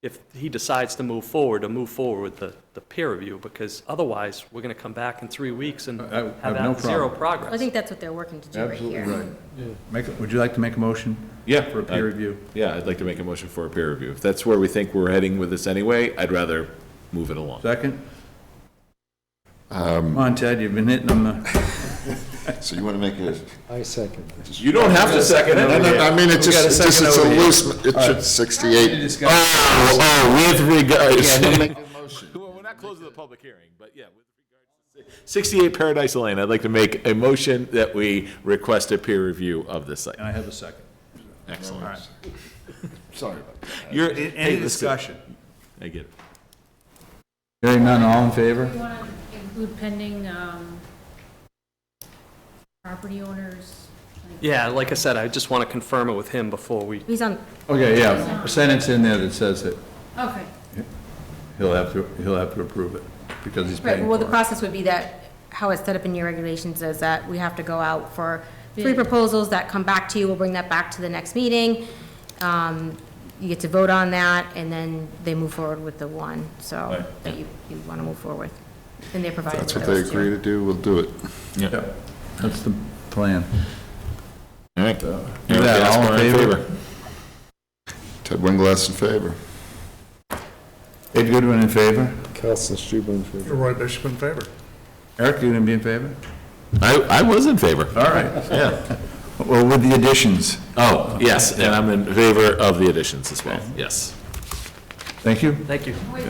if he decides to move forward with the peer review, because otherwise, we're going to come back in 3 weeks and I have have no zero problem. progress. I think that's what they're working to do right Absolutely here. right. Would you like to make a motion? Yeah. For a peer review? Yeah, I'd like to make a motion for a peer review. If that's where we think we're heading with this anyway, I'd rather move it along. Second? Come on, Ted, you've been hitting them. So you want to make a, I second. You don't have to second it. no, I mean, it's We got a just, second it's a over here. loose, it should 68. With regards. Yeah, no, make a motion. Well, we're not closing the public hearing, but yeah, with regards to 68 Paradise Lane, I'd like to make a motion that we request a peer review of this site. And I have a second. Excellent. All right. Sorry about that. You're, Any hey, listen, discussion? I get it. Hearing none, all in favor? Do you want to include pending property owners? Yeah, like I said, I just want to confirm it with him before we, He's on, Okay, yeah, a sentence in there that says that Okay. he'll have to approve it, because he's right, paying well, the for it. process would be that, how it's set up in your regulations is that we have to go out for 3 Bid. proposals that come back to you, we'll bring that back to the next meeting. You get to vote on that, and then they move forward with the one, so, that you want to move forward with. And they're provided That's with what they those, too. agree to do, we'll do it. Yeah, that's the plan. All right. Do that, all in favor? Ted Winglass in favor. Ed Goodwin in favor? Carlson Struble in favor. Roy Bishop in favor. Eric, you gonna be in favor? I was in favor. All right. Yeah. Well, with the additions. Oh, yes, and I'm in favor of the additions as well, yes. Thank you. thank you. Wait,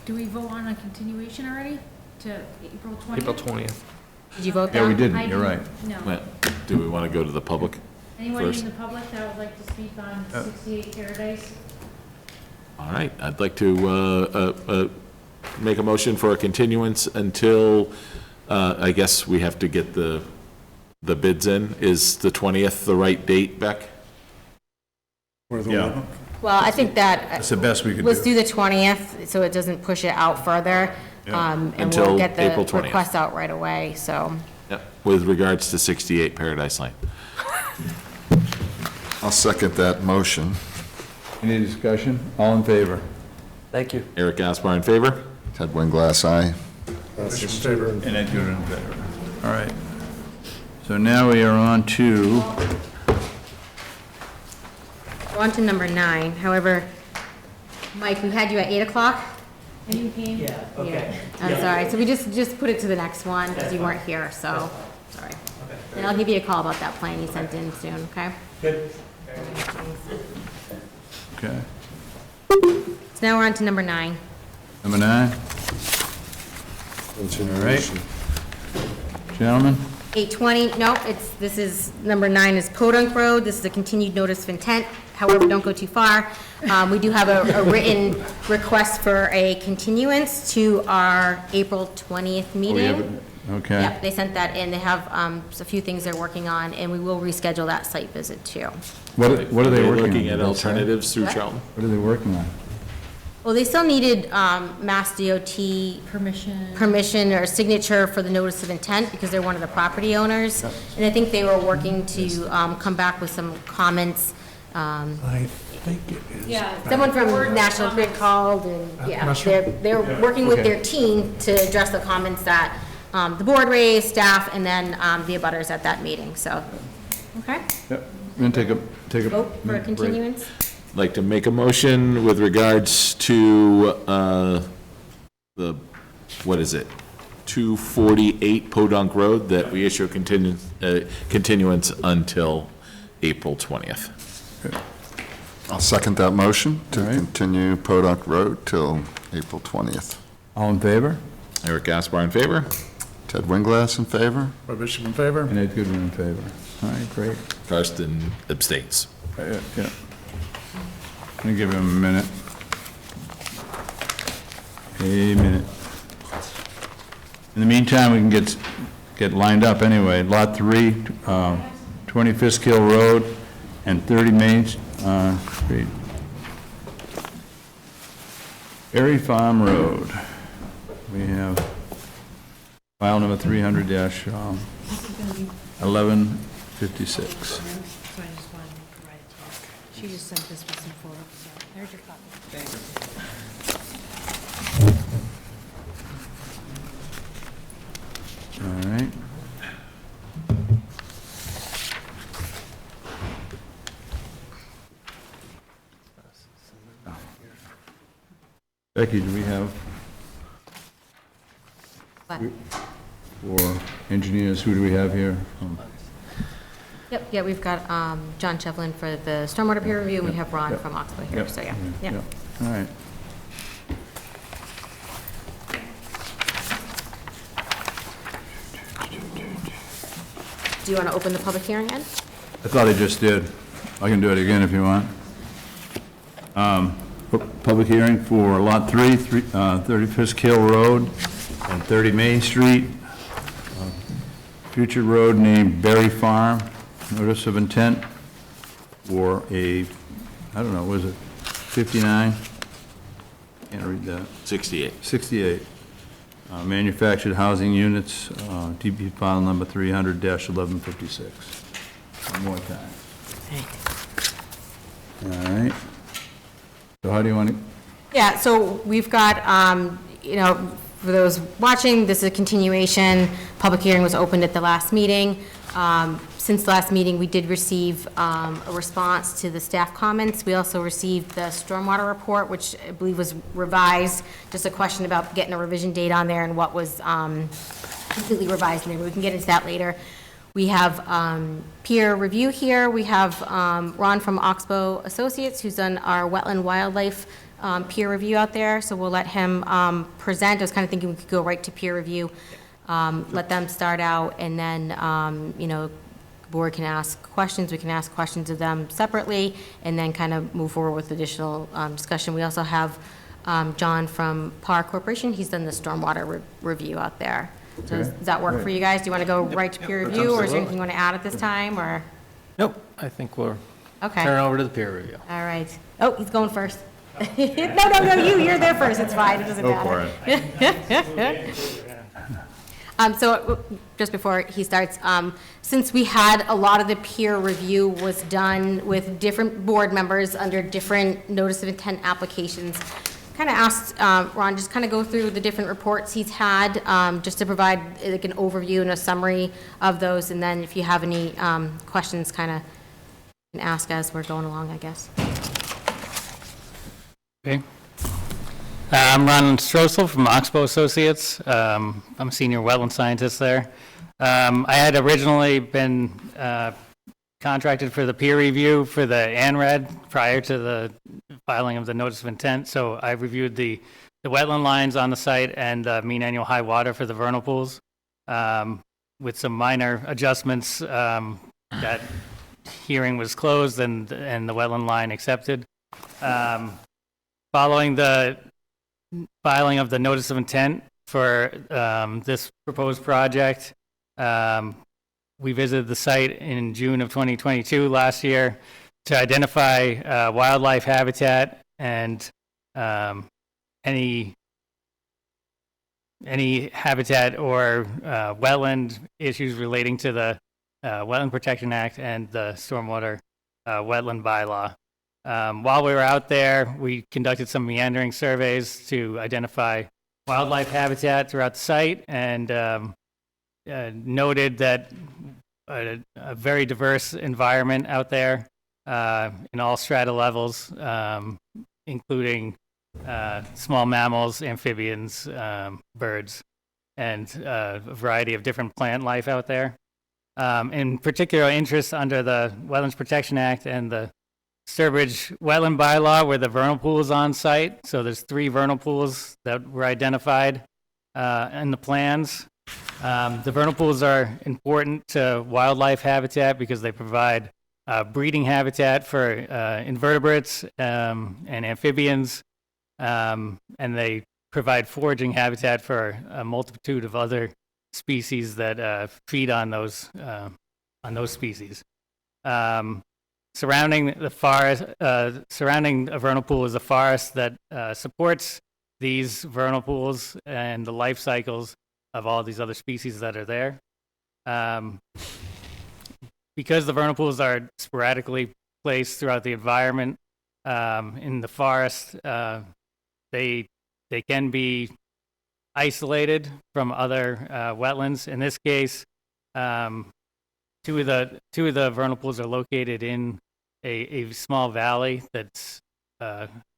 do we vote on a continuation already to April 20th? April 20th. Did you vote Yeah, we that? didn't, you're right. No. Well, do we want to go to the public Anyone first? in the public that would like to speak on 68 Paradise? All right, I'd like to make a motion for a continuance until, I guess we have to get the bids in. Is the 20th the right date, Beck? Yeah, Well, I think that. that's the best we could Let's do. do the 20th, so it doesn't push it out further. And Until we'll get April the 20th. request out right away, so. Yep. With regards to 68 Paradise Lane. I'll second that motion. Any discussion? All in favor? Thank you. Eric Gaspar in favor? Ted Winglass, aye. Carlson Struble in And Ed Goodwin in favor. All right. So now we are on to, We're on to number 9. However, Mike, we had you at 8 o'clock? And you came? Yeah. I'm sorry, so we just put it to the next one, because you weren't here, so, sorry. And I'll give you a call about that plan you sent in soon, okay? okay, So now we're on to number 9. number 9. All right. Gentlemen? 820, no, this is, number 9 is Podunk Road. This is a continued notice of intent. However, don't go too far. We do have a written request for a continuance to our April 20th meeting. Okay. Yep, they sent that in. They have a few things they're working on, and we will reschedule that site visit too. What are they working on? Looking at Did they say? alternatives through What? Charlton? What are they working on? Well, they still needed Mass DOT permission or signature for the notice of intent because they're one of the property owners. And I think they were working to come back with some comments. I think it is. Yeah. Someone from National Grid called, and yeah, National- they're working with Okay. their team to address the comments that the board raised, staff, and then the abutters at that meeting, so. Okay, Yep, we're gonna take a vote for a break. continuance? Like to make a motion with regards to the, what is it? 248 Podunk Road, that we issue a continuance until April 20th. I'll second that motion to All right. continue Podunk Road till April 20th. All in favor? Eric Gaspar in favor? Ted Winglass in favor? Roy Bishop in favor. And Ed Goodwin in favor. All right, great. Karsten abstains. Yeah. I'm gonna give him a minute. A minute. In the meantime, we can get lined up anyway. Lot 3, 20 Fisk Hill Road, and 30 Main Street. Berry Farm Road, we have file number 300-1156. So I just wanted to provide it to you. She just sent this with some photos, so there's your copy. Thank All right. Becky, do we have, What? for engineers, who do we have here? Yep, yeah, we've got John Chevlin for the stormwater peer review, and we have Ron from Oxbow here, Yep. so yeah. All right. Do you want to open the public hearing, Ed? I thought I just did. I can do it again if you want. Public hearing for Lot 3, 30 Fisk Hill Road and 30 Main Street. Future road named Berry Farm. Notice of intent for a, I don't know, was it 59? Can't read that. 68. 68. Manufactured housing units, DB file number 300-1156. One more time. All right. So how do you want to, Yeah, so we've got, for those watching, this is a continuation. Public hearing was opened at the last meeting. Since the last meeting, we did receive a response to the staff comments. We also received the stormwater report, which I believe was revised. Just a question about getting a revision date on there and what was completely revised in there. We can get into that later. We have peer review here. We have Ron from Oxbow Associates, who's done our wetland wildlife peer review out there. So we'll let him present. I was kind of thinking we could go right to peer review, let them start out, and then, the board can ask questions. We can ask questions of them separately, and then kind of move forward with additional discussion. We also have John from PAR Corporation. He's done the stormwater review out there. So does that work for you guys? Do you want to go right to peer review, or is there anything you want to add at this time, or? Nope, I think we're Okay. turning over to the peer review. All right. Oh, he's going first. No, you're there first. It's fine. It doesn't matter. Go for it. So just before he starts, since we had a lot of the peer review was done with different board members under different notice of intent applications, kind of asked Ron just kind of go through the different reports he's had, just to provide like an overview and a summary of those, and then if you have any questions, kind of can ask as we're going along, I guess. Okay. I'm Ron Stroessel from Oxbow Associates. I'm a senior wetland scientist there. I had originally been contracted for the peer review for the ANRAD prior to the filing of the notice of intent. So I reviewed the wetland lines on the site and mean annual high water for the vernal pools with some minor adjustments. That hearing was closed and the wetland line accepted. Following the filing of the notice of intent for this proposed project, we visited the site in June of 2022 last year to identify wildlife habitat and any habitat or wetland issues relating to the Wetland Protection Act and the Stormwater Wetland Bylaw. While we were out there, we conducted some meandering surveys to identify wildlife habitat throughout the site, and noted that a very diverse environment out there in all strata levels, including small mammals, amphibians, birds, and a variety of different plant life out there. In particular interest under the Wetlands Protection Act and the Sturbridge Wetland Bylaw were the vernal pools on site. So there's 3 vernal pools that were identified in the plans. The vernal pools are important to wildlife habitat because they provide breeding habitat for invertebrates and amphibians, and they provide foraging habitat for a multitude of other species that feed on those species. Surrounding the forest, surrounding a vernal pool is a forest that supports these vernal pools and the life cycles of all these other species that are there. Because the vernal pools are sporadically placed throughout the environment in the forest, they can be isolated from other wetlands. In this case, two of the vernal pools are located in a small valley that's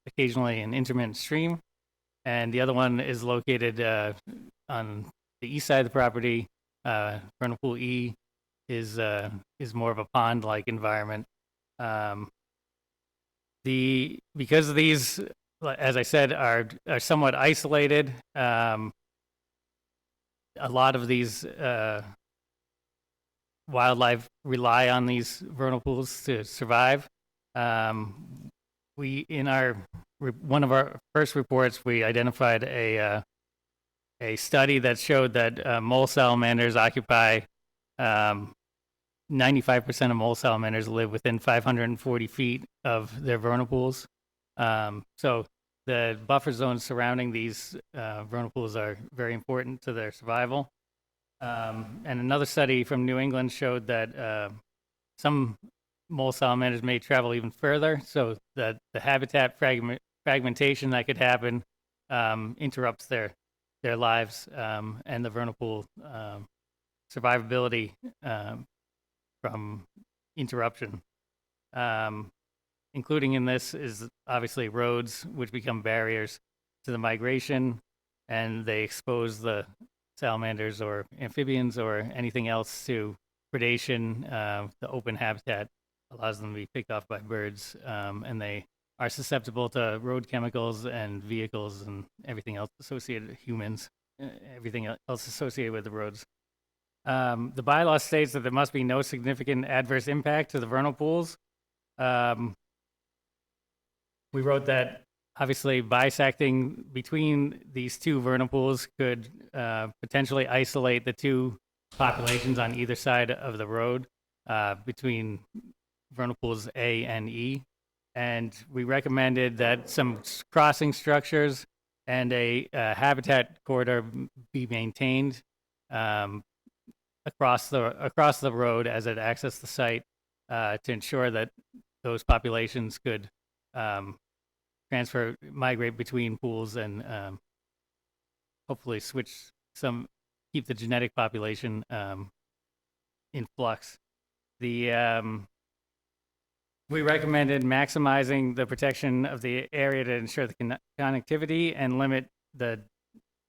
occasionally an intermittent stream, and the other one is located on the east side of the property. Vernal Pool E is more of a pond-like environment. Because these, as I said, are somewhat isolated, a lot of these wildlife rely on these vernal pools to survive. One of our first reports, we identified a study that showed that mole salamanders occupy 95% of mole salamanders live within 540 feet of their vernal pools. So the buffer zones surrounding these vernal pools are very important to their survival. And another study from New England showed that some mole salamanders may travel even further, so that the habitat fragmentation that could happen interrupts their lives and the vernal pool survivability from interruption. Including in this is obviously roads, which become barriers to the migration, and they expose the salamanders or amphibians or anything else to predation. The open habitat allows them to be picked off by birds, and they are susceptible to road chemicals and vehicles and everything else associated with humans, everything else associated with the roads. The bylaw states that there must be no significant adverse impact to the vernal pools. We wrote that obviously bisecting between these two vernal pools could potentially isolate the two populations on either side of the road between vernal pools A and E. And we recommended that some crossing structures and a habitat corridor be maintained across the road as it accesses the site to ensure that those populations could migrate between pools and hopefully keep the genetic population in flux. We recommended maximizing the protection of the area to ensure the connectivity and limit the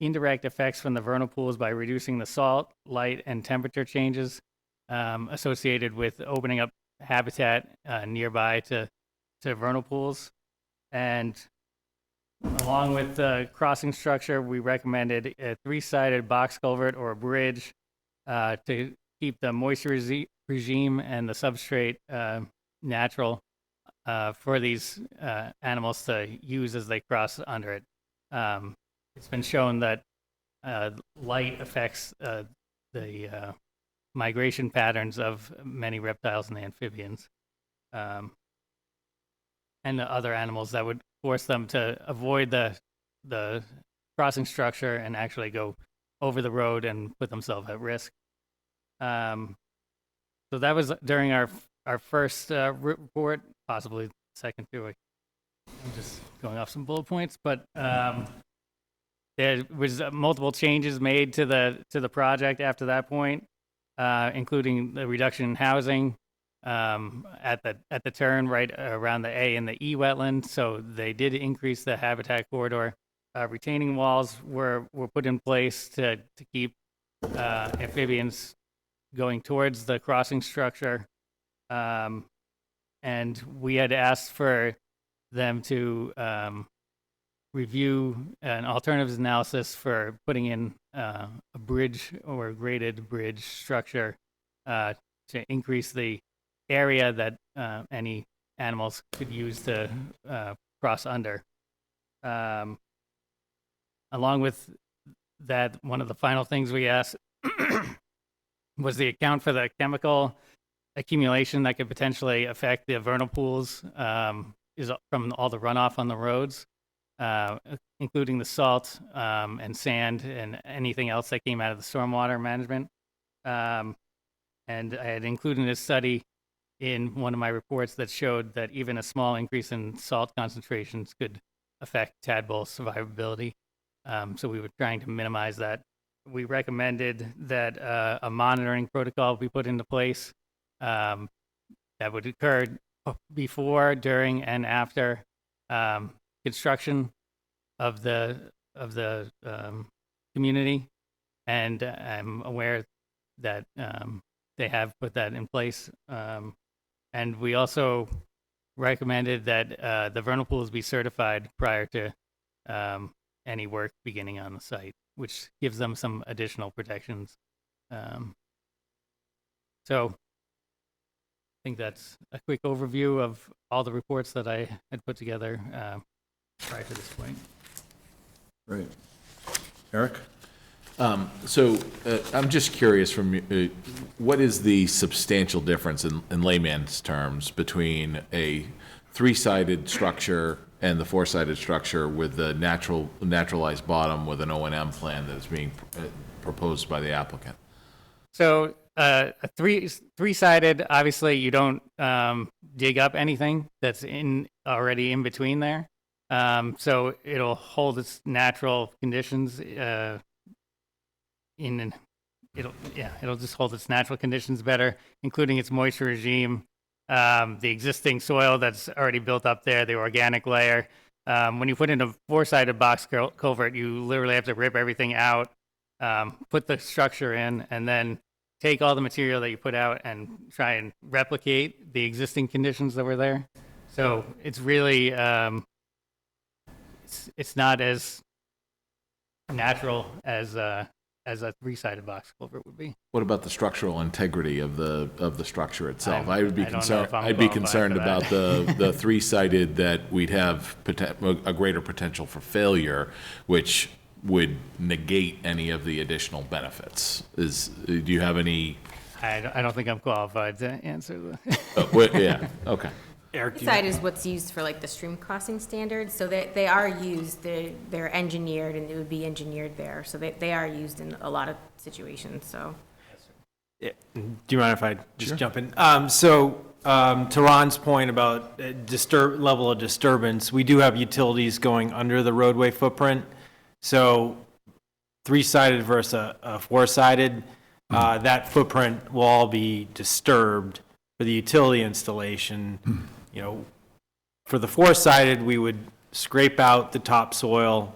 indirect effects from the vernal pools by reducing the salt, light, and temperature changes associated with opening up habitat nearby to vernal pools. And along with the crossing structure, we recommended a 3-sided box culvert or a bridge to keep the moisture regime and the substrate natural for these animals to use as they cross under it. It's been shown that light affects the migration patterns of many reptiles and amphibians, and the other animals that would force them to avoid the crossing structure and actually go over the road and put themselves at risk. So that was during our first report, possibly second too. I'm just going off some bullet points, but there was multiple changes made to the project after that point, including the reduction in housing at the turn right around the A and the E wetland. So they did increase the habitat corridor. Retaining walls were put in place to keep amphibians going towards the crossing structure. And we had asked for them to review an alternatives analysis for putting in a bridge or a graded bridge structure to increase the area that any animals could use to cross under. Along with that, one of the final things we asked was the account for the chemical accumulation that could potentially affect the vernal pools is from all the runoff on the roads, including the salt and sand and anything else that came out of the stormwater management. And I had included a study in one of my reports that showed that even a small increase in salt concentrations could affect tadpole survivability. So we were trying to minimize that. We recommended that a monitoring protocol be put into place that would occur before, during, and after construction of the community. And I'm aware that they have put that in place. And we also recommended that the vernal pools be certified prior to any work beginning on the site, which gives them some additional protections. So I think that's a quick overview of all the reports that I had put together prior to this point. Right. Eric? So I'm just curious what is the substantial difference in layman's terms between a three-sided structure and the four-sided structure with the naturalized bottom with an O&M plan that is being proposed by the applicant? So a three-sided, obviously you don't dig up anything that's already in between there. So it'll hold its natural conditions it'll just hold its natural conditions better, including its moisture regime, the existing soil that's already built up there, the organic layer. When you put in a four-sided box culvert, you literally have to rip everything out, put the structure in, and then take all the material that you put out and try and replicate the existing conditions that were there. So it's really, it's not as natural as a three-sided box culvert would be. What about the structural integrity of the structure itself? I would be don't know concerned. if I'm I'd be qualified concerned for that. about the three-sided, that we'd have a greater potential for failure, which would negate any of the additional benefits. Do you have any? I don't think I'm qualified to answer that. Yeah. Okay. This side is what's used for like the stream crossing standards, so they are used, they're engineered, and it would be engineered there, so they are used in a lot of situations, so. Yeah. Do you mind if I just Sure. jump in? To Ron's point about level of disturbance, we do have utilities going under the roadway footprint. So three-sided versus a four-sided, that footprint will all be disturbed for the utility installation. You know, for the four-sided, we would scrape out the topsoil,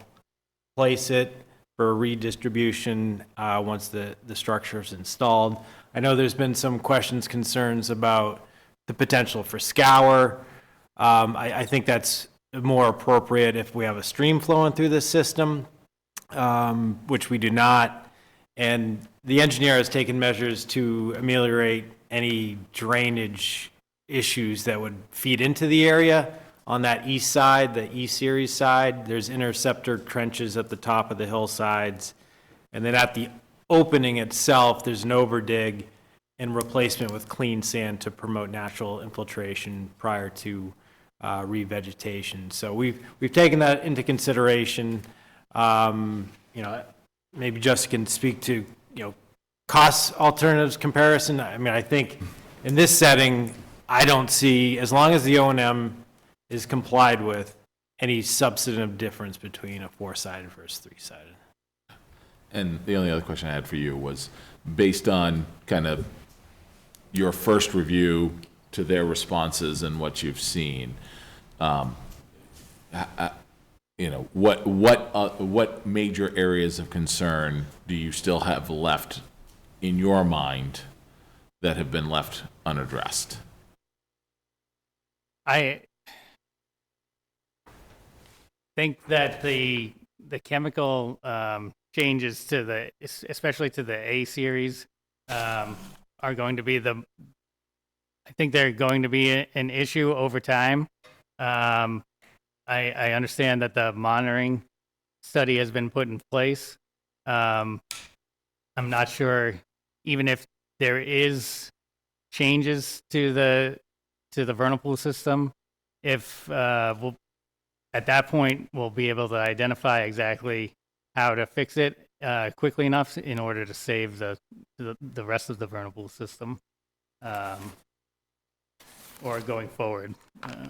place it for redistribution once the structure is installed. I know there's been some questions, concerns about the potential for scour. I think that's more appropriate if we have a stream flowing through the system, which we do not. And the engineer has taken measures to ameliorate any drainage issues that would feed into the area. On that east side, the E-Series side, there's interceptor trenches at the top of the hillsides. And then at the opening itself, there's an overdig and replacement with clean sand to promote natural infiltration prior to revegetation. So we've taken that into consideration. Maybe Justin can speak to, cost alternatives comparison. I mean, I think in this setting, I don't see, as long as the O&M is complied with, any substantive difference between a four-sided versus three-sided. And the only other question I had for you was, based on kind of your first review to their responses and what you've seen, what major areas of concern do you still have left in your mind that have been left unaddressed? I think that the chemical changes to especially to the A series, are going to be I think they're going to be an issue over time. I understand that the monitoring study has been put in place. I'm not sure, even if there is changes to the vernal pool system, if we'll, at that point, we'll be able to identify exactly how to fix it quickly enough in order to save the rest of the vernal pool system, or going forward. I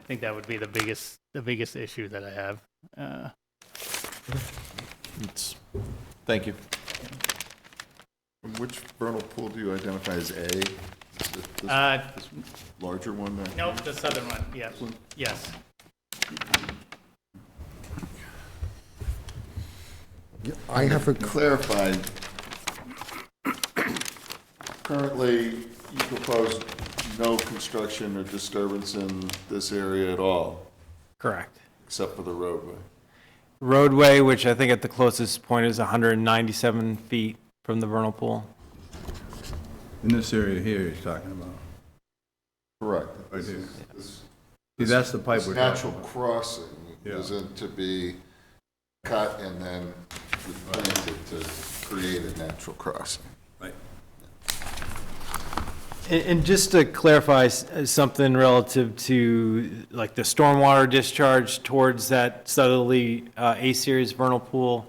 think that would be the biggest issue that I have. Thank you. Which vernal pool do you identify as A? This larger one there? Nope, the southern one, yes, yes. I have to clarify. Currently, you propose no construction or disturbance in this area at all, Correct. except for the roadway. Roadway, which I think at the closest point is 197 feet from the vernal pool. In this area here he's talking about. Correct. Right here. This- See, that's the pipe this we're talking natural about. crossing Yeah. isn't to be cut and then replanted to create a natural crossing. Right. And just to clarify something relative to like the stormwater discharge towards that southerly A-series vernal pool,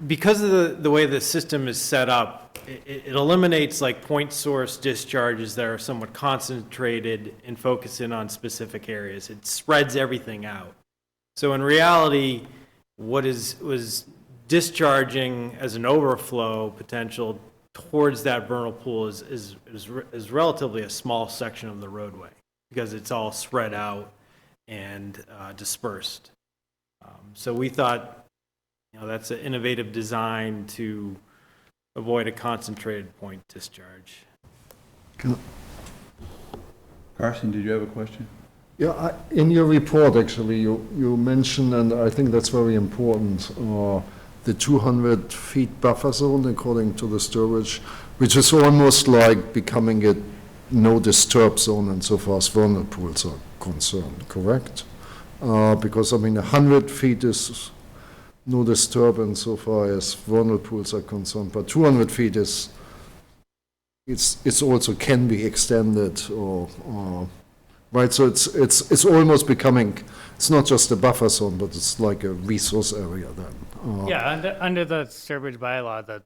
because of the way the system is set up, it eliminates like point source discharges that are somewhat concentrated and focus in on specific areas. It spreads everything out. So in reality, what was discharging as an overflow potential towards that vernal pool is relatively a small section of the roadway because it's all spread out and dispersed. So we thought, that's an innovative design to avoid a concentrated point discharge. Carson, did you have a question? Yeah, in your report, actually, you mentioned, and I think that's very important, the 200 feet buffer zone according to the Sturbridge, which is almost like becoming a no disturb zone insofar as vernal pools are concerned, correct? Because, 100 feet is no disturb insofar as vernal pools are concerned, but 200 feet is, it's also can be extended or right, so it's almost becoming, it's not just a buffer zone, but it's like a resource area then. Yeah, under the Sturbridge bylaw,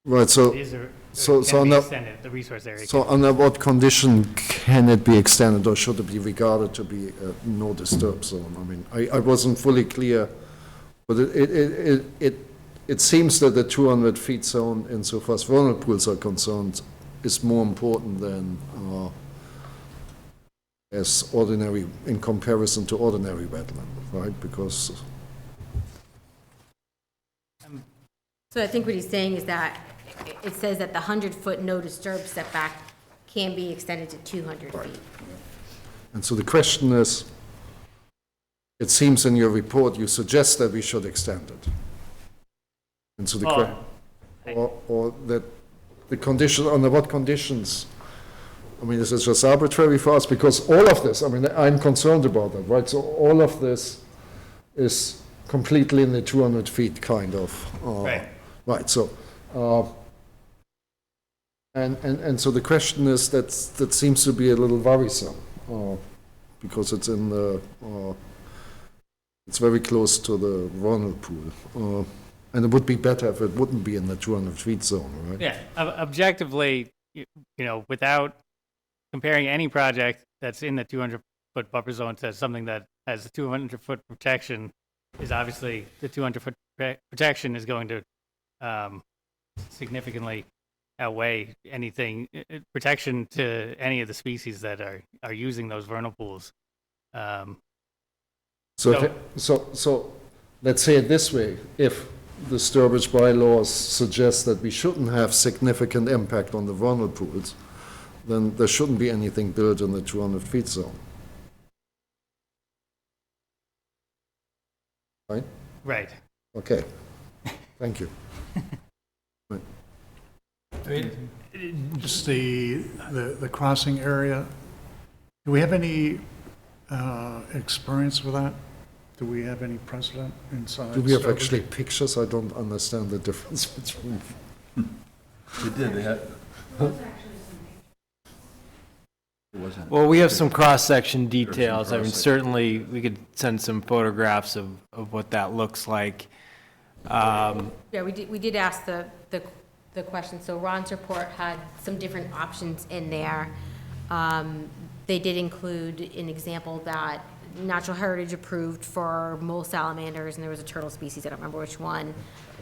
Right, so, these are, so can be under, extended, the resource area. so can- under what condition can it be extended, or should it be regarded to be a no disturb zone? I wasn't fully clear, but it seems that the 200 feet zone insofar as vernal pools are concerned is more important than, as ordinary, in comparison to ordinary wetland, right? Because, So I think what he's saying is that it says that the 100-foot no disturb setback can be extended to 200 feet. and so the question is, it seems in your report, you suggest that we should extend it. And so the or that the condition, under what conditions? This is just arbitrary for us, because all of this, I'm concerned about that, right? So all of this is completely in the 200 feet kind of. Right. Right, so, and so the question is, that seems to be a little worrisome, because it's in the, it's very close to the vernal pool. And it would be better if it wouldn't be in the 200 feet zone, right? Yeah, objectively, without comparing any project that's in the 200-foot buffer zone to something that has a 200-foot protection, is obviously the 200-foot protection is going to significantly outweigh anything, protection to any of the species that are using those vernal pools. So let's say it this way, if the Sturbridge bylaws suggest that we shouldn't have significant impact on the vernal pools, then there shouldn't be anything built in the 200 feet zone. Right? Right. Okay. Thank you. Just the crossing area, do we have any experience with that? Do we have any precedent inside? Do we have Sturbridge? actually pictures? I don't understand the difference between. They did, Well, we have some cross-section details. I mean, certainly, we could send some photographs of what that looks like. Yeah, we did ask the question, so Ron's report had some different options in there. They did include an example that Natural Heritage approved for mole salamanders, and there was a turtle species, I don't remember which one.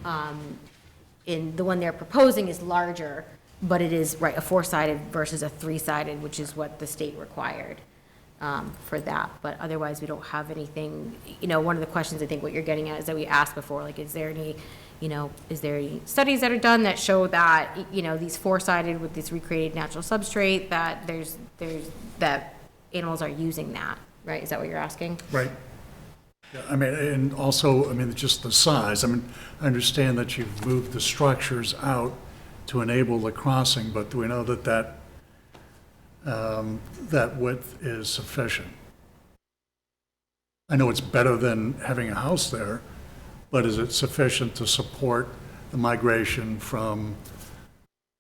And the one they're proposing is larger, but it is, right, a four-sided versus a three-sided, which is what the state required for that. But otherwise, we don't have anything, one of the questions, I think what you're getting at is that we asked before, like, is there any studies that are done that show that, these four-sided with this recreated natural substrate, that that animals are using that, right? Is that what you're asking? Right. Yeah, I mean, and also, just the size. I understand that you've moved the structures out to enable the crossing, but do we know that that width is sufficient? I know it's better than having a house there, but is it sufficient to support the migration from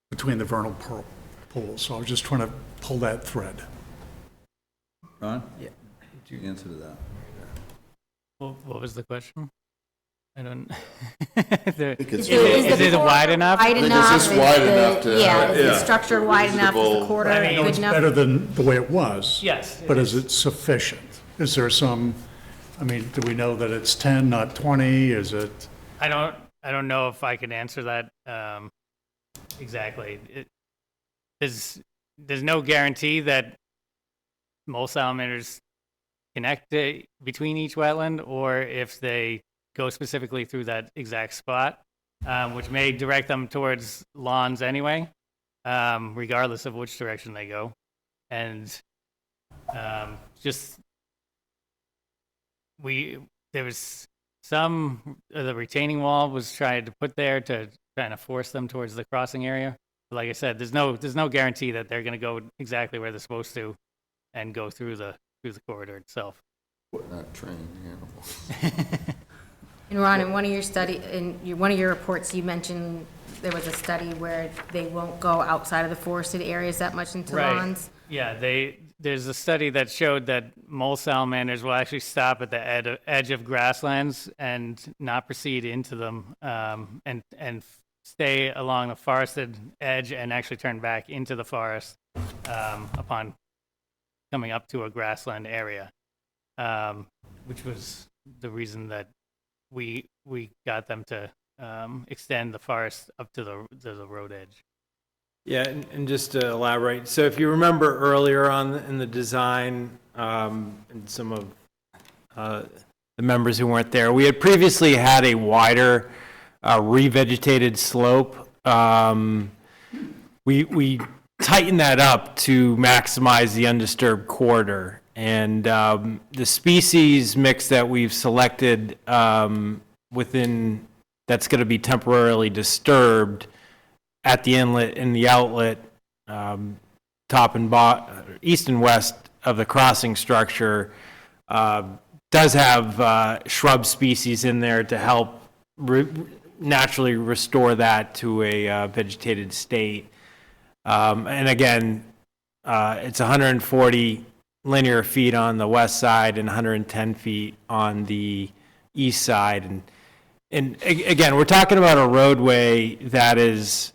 between the vernal pools? So I was just trying to pull that thread. Ron? Yeah. Did you answer to that? What was the question? I don't. Is it wide enough? Wide enough? Is this wide enough to? Yeah, is the structure wide enough? Is the quarter I know good it's enough? better than the way it was. Yes. But is it sufficient? Is there some, do we know that it's 10, not 20? Is it? I don't know if I can answer that exactly. There's no guarantee that mole salamanders connect between each wetland, or if they go specifically through that exact spot, which may direct them towards lawns anyway, regardless of which direction they go. And there was some of the retaining wall was tried to put there to kind of force them towards the crossing area. But like I said, there's no guarantee that they're going to go exactly where they're supposed to and go through the corridor itself. Not trained animals. And Ron, in one of your reports, you mentioned there was a study where they won't go outside of the forested areas that much into lawns. Yeah, there's a study that showed that mole salamanders will actually stop at the edge of grasslands and not proceed into them, and stay along the forested edge and actually turn back into the forest upon coming up to a grassland area, which was the reason that we got them to extend the forest up to the road edge. Yeah, and just to elaborate, so if you remember earlier on in the design, and some of the members who weren't there, we had previously had a wider revegetated slope. We tightened that up to maximize the undisturbed corridor. And the species mix that we've selected within, that's going to be temporarily disturbed at the inlet and the outlet, top and east and west of the crossing structure, does have shrub species in there to help naturally restore that to a vegetated state. And again, it's 140 linear feet on the west side and 110 feet on the east side. And again, we're talking about a roadway that is,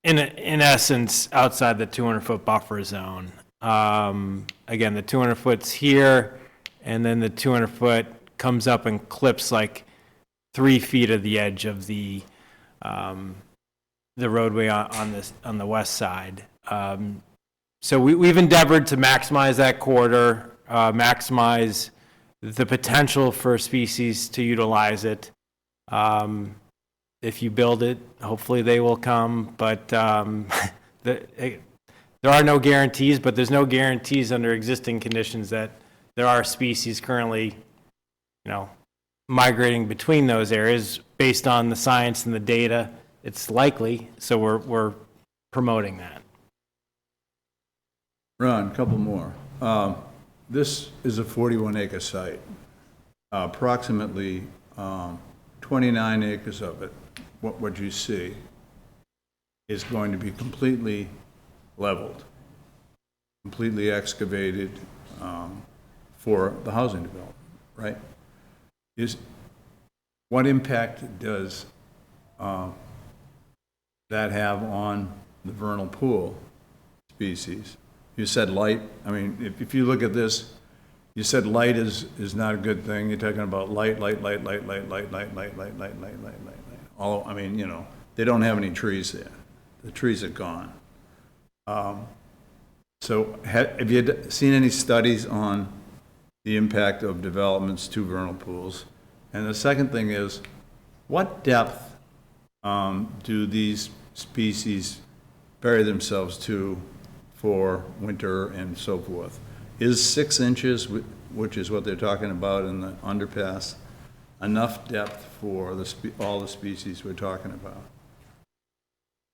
in essence, outside the 200-foot buffer zone. Again, the 200 foot's here, and then the 200 foot comes up and clips like 3 feet of the edge of the roadway on the west side. So we've endeavored to maximize that corridor, maximize the potential for species to utilize it. If you build it, hopefully they will come, but there are no guarantees, but there's no guarantees under existing conditions that there are species currently, migrating between those areas. Based on the science and the data, it's likely, so we're promoting that. Ron, a couple more. This is a 41-acre site. Approximately 29 acres of it, what would you see? is going to be completely leveled, completely excavated for the housing development, right? What impact does that have on the vernal pool species? You said light. I mean, if you look at this, you said light is not a good thing. You're talking about light. All, I mean, you know, they don't have any trees there. The trees are gone. So have you seen any studies on the impact of developments to vernal pools? And the second thing is, what depth do these species bury themselves to for winter and so forth? Is 6 inches, which is what they're talking about in the underpass, enough depth for all the species we're talking about?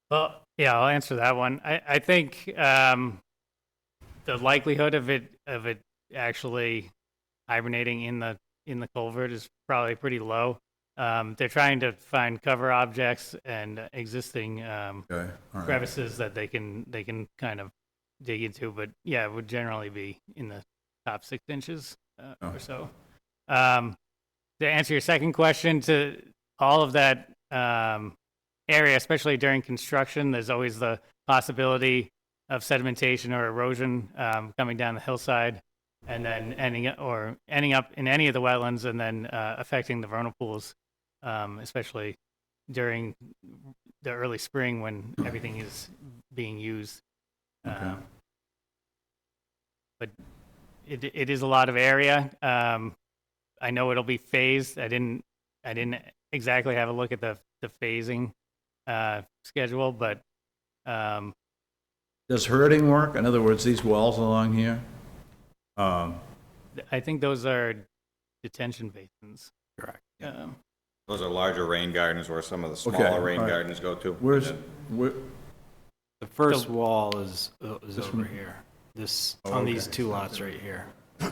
Well, yeah, I'll answer that one. I think the likelihood of it actually hibernating in the culvert is probably pretty low. They're trying to find cover objects and existing crevices that they can kind of dig into, but yeah, it would generally be in the top 6 inches or so. To answer your second question, to all of that area, especially during construction, there's always the possibility of sedimentation or erosion coming down the hillside and then ending up in any of the wetlands and then affecting the vernal pools, especially during the early spring when everything is being used. Okay. But it is a lot of area. I know it'll be phased. I didn't exactly have a look at the phasing schedule, but does herding work? In other words, these walls along here? I think those are detention basins. Correct. Those are larger rain gardens where some of the smaller rain gardens go to. The first wall is over here. This on these two lots right here. So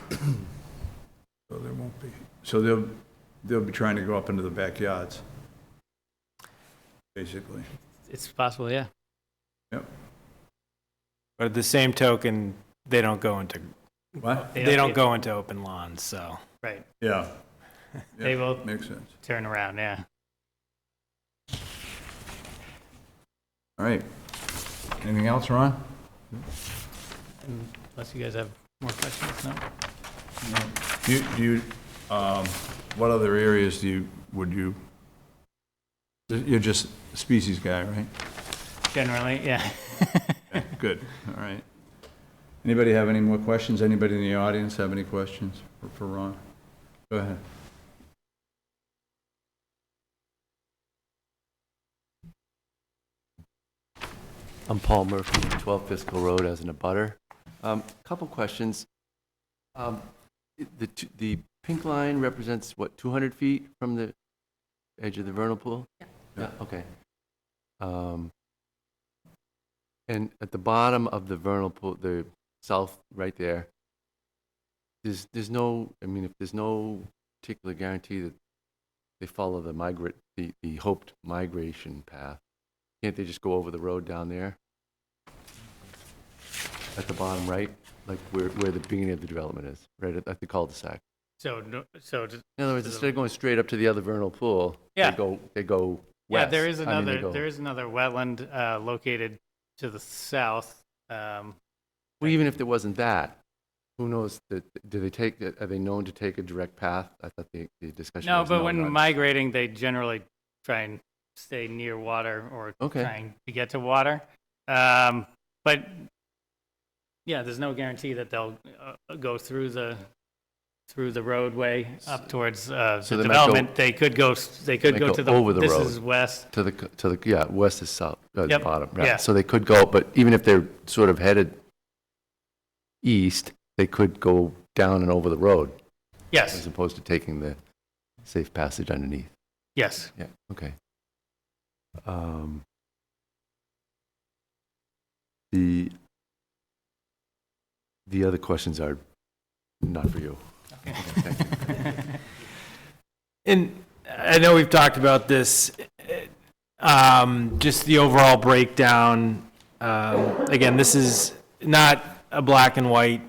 there won't be. So they'll be trying to go up into the backyards, basically. It's possible, yeah. Yep. But at the same token, they don't go into what? They don't go into open lawns, so right. Yeah. They will makes sense. Turn around, yeah. All right. Anything else, Ron? Unless you guys have more questions, no? Do you, what other areas would you, you're just a species guy, right? Generally, yeah. Okay, good, all right. Anybody have any more questions? Anybody in the audience have any questions for Ron? Go ahead. I'm Paul Murphy, 12 Fiscal Road as an abutter. Couple questions. The pink line represents what, 200 feet from the edge of the vernal pool? Yeah. Okay. And at the bottom of the vernal pool, the south right there, there's no, I mean, if there's no particular guarantee that they follow the hoped migration path, can't they just go over the road down there? At the bottom right, like where the beginning of the development is, right at the cul-de-sac. So In other words, instead of going straight up to the other vernal pool, Yeah. they go Yeah, west. there is I mean, they another go- there is another wetland located to the south. Well, even if there wasn't that, who knows, are they known to take a direct path? I thought the discussion No, was but when not. migrating, they generally try and stay near water or Okay. trying to get to water. But yeah, there's no guarantee that they'll go through the roadway up towards So the they might development. go- They could go to the over the this road. is west. To the yeah, west is south, the Yep, bottom, right. yeah. So they could go, but even if they're sort of headed east, they could go down and over the road. Yes. As opposed to taking the safe passage underneath. Yes. Yeah, okay. The other questions are not for you. Okay. Thank you. And I know we've talked about this. just the overall breakdown. Again, this is not a black and white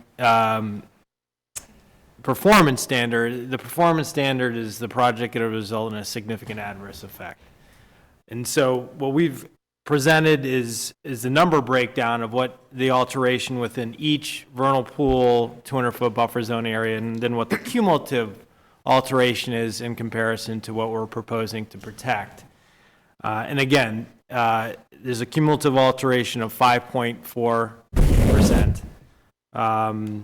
performance standard. The performance standard is the project going to result in a significant adverse effect. And so what we've presented is the number breakdown of what the alteration within each vernal pool 200-foot buffer zone area, and then what the cumulative alteration is in comparison to what we're proposing to protect. And again, there's a cumulative alteration of 5.4%.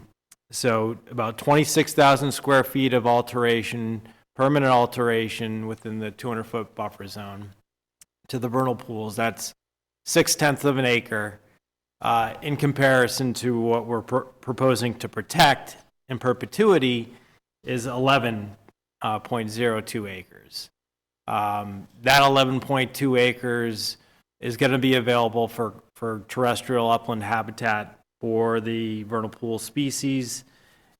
So about 26,000 square feet of alteration, permanent alteration within the 200-foot buffer zone to the vernal pools. That's 0.6 of an acre in comparison to what we're proposing to protect in perpetuity is 11.02 acres. That 11.2 acres is going to be available for terrestrial upland habitat for the vernal pool species.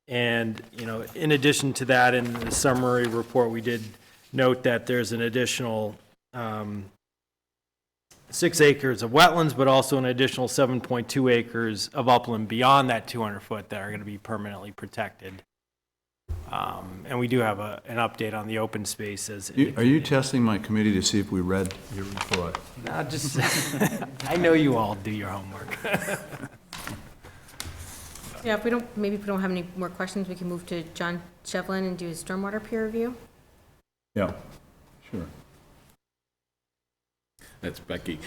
And, you know, in addition to that, in the summary report, we did note that there's an additional 6 acres of wetlands, but also an additional 7.2 acres of upland beyond that 200 foot that are going to be permanently protected. And we do have an update on the open spaces. Are you testing my committee to see if we read your report? No, just, I know you all do your homework. Yeah, maybe if we don't have any more questions, we can move to John Shevlin and do his stormwater peer review. Yeah, sure. That's Becky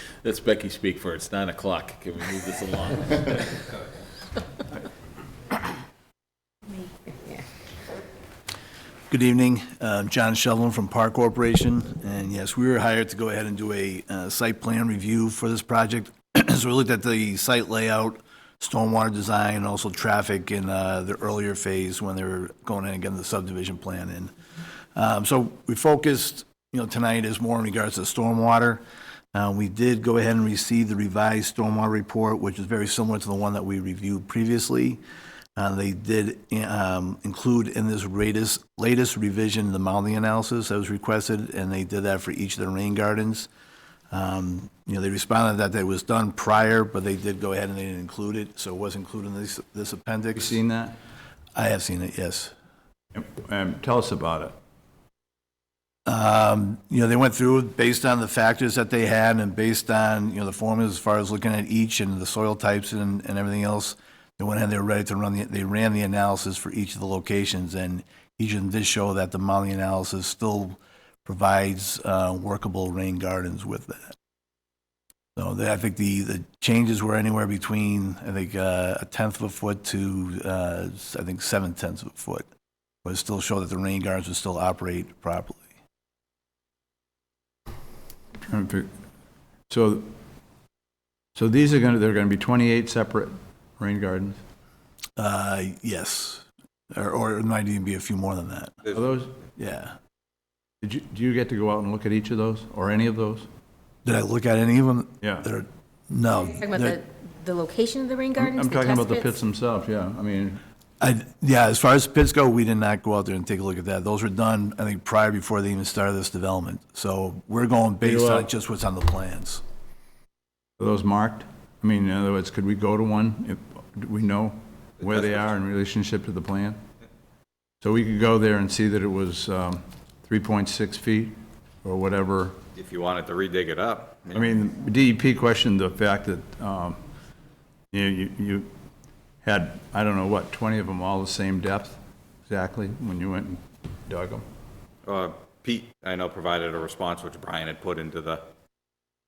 speak for it's 9 o'clock. Can we move this along? Good evening, John Shevlin from Park Corporation, and yes, we were hired to go ahead and do a site plan review for this project. So we looked at the site layout, stormwater design, and also traffic in the earlier phase when they were going in and getting the subdivision plan in. So we focused, tonight is more in regards to stormwater. We did go ahead and receive the revised stormwater report, which is very similar to the one that we reviewed previously. They did include in this latest revision the mounting analysis that was requested, and they did that for each of the rain gardens. They responded that it was done prior, but they did go ahead and they didn't include it, so it was included in this appendix. You seen that? I have seen it, yes. Tell us about it. They went through it based on the factors that they had and based on, the formulas as far as looking at each and the soil types and everything else. They went ahead, they were ready to they ran the analysis for each of the locations, and each of them did show that the mounting analysis still provides workable rain gardens with that. So I think the changes were anywhere between, a 1/10 of a foot to, 7/10 of a foot. But it still showed that the rain gardens would still operate properly. So these are they're going to be 28 separate rain gardens? Yes. Or it might even be a few more than that. Are those? Yeah. Do you get to go out and look at each of those, or any of those? Did I look at any of them? Yeah. No. Talking about the location of the rain gardens? I'm talking test about the pits themselves, yeah. I mean... as far as pits go, we did not go out there and take a look at that. Those were done, I think, prior before they even started this development. So we're going based on just what's on the plans. Are those marked? I mean, in other words, could we go to one? Do we know where they are in relationship to the plan? So we could go there and see that it was 3.6 feet or whatever. If you wanted to redig it up. I mean, DEP questioned the fact that you had, I don't know what, 20 of them all the same depth exactly when you went and dug them? Pete, I know, provided a response which Brian had put into the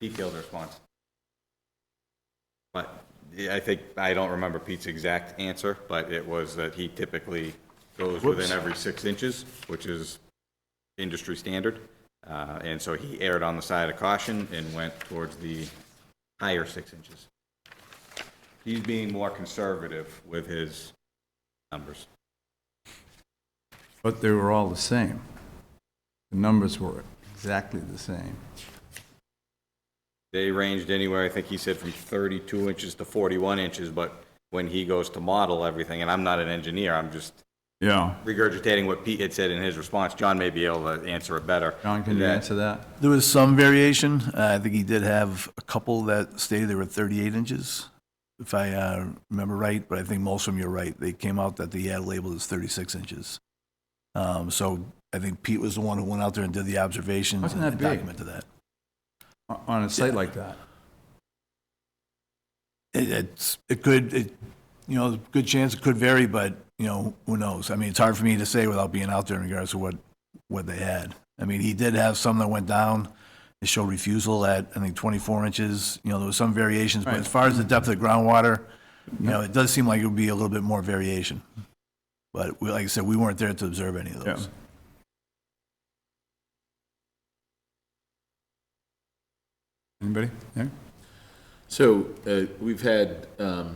detailed response. But I don't remember Pete's exact answer, but it was that he typically goes within every 6 inches, which is industry standard. And so he erred on the side of caution and went towards the higher 6 inches. He's being more conservative with his numbers. But they were all the same. The numbers were exactly the same. They ranged anywhere, I think he said, from 32 inches to 41 inches, but when he goes to model everything, and I'm not an engineer, I'm just Yeah. regurgitating what Pete had said in his response. John may be able to answer it better. John, can you answer that? There was some variation. I think he did have a couple that stated they were 38 inches, if I remember right, but I think most of them, you're right. They came out that the ad labeled as 36 inches. So I think Pete was the one who went out there and did the observations Wasn't and that big? documented that. On a site like that? It could, you know, good chance it could vary, but, you know, who knows? I mean, it's hard for me to say without being out there in regards to what they had. I mean, he did have some that went down. They showed refusal at, I think, 24 inches. You know, there was some variations, but as far as the depth of the groundwater, you know, it does seem like it would be a little bit more variation. But like I said, we weren't there to observe any of those. Anybody? Yeah? So we've had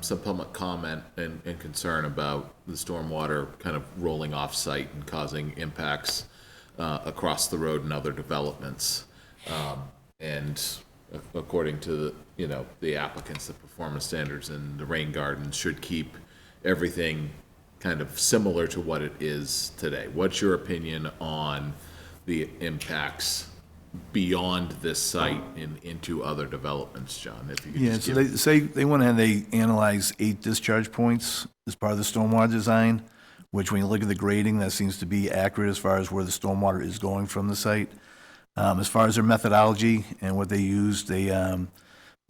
some public comment and concern about the stormwater kind of rolling off-site and causing impacts across the road and other developments. And according to the, you know, the applicants, the performance standards and the rain gardens should keep everything kind of similar to what it is today. What's your opinion on the impacts beyond this site and into other developments, John? If you could Yeah, just so give- they say, they went ahead and they analyzed 8 discharge points as part of the stormwater design, which when you look at the grading, that seems to be accurate as far as where the stormwater is going from the site. As far as their methodology and what they used, they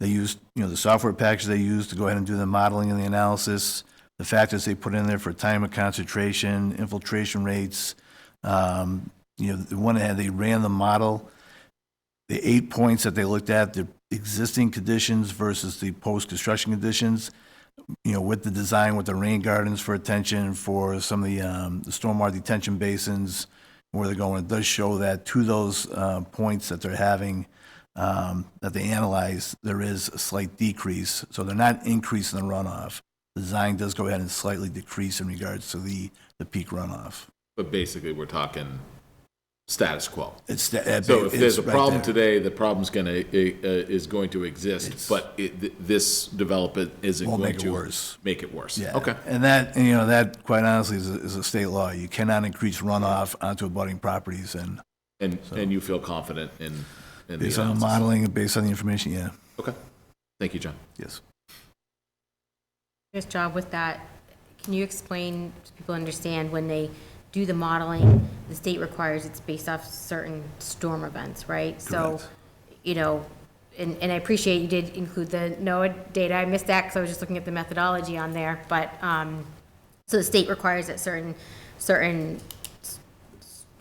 used, you know, the software package they used to go ahead and do the modeling and the analysis, the factors they put in there for time of concentration, infiltration rates. You know, the one ahead, they ran the model. The 8 points that they looked at, the existing conditions versus the post-construction conditions, you know, with the design, with the rain gardens for attention, for some of the stormwater detention basins, where they're going, it does show that to those points that they're having, that they analyze, there is a slight decrease. So they're not increasing the runoff. The design does go ahead and slightly decrease in regards to the peak runoff. But basically, we're talking status quo. It's So if there's a right problem there. today, the problem's is going to exist, but this development isn't Won't going make it to worse. make it worse. Yeah. Okay. And that, you know, that quite honestly is a state law. You cannot increase runoff onto abutting properties and. And you feel confident in the Based on the analysis? modeling and based on the information, yeah. Okay. Thank you, John. Yes. Nice job with that. Can you explain, so people understand, when they do the modeling, the state requires it's based off certain storm events, right? So, Correct. you know, and I appreciate you did include the NOAA data. I missed that because I was just looking at the methodology on there. But, so the state requires that certain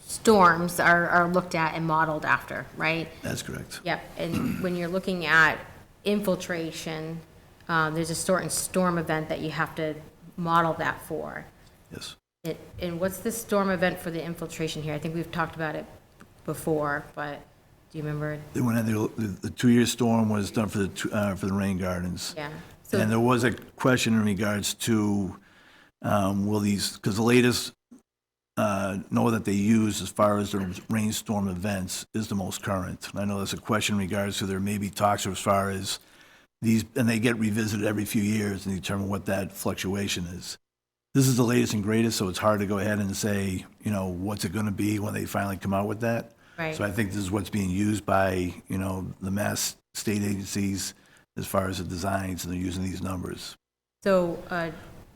storms are looked at and modeled after, right? That's correct. Yep, and when you're looking at infiltration, there's a certain storm event that you have to model that for. Yes. And what's the storm event for the infiltration here? I think we've talked about it before, but do you remember? They went in, the 2-year storm was done for the rain gardens. Yeah. And there was a question in regards to, will these, because the latest NOAA that they use as far as the rainstorm events is the most current. And I know there's a question in regards to there may be talks as far as these, and they get revisited every few years and determine what that fluctuation is. This is the latest and greatest, so it's hard to go ahead and say, you know, what's it going to be when they finally come out with that. Right. So I think this is what's being used by, you know, the mass state agencies as far as the designs, and they're using these numbers. So a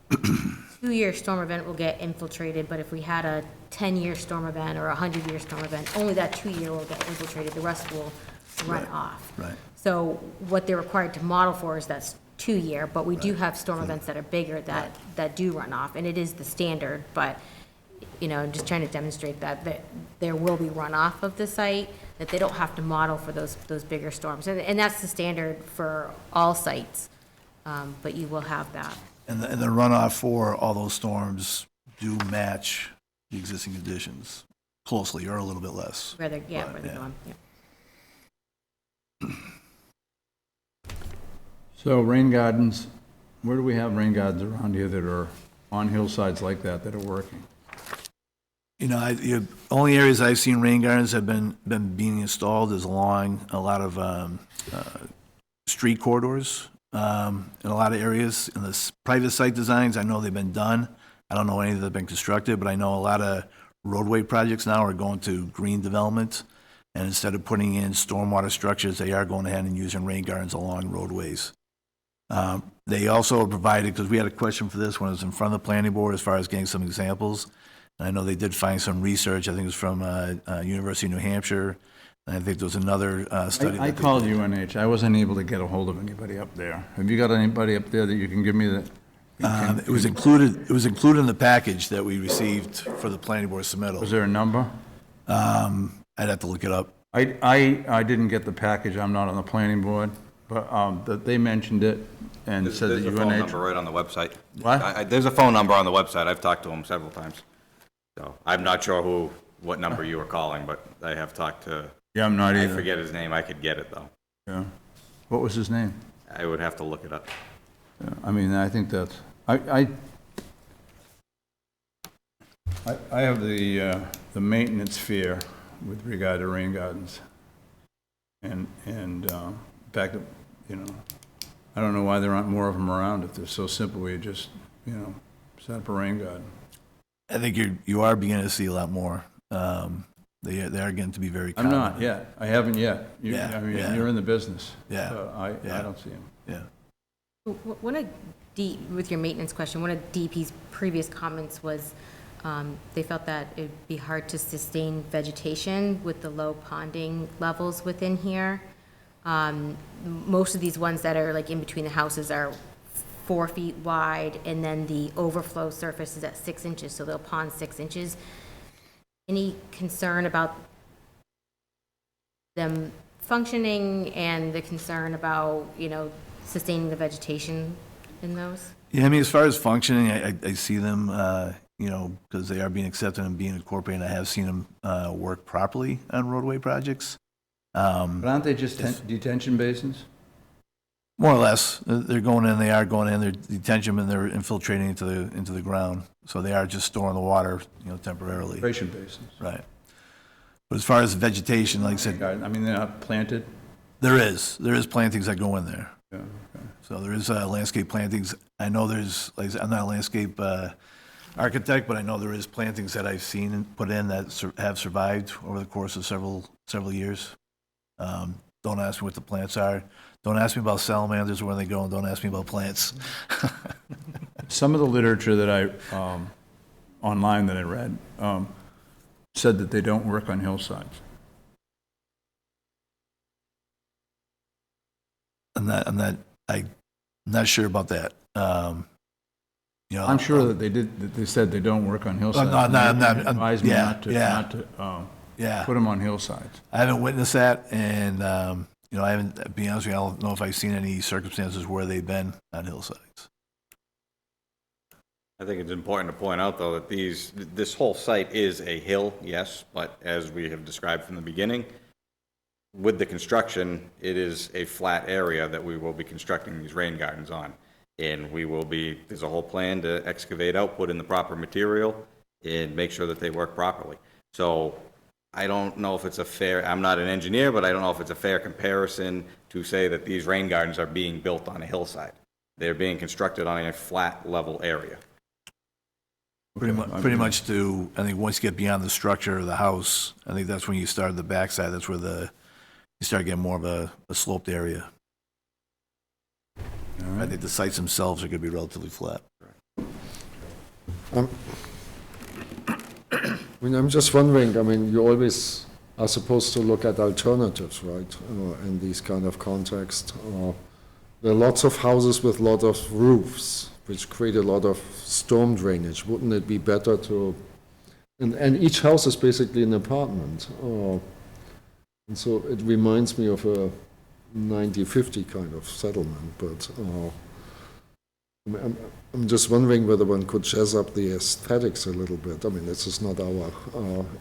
2-year storm event will get infiltrated, but if we had a 10-year storm event or a 100-year storm event, only that 2-year will get infiltrated, the rest will run off. Right. So what they're required to model for is that 2-year, but we do have storm events that are bigger that do run off, and it is the standard, but, you know, just trying to demonstrate that there will be runoff of the site, that they don't have to model for those bigger storms. And that's the standard for all sites, but you will have that. And the runoff for all those storms do match the existing conditions closely, or a little bit less. Where they're going, yeah. So rain gardens, where do we have rain gardens around here that are on hillsides like that are working? You know, the only areas I've seen rain gardens have been being installed is along a lot of street corridors in a lot of areas. In the private site designs, I know they've been done. I don't know any that have been constructed, but I know a lot of roadway projects now are going to green development. And instead of putting in stormwater structures, they are going ahead and using rain gardens along roadways. They also provided, because we had a question for this when it was in front of the planning board as far as getting some examples. And I know they did find some research, I think it was from University of New Hampshire, and I think there was another study. I called UNH. I wasn't able to get a hold of anybody up there. Have you got anybody up there that you can give me that? It was included in the package that we received for the planning board submittal. Was there a number? I'd have to look it up. I didn't get the package. I'm not on the planning board, but that they mentioned it and said that There's a phone UNH. number right on the website. What? There's a phone number on the website. I've talked to him several times. So I'm not sure what number you were calling, but I have talked to. Yeah, I'm not I either. forget his name. I could get it, though. Yeah. What was his name? I would have to look it up. Yeah, I mean, I think that's, I have the maintenance fear with regard to rain gardens. And in fact, you know, I don't know why there aren't more of them around if they're so simple. You just, you know, set up a rain garden. I think you are beginning to see a lot more. They are getting to be very I'm common. not yet. I haven't yet. I mean, yeah. you're in the business. Yeah. So I don't see them. Yeah. One of with your maintenance question, one of DEP's previous comments was they felt that it'd be hard to sustain vegetation with the low ponding levels within here. Most of these ones that are like in between the houses are 4 feet wide, and then the overflow surface is at 6 inches, so they'll pond 6 inches. Any concern about them functioning and the concern about, you know, sustaining the vegetation in those? Yeah, I mean, as far as functioning, I see them, you know, because they are being accepted and being incorporated. I have seen them work properly on roadway projects. But aren't they just detention basins? More or less, they're going in. They are going in. They're detention and they're infiltrating into the ground. So they are just storing the water, you know, temporarily. Filtration basins. Right. But as far as vegetation, like I said, I mean, they're not planted? there is plantings that go in there. Yeah, okay. So there is landscape plantings. I know there's, like, I'm not a landscape architect, but I know there is plantings that I've seen and put in that have survived over the course of several years. Don't ask me what the plants are. Don't ask me about salamanders or where they go, and don't ask me about plants. Some of the literature that I, online that I read, said that they don't work on hillsides. I'm not sure about that. You know, I'm sure that they said they don't work on hillsides. no, I'm not- Advised me yeah, not to yeah. put them on hillsides. I haven't witnessed that, and you know, I haven't. To be honest with you, I don't know if I've seen any circumstances where they've been on hillsides. I think it's important to point out, though, that this whole site is a hill, yes, but as we have described from the beginning, with the construction, it is a flat area that we will be constructing these rain gardens on. And there's a whole plan to excavate out, put in the proper material, and make sure that they work properly. So I don't know if it's I'm not an engineer, but I don't know if it's a fair comparison to say that these rain gardens are being built on a hillside. They're being constructed on a flat, level area. Pretty much to, I think once you get beyond the structure of the house, I think that's when you start the backside. That's where you start getting more of a sloped area. I think the sites themselves are going to be relatively flat. I mean, I'm just wondering, I mean, you always are supposed to look at alternatives, right, in these kind of contexts. There are lots of houses with a lot of roofs, which create a lot of storm drainage. Wouldn't it be better to, and each house is basically an apartment. And so it reminds me of a 1950 kind of settlement, but I'm just wondering whether one could jazz up the aesthetics a little bit. I mean, this is not our,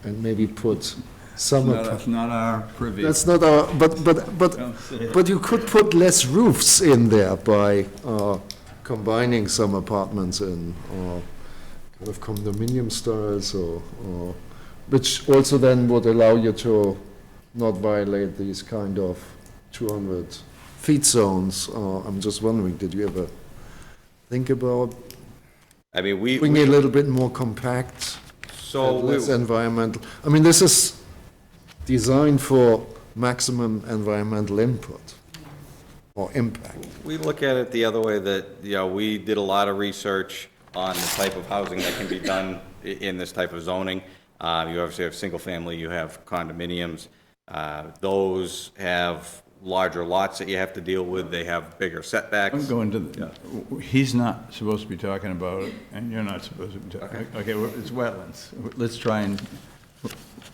and maybe put some. That's not our privy. That's not our, but you could put less roofs in there by combining some apartments in kind of condominium styles, or which also then would allow you to not violate these kind of 200 feet zones. I'm just wondering, did you ever think about I mean, bring it a little bit more compact, so less environmental. I mean, this is designed for maximum environmental input or impact. we look at it the other way, that, you know, we did a lot of research on the type of housing that can be done in this type of zoning. You obviously have single-family, you have condominiums. Those have larger lots that you have to deal with. They have bigger setbacks. I'm going to the, he's not supposed to be talking about it, and you're not supposed to be talking. Okay, well, it's wetlands. Let's try and,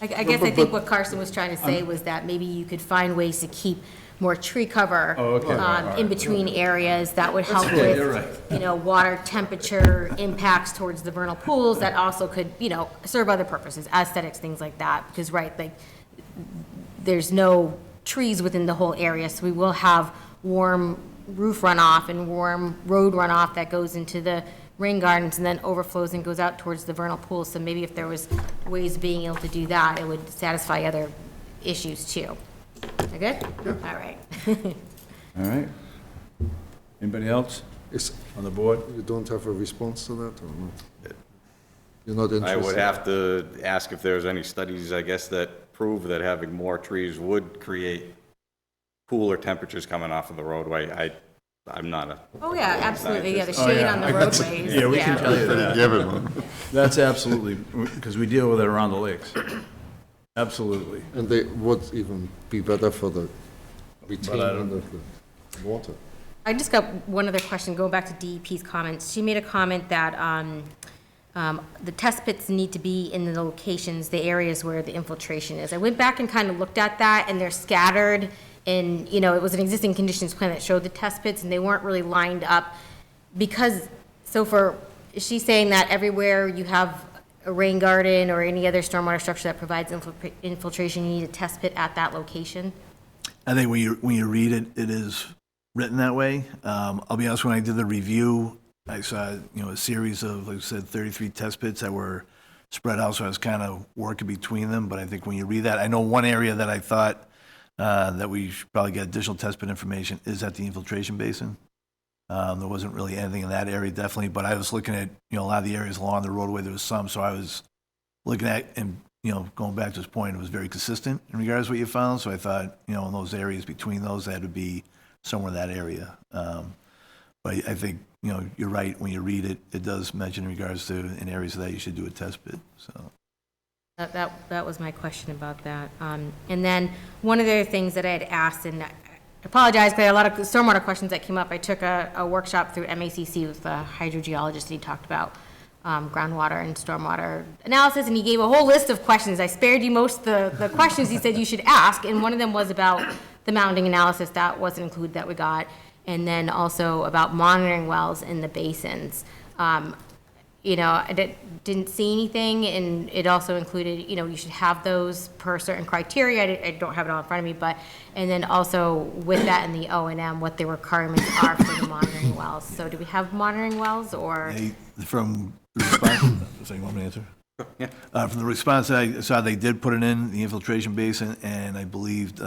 I guess I think what Carson was trying to say was that maybe you could find ways to keep more tree cover in between areas that would help with, you know, water temperature impacts towards the vernal pools that also could, you know, serve other purposes, aesthetics, things like that. Because, right, like, there's no trees within the whole area, so we will have warm roof runoff and warm road runoff that goes into the rain gardens and then overflows and goes out towards the vernal pools. So maybe if there was ways of being able to do that, it would satisfy other issues too. That good? All right. all right? Anybody else on the board? You don't have a response to that, or no? You're not interested? I would have to ask if there's any studies, I guess, that prove that having more trees would create cooler temperatures coming off of the roadway. I'm not a. Oh, yeah, absolutely. Yeah, the shade on the roadways. Yeah, we can tell you that. Give it one. That's absolutely, because we deal with it around the lakes. Absolutely. And they would even be better for the retaining of the water. I just got one other question, going back to DEP's comments. She made a comment that the test pits need to be in the locations, the areas where the infiltration is. I went back and kind of looked at that, and they're scattered, and, you know, it was an existing conditions plan that showed the test pits, and they weren't really lined up. Because, is she saying that everywhere you have a rain garden or any other stormwater structure that provides infiltration, you need a test pit at that location? I think when you read it, it is written that way. I'll be honest, when I did the review, I saw, you know, a series of, like I said, 33 test pits that were spread out, so I was kind of working between them. But I think when you read that, I know one area that I thought that we should probably get additional test pit information is at the infiltration basin. There wasn't really anything in that area, definitely, but I was looking at, you know, a lot of the areas along the roadway, there was some, so I was looking at, and, you know, going back to this point, it was very consistent in regards to what you found, so I thought, you know, in those areas between those, that would be somewhere in that area. But I think, you know, you're right, when you read it, it does mention in regards to, in areas of that, you should do a test pit, so. That was my question about that. And then one of the other things that I had asked, and I apologize, because I had a lot of stormwater questions that came up. I took a workshop through MACC with the hydrogeologist, and he talked about groundwater and stormwater analysis, and he gave a whole list of questions. I spared you most of the questions he said you should ask, and one of them was about the mounding analysis. That wasn't included that we got, and then also about monitoring wells in the basins. You know, I didn't see anything, and it also included, you know, you should have those per certain criteria. I don't have it all in front of me, but, and then also with that in the O&M, what the requirements are for the monitoring wells. So do we have monitoring wells, or? From the response, so you want me to answer? Yeah. From the response that I saw, they did put it in the infiltration basin, and I believed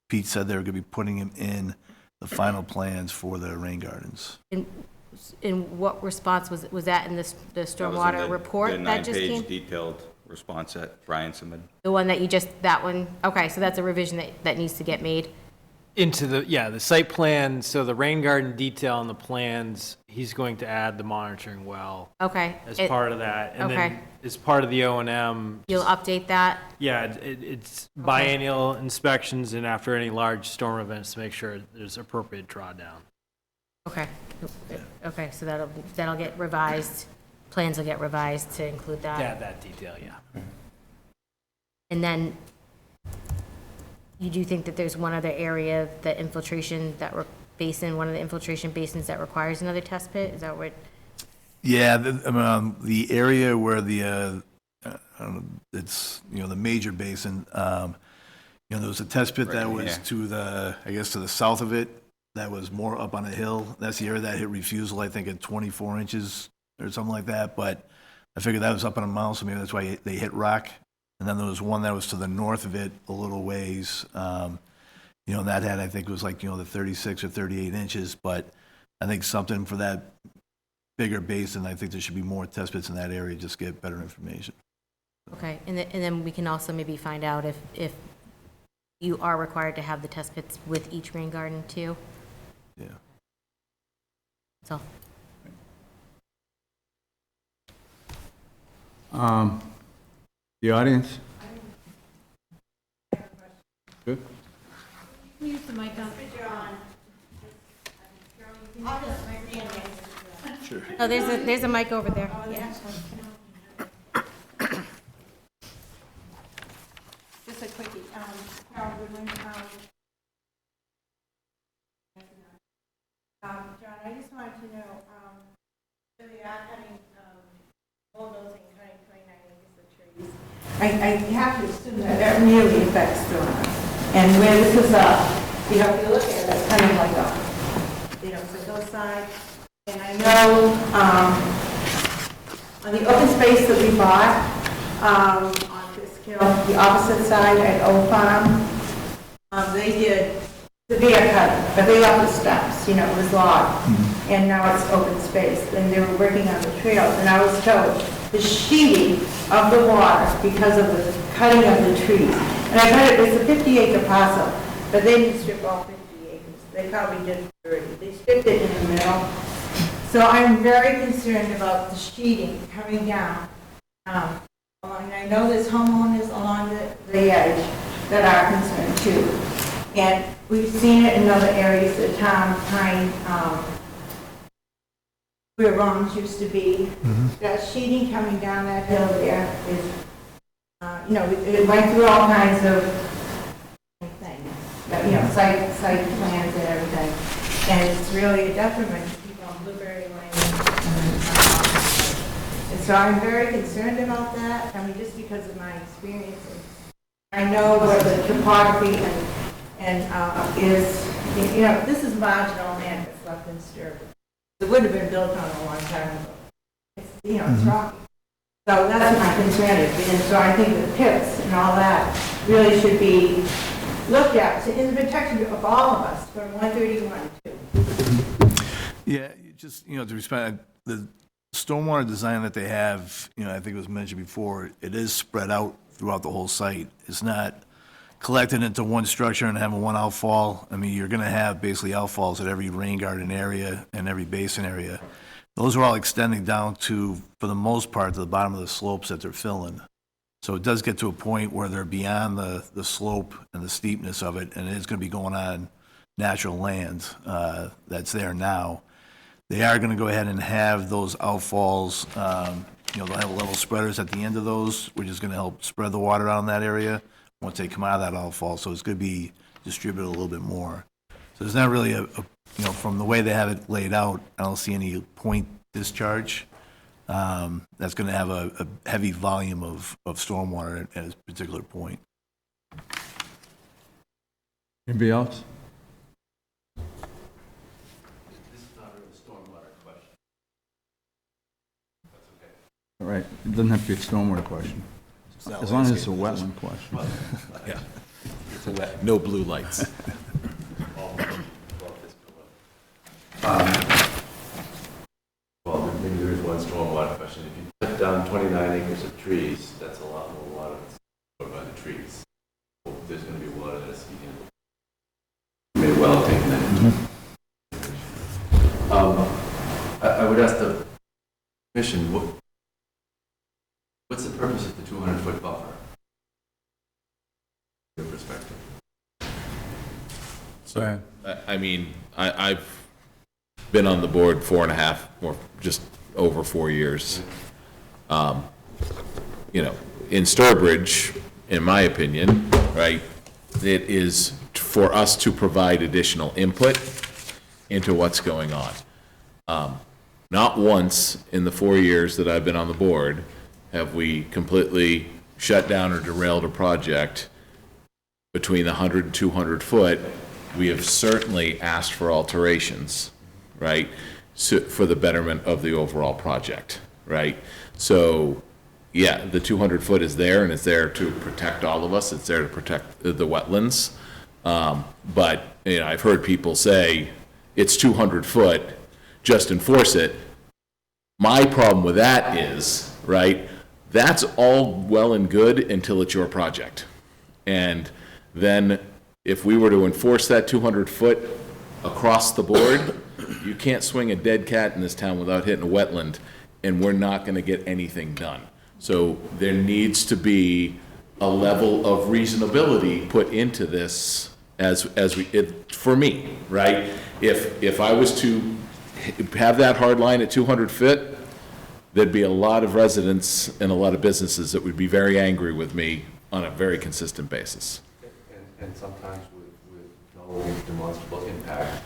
Pete said they were going to be putting him in the final plans for the rain gardens. In what response was that in the stormwater report that just came? The 9-page detailed response that Brian submitted. The one that you just, that one, okay, so that's a revision that needs to get made? Into the site plan, so the rain garden detail on the plans, he's going to add the monitoring well. Okay. As part of that. And okay. then as part of the O&M. You'll update that? Yeah, it's biennial inspections and after any large storm events to make sure there's appropriate drawdown. Okay. Okay, so that'll get revised, plans will get revised to include that? Yeah, that detail, yeah. And then, you do think that there's one other area, the infiltration, basin, one of the infiltration basins that requires another test pit? Is that what? Yeah, the area where the, it's, you know, the major basin, you know, there was a test pit that was to the, I guess, to the south of it. That was more up on a hill. That's the area that hit refusal, I think, at 24 inches or something like that. But I figured that was up on a mountain, so maybe that's why they hit rock. And then there was one that was to the north of it, a little ways. You know, that had, I think, it was like, you know, the 36 or 38 inches. But I think something for that bigger basin, I think there should be more test pits in that area, just get better information. Okay, and then we can also maybe find out if you are required to have the test pits with each rain garden too? Yeah. So, The audience? Good? Use the mic on. Sure. oh, there's a mic over there. Yeah. Just a quickie. Carol Goodwin. John, I just wanted to know, so they are cutting, bulldozing, cutting 29 acres of trees. I have to assume that really affects the and where this is up, if you look at it, it's kind of like it's a hillside. And I know, on the open space that we bought, on Fisk Hill, the opposite side at Old Farm, they did severe cutting, but they left the steps, it was logged. And now it's open space, and they were working on the trails, and I was told the sheeting of the water because of the cutting of the trees. And I heard it's a 50-acre parcel, but they didn't strip all 50 acres. They probably did 30. They stripped it in the middle. So I'm very concerned about the sheeting coming down. And I know there's homeowners along the edge that are concerned too. And we've seen it in other areas of town, where Ron's used to be. That sheeting coming down that hill there is, it went through all kinds of things, site plans and everything. And it's really a detriment to people on Blueberry Lane. And so I'm very concerned about that, just because of my experience. I know where the topography is, this is marginal land that's left in Sturbridge. It would have been built on a long time ago. It's rocky. So that's my concern, and so I think the pits and all that really should be looked at in the protection of all of us from 131 too. Yeah, just, to respond, the stormwater design that they have, I think it was mentioned before, it is spread out throughout the whole site. It's not collected into one structure and having one outfall. You're going to have basically outfalls at every rain garden area and every basin area. Those are all extending down to, for the most part, to the bottom of the slopes that they're filling. So it does get to a point where they're beyond the slope and the steepness of it, and it is going to be going on natural land that's there now. They are going to go ahead and have those outfalls, they'll have level spreaders at the end of those, which is going to help spread the water out in that area once they come out of that outfall, so it's going to be distributed a little bit more. So there's not really from the way they have it laid out, I don't see any point discharge that's going to have a heavy volume of stormwater at a particular point. Anybody else? This is not really a stormwater question. That's okay. All right, it doesn't have to be a stormwater question, as long as it's a wetland question. Yeah. No blue lights. Well, maybe there is one stormwater question. If you cut down 29 acres of trees, that's a lot more water that's stored by the trees. There's going to be water that's being handled. You may well take that. I would ask the commission, what's the purpose of the 200-foot buffer? Your perspective. So, I've been on the board 4.5, or just over 4 years. In Sturbridge, in my opinion, right, it is for us to provide additional input into what's going on. Not once in the 4 years that I've been on the board have we completely shut down or derailed a project between the 100 and 200 foot. We have certainly asked for alterations, right, for the betterment of the overall project, right? So, yeah, the 200 foot is there, and it's there to protect all of us. It's there to protect the wetlands. But, I've heard people say, it's 200 foot, just enforce it. My problem with that is, right, that's all well and good until it's your project. And then if we were to enforce that 200-foot across the board, you can't swing a dead cat in this town without hitting a wetland, and we're not going to get anything done. So there needs to be a level of reasonability put into this for me, right? If I was to have that hard line at 200 feet, there'd be a lot of residents and a lot of businesses that would be very angry with me on a very consistent basis. And sometimes with no demonstrable impact.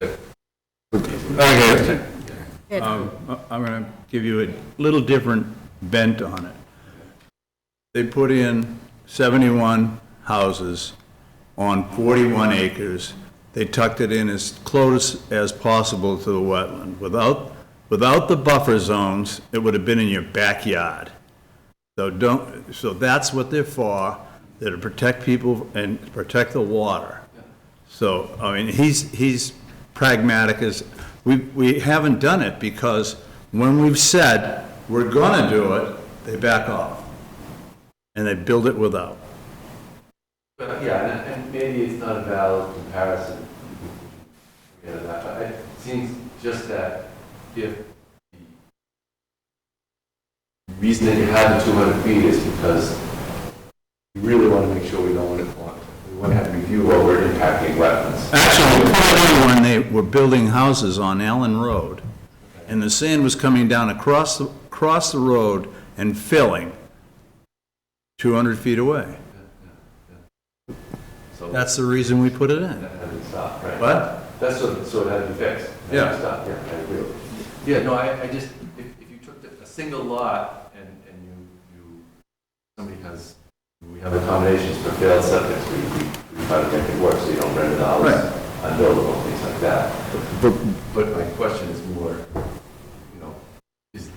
Okay. I'm going to give you a little different bent on it. They put in 71 houses on 41 acres. They tucked it in as close as possible to the wetland. Without the buffer zones, it would have been in your backyard. So that's what they're for. They're to protect people and protect the water. So, I mean, he's pragmatic as, we haven't done it because when we've said we're gonna do it, they back off. And they build it without. But yeah, and maybe it's not a valid comparison. You know, that, but it seems just that if the reason that you have the 200 feet is because we really want to make sure we want to have review over impacting wetlands. Actually, we put it in when they were building houses on Allen Road, and the sand was coming down across the road and filling 200 feet away. So that's the reason we put it in. That had to stop, right? What? That's so it had to be fixed. It had to stop. Yeah, I agree. Yeah, no, I just, if you took a single lot and somebody has, we have accommodations for failed septics, we try to make it work so you don't rent it out unbuildable, things like that. But my question is more, you know, is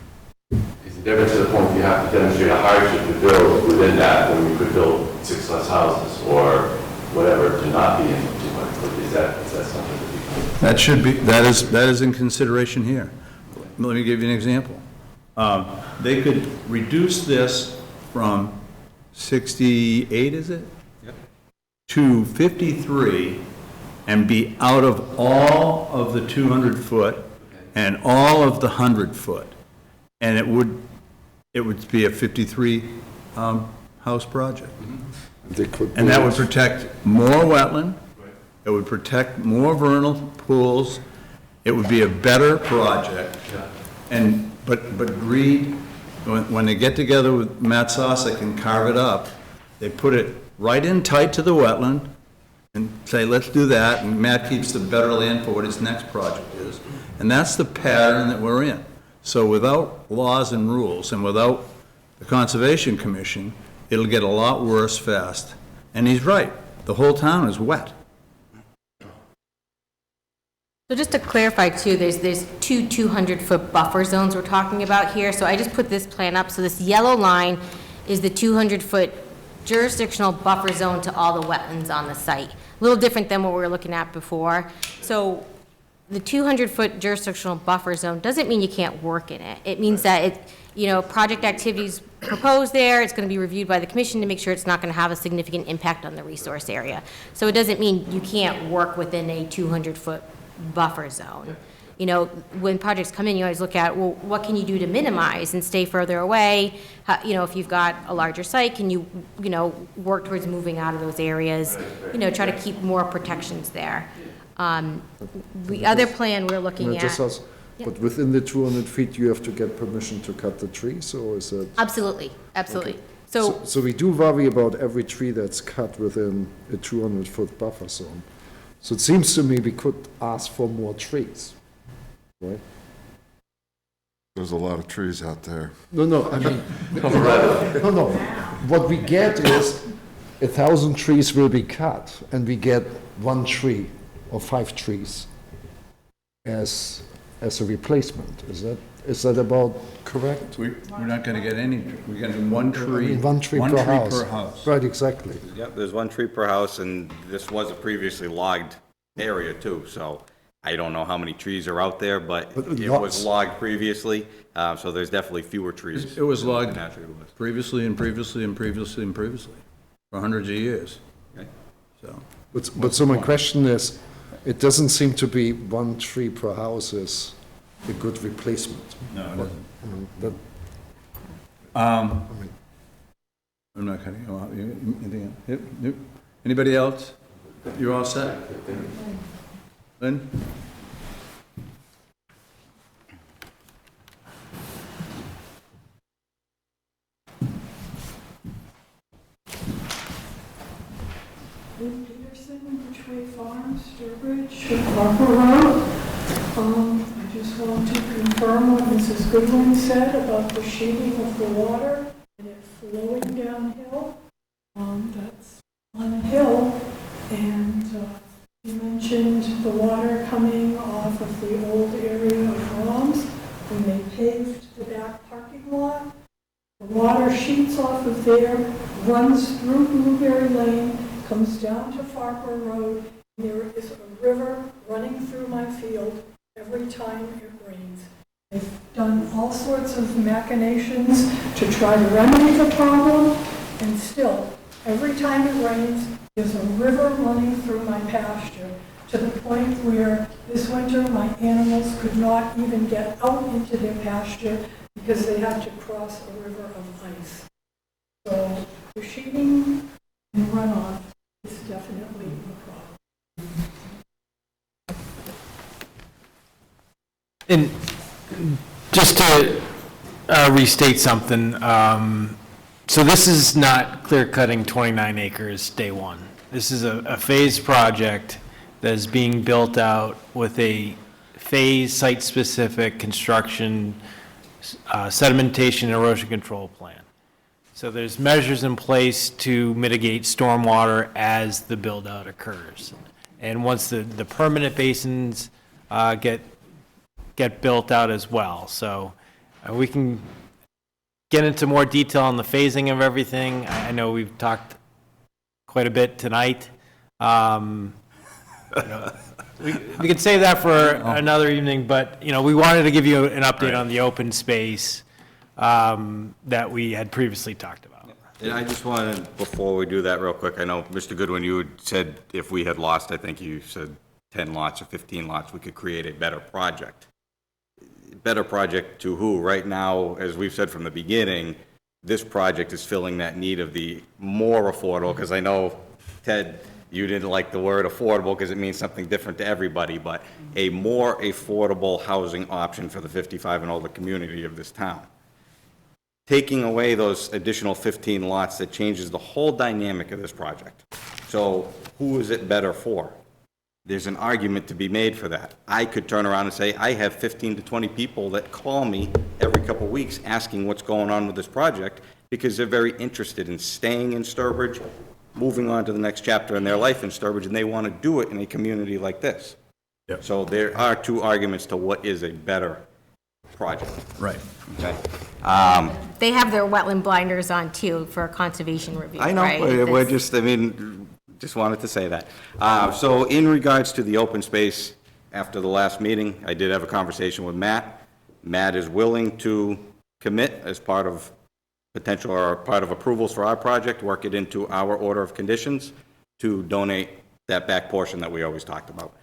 it ever to the point you have to demonstrate a hardship to build within that when we could build 6 less houses or whatever to not be in 200 foot? Is that something That is in consideration here. Let me give you an example. They could reduce this from 68, is it? Yep. To 53 and be out of all of the 200 foot and all of the 100 foot. And it would be a 53 house project. And that would protect more wetland. It would protect more vernal pools. It would be a better project. But Greed, when they get together with Matt Sosik and carve it up, they put it right in tight to the wetland and say, let's do that, and Matt keeps the better land for what his next project is. And that's the pattern that we're in. So without laws and rules and without the Conservation Commission, it'll get a lot worse fast. And he's right, the whole town is wet. So just to clarify too, there's two 200-foot buffer zones we're talking about here. So I just put this plan up. So this yellow line is the 200-foot jurisdictional buffer zone to all the wetlands on the site. A little different than what we were looking at before. So the 200-foot jurisdictional buffer zone doesn't mean you can't work in it. It means that project activities proposed there, it's going to be reviewed by the commission to make sure it's not going to have a significant impact on the resource area. So it doesn't mean you can't work within a 200-foot buffer zone. When projects come in, you always look at, well, what can you do to minimize and stay further away? If you've got a larger site, can you, work towards moving out of those areas? Try to keep more protections there. The other plan we're looking at. But within the 200 feet, you have to get permission to cut the trees, or is it? Absolutely. Okay. So we do worry about every tree that's cut within a 200-foot buffer zone. So it seems to me we could ask for more trees, right? There's a lot of trees out there. No, I mean, no. What we get is 1,000 trees will be cut, and we get 1 tree or 5 trees as a replacement. Is that about correct? We're not going to get any, we're going to do 1 tree. 1 tree per house. Right, exactly. Yep, there's 1 tree per house, and this was a previously logged area too, so I don't know how many trees are out there, but But it lots. was logged previously, so there's definitely fewer trees. It was logged Naturally was. previously and previously and previously and previously, for hundreds of years, Okay. so. But so my question is, it doesn't seem to be one tree per house is a good replacement. No, it doesn't. That, I'm not cutting you off. Anything else? Yep, yep. Anybody else? You're all set? Lynn? Lynn Peterson, Ridgeway Farms, Sturbridge, Harper Road. I just want to confirm what Mrs. Goodwin said about the sheeting of the water and it flowing downhill. That's on a hill, and you mentioned the water coming off of the old area of Roms when they paved the back parking lot. The water sheets off of there, runs through Blueberry Lane, comes down to Farper Road. There is a river running through my field every time it rains. They've done all sorts of machinations to try to remedy the problem, and still, every time it rains, there's a river running through my pasture, to the point where this winter my animals could not even get out into their pasture because they had to cross a river of ice. So the sheeting and runoff is definitely a problem. And just to restate something, so this is not clear cutting 29 acres day one. This is a phased project that is being built out with a phased site-specific construction, sedimentation and erosion control plan. So there's measures in place to mitigate stormwater as the build-out occurs. And once the permanent basins get built out as well. So we can get into more detail on the phasing of everything. I know we've talked quite a bit tonight. We could save that for another evening, but, we wanted to give you an update on the open space that we had previously talked about. And I just wanted, before we do that real quick, I know, Mr. Goodwin, you had said if we had lost, I think you said 10 lots or 15 lots, we could create a better project. Better project to who? Right now, as we've said from the beginning, this project is filling that need of the more affordable, because I know, Ted, you didn't like the word affordable because it means something different to everybody, but a more affordable housing option for the 55 and older community of this town. Taking away those additional 15 lots, that changes the whole dynamic of this project. So who is it better for? There's an argument to be made for that. I could turn around and say, I have 15 to 20 people that call me every couple of weeks asking what's going on with this project because they're very interested in staying in Sturbridge, moving on to the next chapter in their life in Sturbridge, and they want to do it in a community like this. Yep. So there are two arguments to what is a better project. Right. Okay? They have their wetland blinders on too for conservation review, I know, right? we're just, just wanted to say that. So in regards to the open space, after the last meeting, I did have a conversation with Matt. Matt is willing to commit as part of potential or part of approvals for our project, work it into our order of conditions to donate that back portion that we always talked about.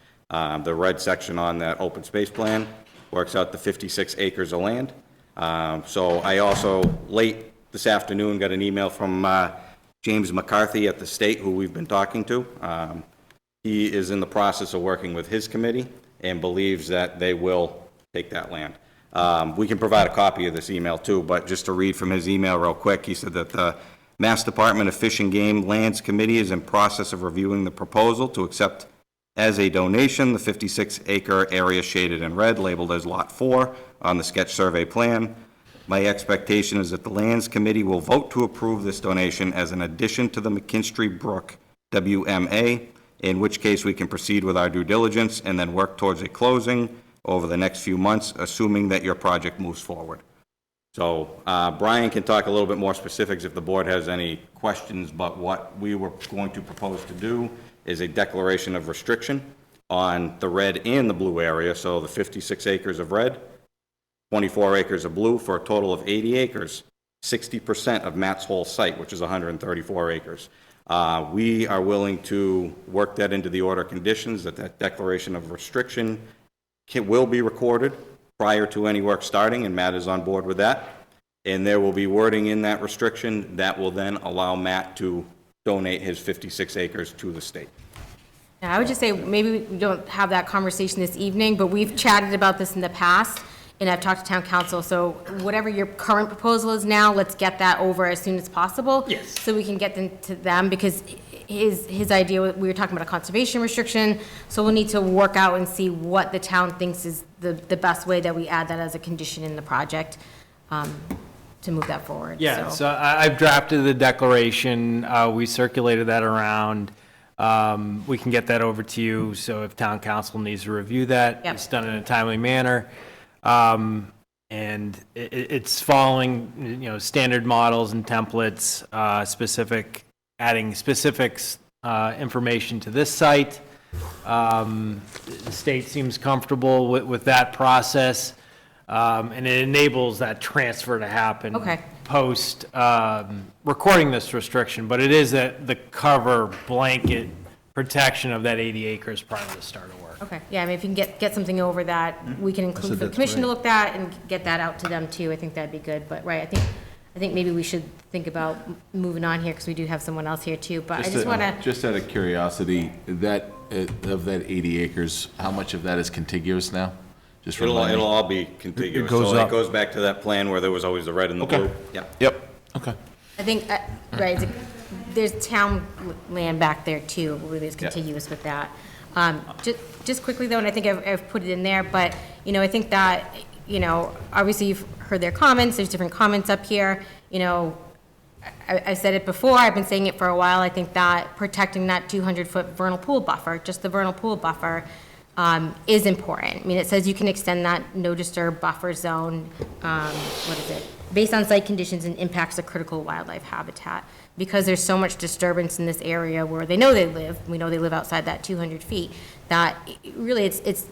The red section on that open space plan works out the 56 acres of land. So I also, late this afternoon, got an email from James McCarthy at the state, who we've been talking to. He is in the process of working with his committee and believes that they will take that land. We can provide a copy of this email too, but just to read from his email real quick, he said that the Mass Department of Fish and Game Lands Committee is in process of reviewing the proposal to accept as a donation the 56-acre area shaded in red labeled as Lot 4 on the sketch survey plan. My expectation is that the Lands Committee will vote to approve this donation as an addition to the McKinstry Brook WMA, in which case we can proceed with our due diligence and then work towards a closing over the next few months, assuming that your project moves forward. So Brian can talk a little bit more specifics if the board has any questions, but what we were going to propose to do is a declaration of restriction on the red and the blue area, so the 56 acres of red, 24 acres of blue, for a total of 80 acres, 60% of Matt's whole site, which is 134 acres. We are willing to work that into the order of conditions, that declaration of restriction will be recorded prior to any work starting, and Matt is on board with that. And there will be wording in that restriction that will then allow Matt to donate his 56 acres to the state. Yeah, I would just say, maybe we don't have that conversation this evening, but we've chatted about this in the past, and I've talked to town council, so whatever your current proposal is now, let's get that over as soon as possible. Yes. So we can get them to them, because his idea, we were talking about a conservation restriction, so we'll need to work out and see what the town thinks is the best way that we add that as a condition in the project, to move that forward. Yeah, so I've drafted the declaration, we circulated that around. We can get that over to you, so if town council needs to review that, Yep. it's done in a timely manner. And it's following, standard models and templates, adding specifics, information to this site. The state seems comfortable with that process, and it enables that transfer to happen. Okay. Post, recording this restriction, but it is the cover blanket protection of that 80 acres prior to the start of work. Okay, yeah, I mean, if you can get something over that, we can include for the commission to look at and get that out to them too, I think that'd be good, but, right, I think maybe we should think about moving on here, because we do have someone else here too, but I just wanna. Just out of curiosity, of that 80 acres, how much of that is contiguous now? Just It'll remind me. all be contiguous, goes so up. it goes back to that plan where there was always the red and the blue. Yeah. Yep, okay. I think, right, there's town land back there too, where there's contiguous with that. Just quickly though, and I think I've put it in there, but, I think that, obviously you've heard their comments, there's different comments up here, I said it before, I've been saying it for a while, I think that protecting that 200-foot vernal pool buffer, just the vernal pool buffer, is important. I mean, it says you can extend that no disturb buffer zone, based on site conditions and impacts to critical wildlife habitat. Because there's so much disturbance in this area where we know they live outside that 200 feet, that really it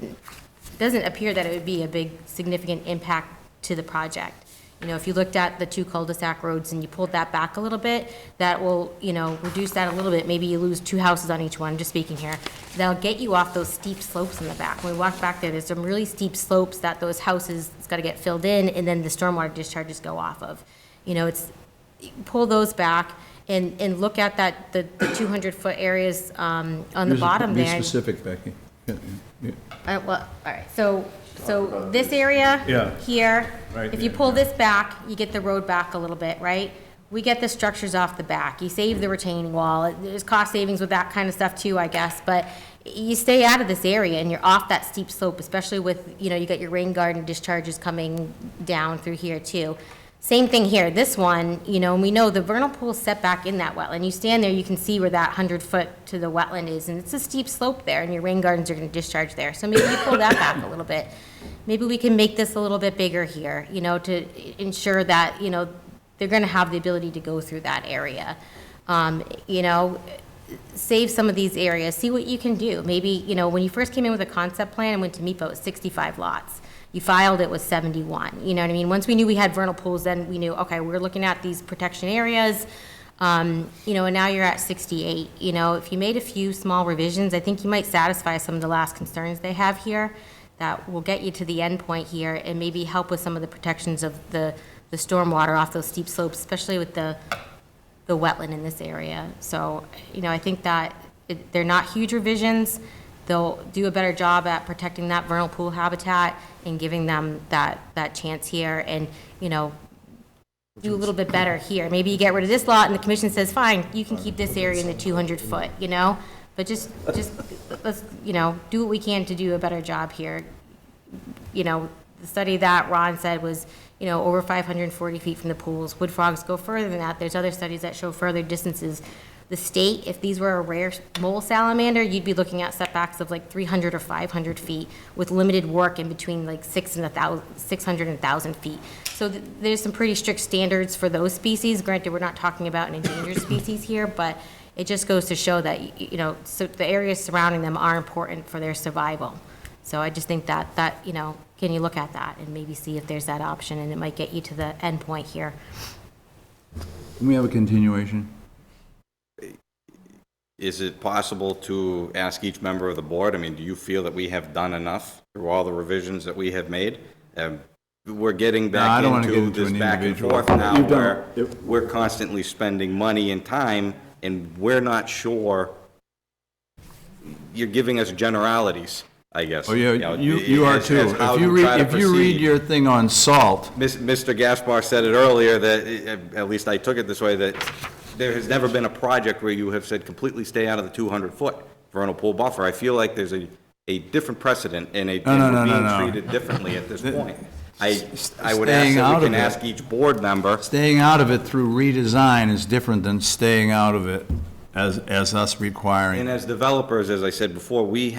doesn't appear that it would be a big significant impact to the project. If you looked at the two cul-de-sac roads and you pulled that back a little bit, that will, reduce that a little bit. Maybe you lose 2 houses on each one, just speaking here. That'll get you off those steep slopes in the back. When we walk back there, there's some really steep slopes that those houses, it's got to get filled in, and then the stormwater discharges go off of. Pull those back and look at the 200-foot areas on the bottom there. Be specific, Becky. All right, so this area here, Right if you pull this back, you get the road back a little bit, right? We get the structures off the back. You save the retaining wall. There's cost savings with that kind of stuff too, I guess, but you stay out of this area and you're off that steep slope, especially with, you got your rain garden discharges coming down through here too. Same thing here, this one, and we know the vernal pool is set back in that wetland. You stand there, you can see where that 100-foot to the wetland is, and it's a steep slope there, and your rain gardens are gonna discharge there. So maybe you pull that back a little bit. Maybe we can make this a little bit bigger here, to ensure that, they're gonna have the ability to go through that area. Save some of these areas, see what you can do. Maybe, when you first came in with a concept plan and went to MIPA, it was 65 lots. You filed it with 71, you know what I mean? Once we knew we had vernal pools, then we knew, okay, we're looking at these protection areas, and now you're at 68. If you made a few small revisions, I think you might satisfy some of the last concerns they have here that will get you to the end point here and maybe help with some of the protections of the stormwater off those steep slopes, especially with the wetland in this area. So, I think that they're not huge revisions. They'll do a better job at protecting that vernal pool habitat and giving them that chance here, and, do a little bit better here. Maybe you get rid of this lot and the commission says, fine, you can keep this area in the 200 foot, but just let's, do what we can to do a better job here. The study that Ron said was, over 540 feet from the pools. Wood frogs go further than that. There's other studies that show further distances. The state, if these were a rare mole salamander, you'd be looking at setbacks of like 300 or 500 feet with limited work in between like 600 and 1,000 feet. So there's some pretty strict standards for those species. Granted, we're not talking about an endangered species here, but it just goes to show that, you know, so the areas surrounding them are important for their survival. So I just think that, you know, can you look at that and maybe see if there's that option, and it might get you to the end point here. Can we have a continuation? Is it possible to ask each member of the board? I mean, do you feel that we have done enough through all the revisions that we have made? We're getting No, I back don't wanna get into into this an back and individual. forth now You've done- where we're constantly spending money and time, and we're not sure. You're giving us generalities, I guess. Oh, yeah, know, you are as- too. as how If you to try read, to if you read proceed. your thing on salt, Mr. Gaspar said it earlier, that, at least I took it this way, that there has never been a project where you have said completely stay out of the 200-foot vernal pool buffer. I feel like there's a different precedent, and No, we're no, being no. treated differently at this point. I would Staying ask out that we of can it. ask each board member, staying out of it through redesign is different than staying out of it as us requiring. and as developers, as I said before, we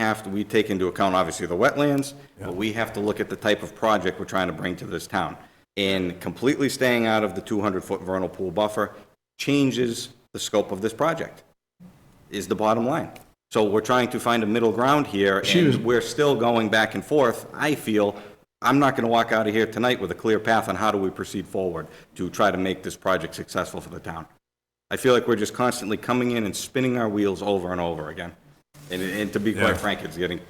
take into account, obviously, the wetlands, but we have to look at the type of project we're trying to bring to this town. And completely staying out of the 200-foot vernal pool buffer changes the scope of this project, is the bottom line. So we're trying to find a middle ground here, and we're still going back and forth. I feel, I'm not going to walk out of here tonight with a clear path on how do we proceed forward to try to make this project successful for the town. I feel like we're just constantly coming in and spinning our wheels over and over again. And to be Yeah. quite frank,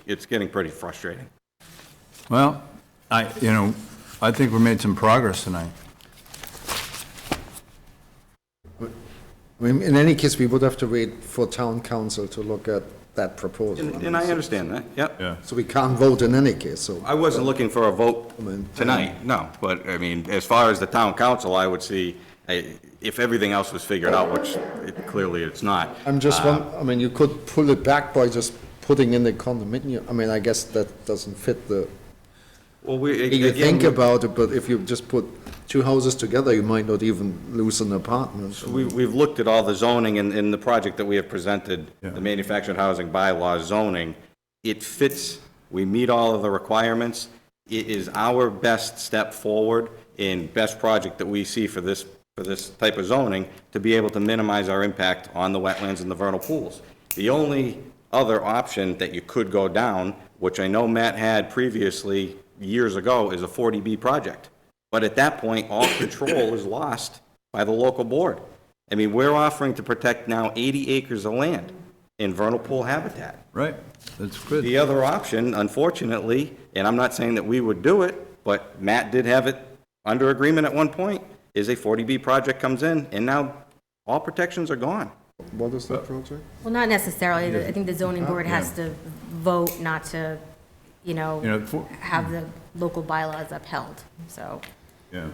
it's getting pretty frustrating. Well, I think we made some progress tonight. I mean, in any case, we would have to wait for town council to look at that proposal. And I understand that, yep. Yeah. So we can't vote in any case, so. I wasn't looking for a vote I mean, tonight, no, but, I mean, as far as the town council, I would see, if everything else was figured out, which clearly it's not. I'm just I mean, you could pull it back by just putting in the condominium. I mean, I guess that doesn't fit the, Well, you think about it, but if you just put two houses together, you might not even lose an apartment. We've looked at all the zoning in the project that we have presented, the manufactured housing bylaw zoning. It fits, we meet all of the requirements. It is our best step forward and best project that we see for this type of zoning to be able to minimize our impact on the wetlands and the vernal pools. The only other option that you could go down, which I know Matt had previously years ago, is a 40B project. But at that point, all control is lost by the local board. I mean, we're offering to protect now 80 acres of land in vernal pool habitat. Right, that's good. The other option, unfortunately, and I'm not saying that we would do it, but Matt did have it under agreement at one point, is a 40B project comes in, and now all protections are gone. What is that project? Well, not necessarily. I think the zoning board has to vote not to, you know, have the local bylaws upheld, so. Yeah.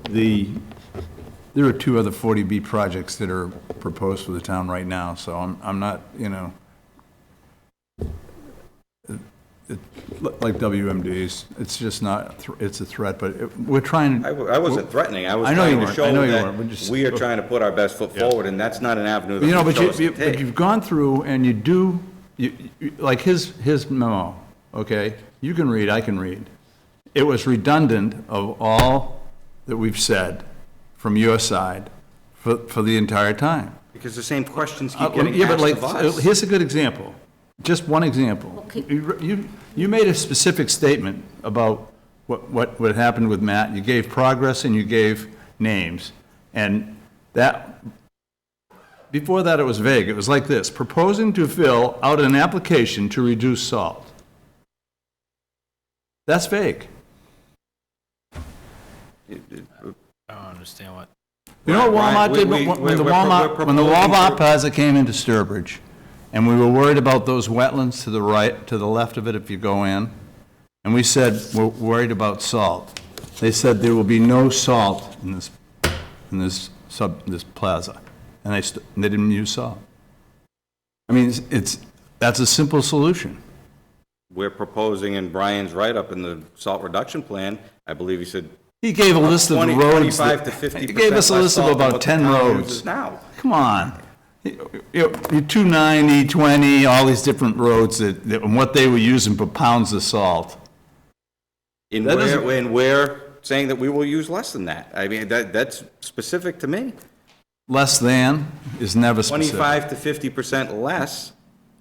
There are two other 40B projects that are proposed for the town right now, so I'm not, like WMDs, it's just not, it's a threat, but we're trying. I wasn't threatening, I was I know you trying to weren't. show I know you weren't. We're that just- we are trying to put our best foot forward, and that's not an avenue that we But chose to but take. you've gone through and like his memo, okay? You can read, I can read. It was redundant of all that we've said from your side for the entire time. Because the same questions keep getting Yeah, but asked of us. here's a good example, just one example. You made a specific statement about what happened with Matt. You gave progress and you gave names. And that, before that, it was vague. It was like this: proposing to fill out an application to reduce salt. That's vague. I don't understand what. You know what Right, Walmart did we- when the we're Walmart proposing Plaza came into Sturbridge, and we were worried about those wetlands to the right, to the left of it if you go in, and we said, we're worried about salt. They said there will be no salt in this plaza, and they didn't use salt. I mean, that's a simple solution. We're proposing, and Brian's write-up in the salt reduction plan, I believe he said. He gave a list of 20, roads. 25 to 50% He gave us a less list of salt than about what the 10 town roads. uses now. Come on. You 290, 20, all these different roads and what they were using for pounds of salt. And That doesn't- we're saying that we will use less than that. I mean, that's specific to me. less than is never specific. 25 to 50% less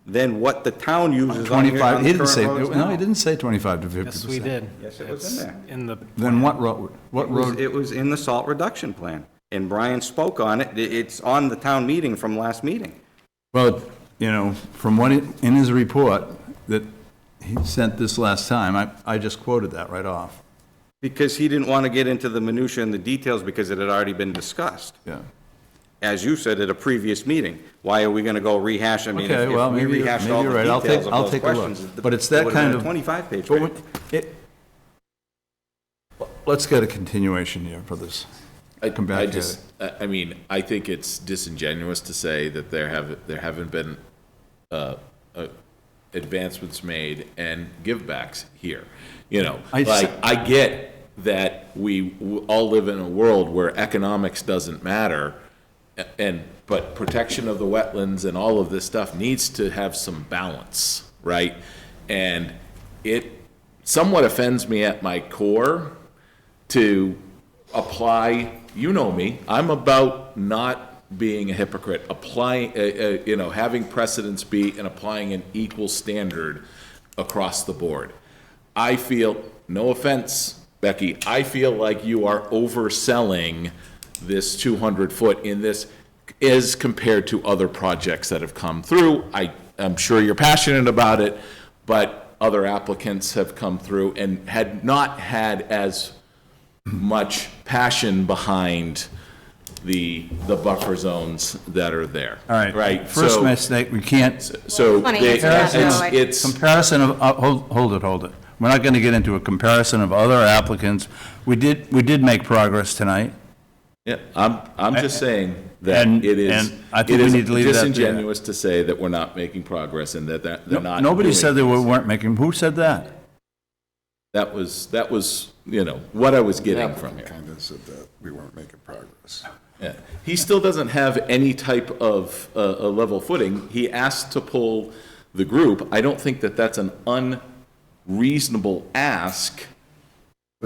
than what the town uses on 25, on he the didn't say, current roads no, now. he didn't say 25 to 50%. Yes, we did. Yes, it was in there. In the. Then what road, what road? It was in the salt reduction plan, and Brian spoke on it. It's on the town meeting from last meeting. Well, you know, from what, in his report that he sent this last time, I just quoted that right off. Because he didn't want to get into the minutia and the details because it had already been discussed. Yeah. As you said at a previous meeting, why are we going to go rehash? I mean, Okay, well, if we maybe rehashed all the you're right. I'll details of I'll those take a look. questions, But it's that kind of. 25-page. Let's get a continuation here for this. Come back to it. I mean, I think it's disingenuous to say that there haven't been advancements made and givebacks here. You know, I get that we all live in a world where economics doesn't matter, but protection of the wetlands and all of this stuff needs to have some balance, right? And it somewhat offends me at my core to apply, you know me, I'm about not being a hypocrite, applying, having precedence be and applying an equal standard across the board. I feel, no offense, Becky, I feel like you are overselling this 200-foot in this as compared to other projects that have come through. I'm sure you're passionate about it, but other applicants have come through and had not had as much passion behind the buffer zones that are there. All right. Right. First mistake, we can't. So Funny, it's Comparison of, hold it. We're not going to get into a comparison of other applicants. We did make progress tonight. Yeah, I'm just saying that And- it is, and I think we need to leave that there. disingenuous to say that we're not making progress and that they're not. Nobody doing said they this. weren't making, who said that? That was, what I was getting from here. Kind of said that we weren't making progress. Yeah. He still doesn't have any type of a level footing. He asked to pull the group. I don't think that that's an unreasonable ask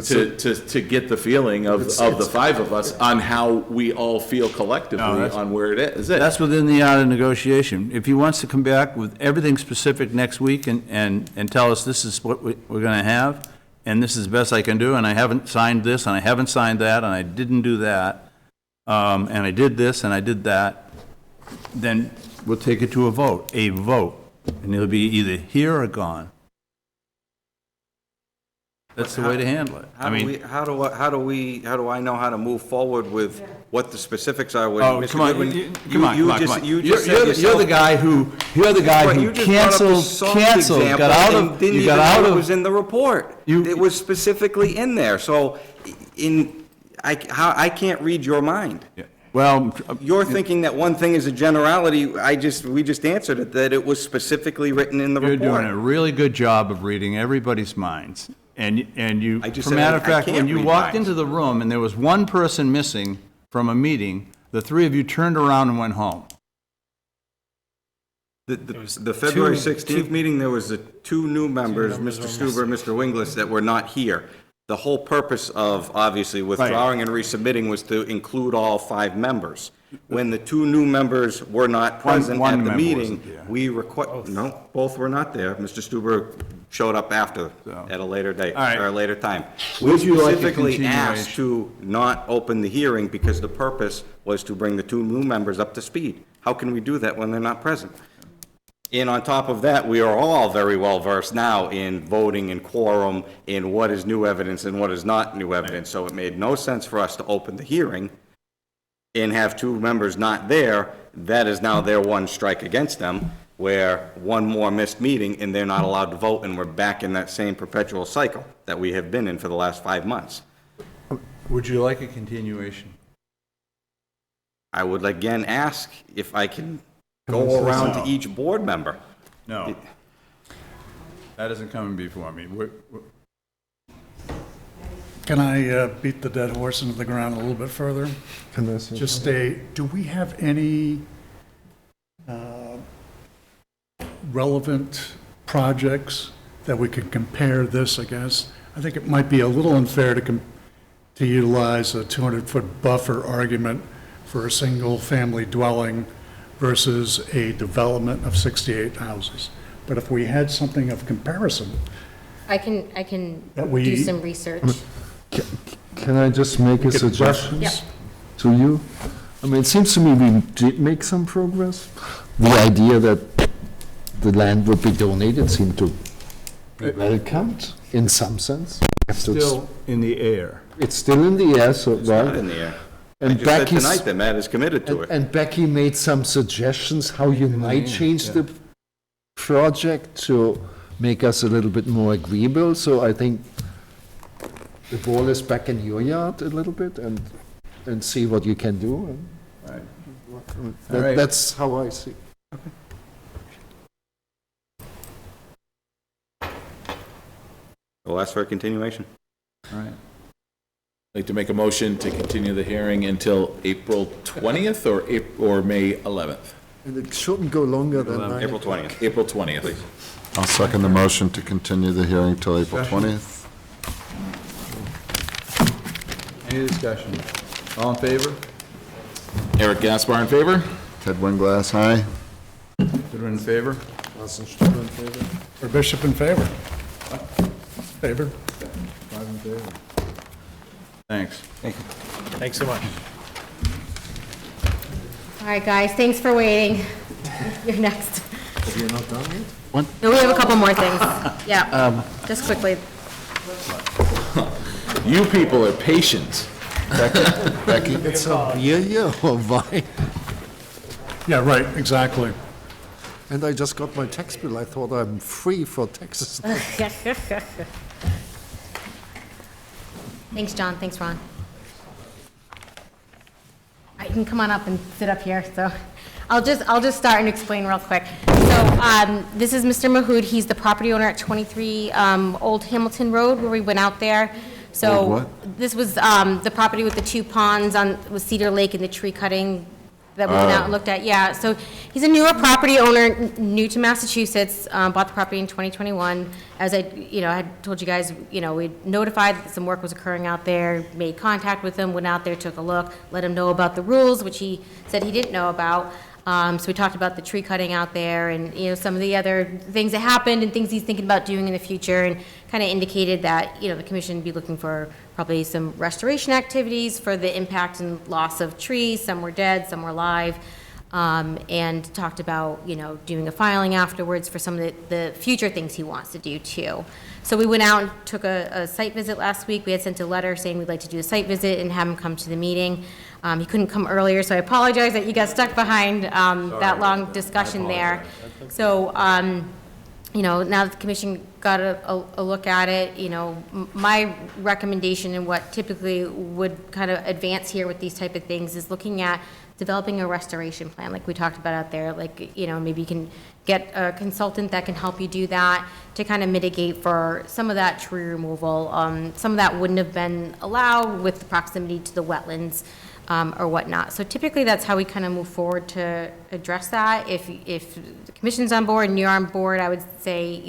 to get the feeling of the five of us on how we all feel collectively on where it is. That's within the art of negotiation. If he wants to come back with everything specific next week and tell us this is what we're going to have, and this is the best I can do, and I haven't signed this, and I haven't signed that, and I didn't do that, and I did this, and I did that, then we'll take it to a vote, and it'll be either here or gone. That's the way to handle it. How do I know how to move forward with what the specifics are with Oh, Mr. come on, Goodwin? come on. You just said You're yourself- the guy who You just brought up the salt example and didn't even know it was in the report. It was specifically in there, so I can't read your mind. Well, You're thinking that one thing is a generality, we just answered it, that it was specifically written in the you're report. doing a really good job of reading everybody's minds. And you, I just for a said matter of I fact, when can't you read walked minds. into the room and there was one person missing from a meeting, the three of you turned around and went home. The February 16th meeting, there was the two new members, Mr. Stuber and Mr. Winglis, that were not here. The whole purpose of, obviously, withdrawing and resubmitting was to include all five members. When the two new members were not present one at the member meeting, wasn't we no, both were not there. Mr. Stuber showed up after, at a later date, All right. or a later time. We Would you like a specifically asked continuation? to not open the hearing because the purpose was to bring the two new members up to speed. How can we do that when they're not present? And on top of that, we are all very well versed now in voting and quorum, in what is new evidence and what is not new evidence. So it made no sense for us to open the hearing and have two members not there. That is now their one strike against them, where one more missed meeting and they're not allowed to vote, and we're back in that same perpetual cycle that we have been in for the last 5 months. Would you like a continuation? I would again ask if I can go around to each board member. No. That isn't coming before me. Can I beat the dead horse into the ground a little bit further? Just do we have any relevant projects that we could compare this against? I think it might be a little unfair to utilize a 200-foot buffer argument for a single-family dwelling versus a development of 68 houses. But if we had something of comparison, I can That we- do some research. Can I just make a Get suggestion Yep. to you? I mean, it seems to me we did make some progress. The idea that the land would be donated seemed to be welcomed in some sense. We have to Still in the air. It's still in the air, so, It's well. not in the air. I And just said Becky's- tonight that Matt is committed to it. And Becky made some suggestions how you might change the project to make us a little bit more agreeable, so I think the ball is back in your yard a little bit and see what you can do. and Right. that- All right. That's how I see. We'll ask for a continuation. All right. I'd like to make a motion to continue the hearing until April 20th or May 11th? And it shouldn't go longer than 9 April o'clock. 20th. April 20th. I'll second the motion to continue the hearing till April 20th. Any discussion? All in favor? Eric Gaspar in favor? Ted Winglass, aye. Goodwin in favor? Wassenstein in favor? or Bishop in favor? Favor? 5 in favor. Thanks. Thanks so much. All right, guys, thanks for waiting. You're next. You're not done yet? No, we have a couple more things. Yeah, just quickly. You people are patient. Becky? It's a beer year or wine? Yeah, right, exactly. And I just got my tax bill. I thought I'm free for taxes. Thanks, John. Thanks, Ron. You can come on up and sit up here, so I'll just start and explain real quick. So, this is Mr. Mahood. He's the property owner at 23 Old Hamilton Road, where we went out there. So, Old what? this was the property with the 2 ponds with Cedar Lake and the tree cutting that we went out and looked at. Yeah, so he's a newer property owner, new to Massachusetts, bought the property in 2021. As I had told you guys, we notified that some work was occurring out there, made contact with him, went out there, took a look, let him know about the rules, which he said he didn't know about. So we talked about the tree cutting out there and, some of the other things that happened and things he's thinking about doing in the future, and kind of indicated that, the commission would be looking for probably some restoration activities for the impact and loss of trees. Some were dead, some were alive, and talked about, doing a filing afterwards for some of the future things he wants to do too. So we went out and took a site visit last week. We had sent a letter saying we'd like to do a site visit and have him come to the meeting. He couldn't come earlier, so I apologize that you got stuck behind that long discussion there. So, now that the commission got a look at it, my recommendation and what typically would kind of advance here with these type of things is looking at developing a restoration plan, like we talked about out there. Like, maybe you can get a consultant that can help you do that to kind of mitigate for some of that tree removal. Some of that wouldn't have been allowed with the proximity to the wetlands. Or whatnot. So typically, that's how we kind of move forward to address that. If the commission's on board and you're on board, I would say,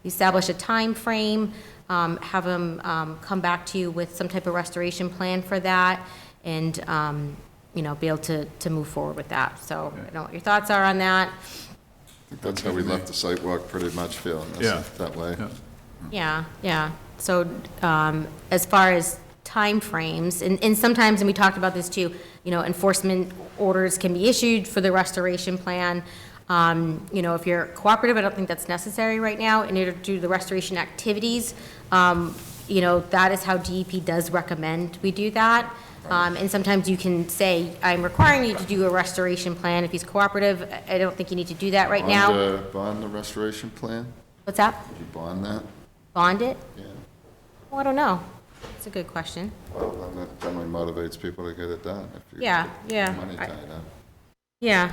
establish a time frame, have them come back to you with some type of restoration plan for that, and be able to move forward with that. So I don't know what your thoughts are on that. I think that's how we left the site walk, pretty much feeling that way. Yeah. So as far as timeframes, and sometimes, and we talked about this too, enforcement orders can be issued for the restoration plan. If you're cooperative, I don't think that's necessary right now. In order to do the restoration activities, that is how DEP does recommend we do that. And sometimes you can say, I'm requiring you to do a restoration plan. If he's cooperative, I don't think you need to do that right now. Bond the restoration plan? What's that? Did you bond that? Bond it? Yeah. Well, I don't know. That's a good question. Well, then that generally motivates people to get it done. If you Yeah, get yeah. money tied up. Yeah,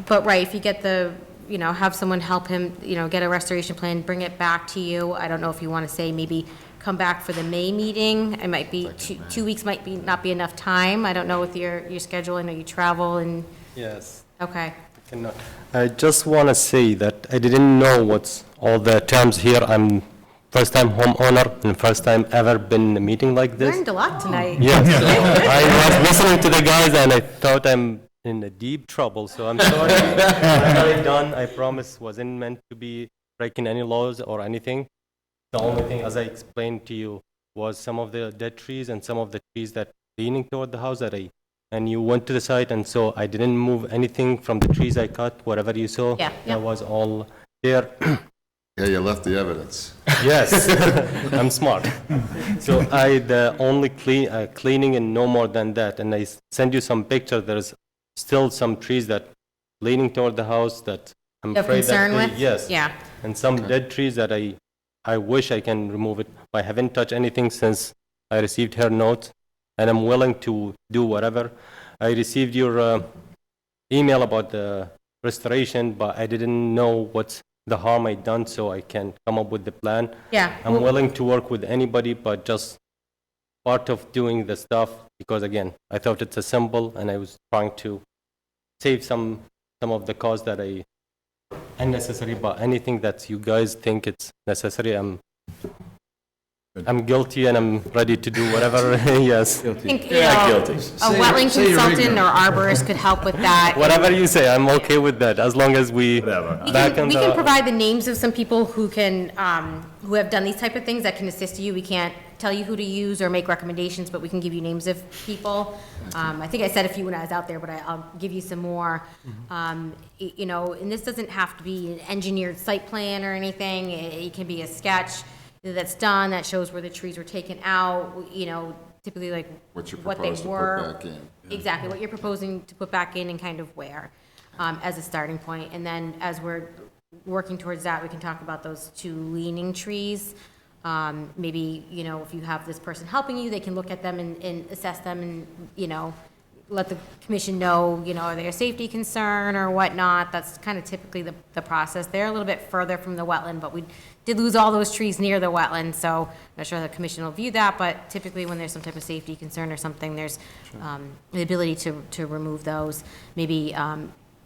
but right, if you get have someone help him, get a restoration plan, bring it back to you. I don't know if you want to say maybe come back for the May meeting. It might be 2 weeks might not be enough time. I don't know with your schedule. I know you travel and. Yes. Okay. I just want to say that I didn't know what's all the terms here I'm first time homeowner and first time ever been in a meeting like this. Learned a lot tonight. Yes, I was listening to the guys and I thought I'm in a deep trouble, so I'm sorry. Whatever I done, I promise, wasn't meant to be breaking any laws or anything. The only thing, as I explained to you, was some of the dead trees and some of the trees that leaning toward the house and you went to the site, and so I didn't move anything from the trees I cut, whatever you saw. Yeah, yeah. That was all there. Yeah, you left the evidence. Yes, I'm smart. So the only cleaning and no more than that. And I send you some pictures. There's still some trees that leaning toward the house that I'm You have afraid concern that with? yes. Yeah. And some dead trees that I wish I can remove it. I haven't touched anything since I received her note, and I'm willing to do whatever. I received your email about the restoration, but I didn't know what's the harm I done, so I can come up with the plan. Yeah. I'm willing to work with anybody, but just part of doing the stuff, because again, I thought it's a symbol, and I was trying to save some of the costs that I unnecessary, but anything that you guys think it's necessary, I'm guilty and I'm ready to do whatever. Yes. I think, you know, a wetland consultant or arborist could help with that. Whatever you say, I'm okay with that, as long as we back on We can the. provide the names of some people who can, who have done these type of things that can assist you. We can't tell you who to use or make recommendations, but we can give you names of people. I think I said a few when I was out there, but I'll give you some more. You know, and this doesn't have to be an engineered site plan or anything. It can be a sketch that's done that shows where the trees were taken out, you know, typically like What you what they propose to put were. back in. Exactly, what you're proposing to put back in and kind of where, as a starting point. And then as we're working towards that, we can talk about those two leaning trees. Maybe, you know, if you have this person helping you, they can look at them and assess them and, you know, let the commission know, you know, are they a safety concern or whatnot. That's kind of typically the process. They're a little bit further from the wetland, but we did lose all those trees near the wetland, so I'm not sure the commission will view that, but typically when there's some type of safety concern or something, there's the ability to remove those. Maybe,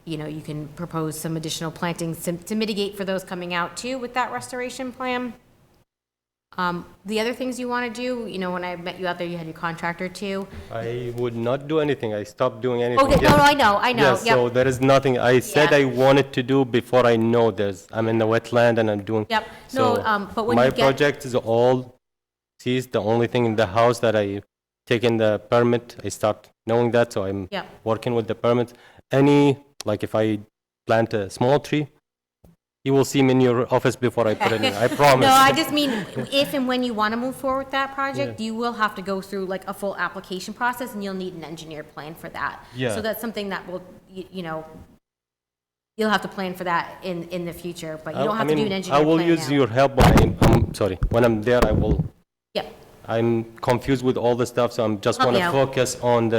you know, you can propose some additional plantings to mitigate for those coming out too with that restoration plan. The other things you want to do, you know, when I met you out there, you had your contractor too. I would not do anything. I stopped doing anything. Okay, no, I know, Yes, yep. so there is nothing. I said Yeah. I wanted to do before I know I'm in the wetland and I'm doing. Yep, no, So but when my you get. project is all seized. The only thing in the house that I taken the permit, I start knowing that, so I'm Yep. working with the permit. Like if I plant a small tree, you will see me in your office before I put it in. I promise. No, I just mean, if and when you want to move forward with that project, you will have to go through like a full application process, and you'll need an engineered plan for that. Yeah. So that's something that will, you know, you'll have to plan for that in the future, but you don't have to do an engineered I plan will use now. your help when I'm there, I will. Yep. I'm confused with all the stuff, so I'm just Help want you to out. focus on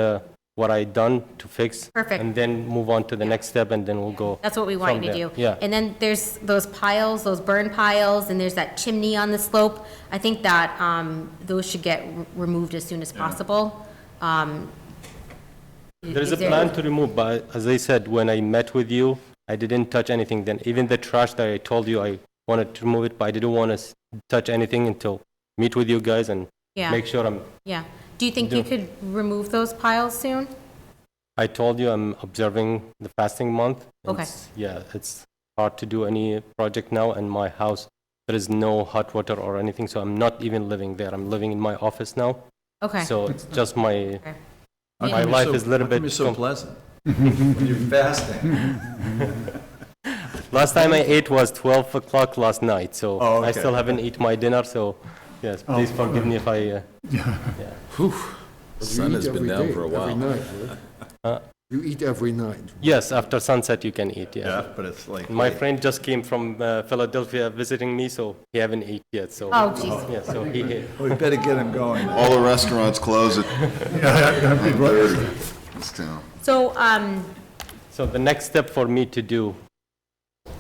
what I done to fix. Perfect. And then move on to the next step, and then we'll go. That's what we want from you to there. do. Yeah. And then there's those piles, those burn piles, and there's that chimney on the slope. I think that those should get removed as soon as possible. There's a is there- plan to remove, but as I said, when I met with you, I didn't touch anything then. Even the trash that I told you I wanted to remove it, but I didn't want to touch anything until meet with you guys and Yeah. make sure I'm. Yeah. Do you think you could remove those piles soon? I told you I'm observing the fasting month. Okay. Yeah, it's hard to do any project now in my house. There is no hot water or anything, so I'm not even living there. I'm living in my office now. Okay. So it's just my How my come you're life so- is a little how come bit. you're so pleasant? When you're fasting. Last time I ate was 12 o'clock last night, so Oh, I okay. still haven't eaten my dinner, so yes, please forgive me if I. The sun has been down for a while. Every night, right? You eat every night. Yes, after sunset you can eat, yeah. Yeah, but it's like. My friend just came from Philadelphia visiting me, so he haven't eaten yet, so. Oh, geez. Yeah, so he ate. We better get him going. All the restaurants close at 9:30 this town. So, So the next step for me to do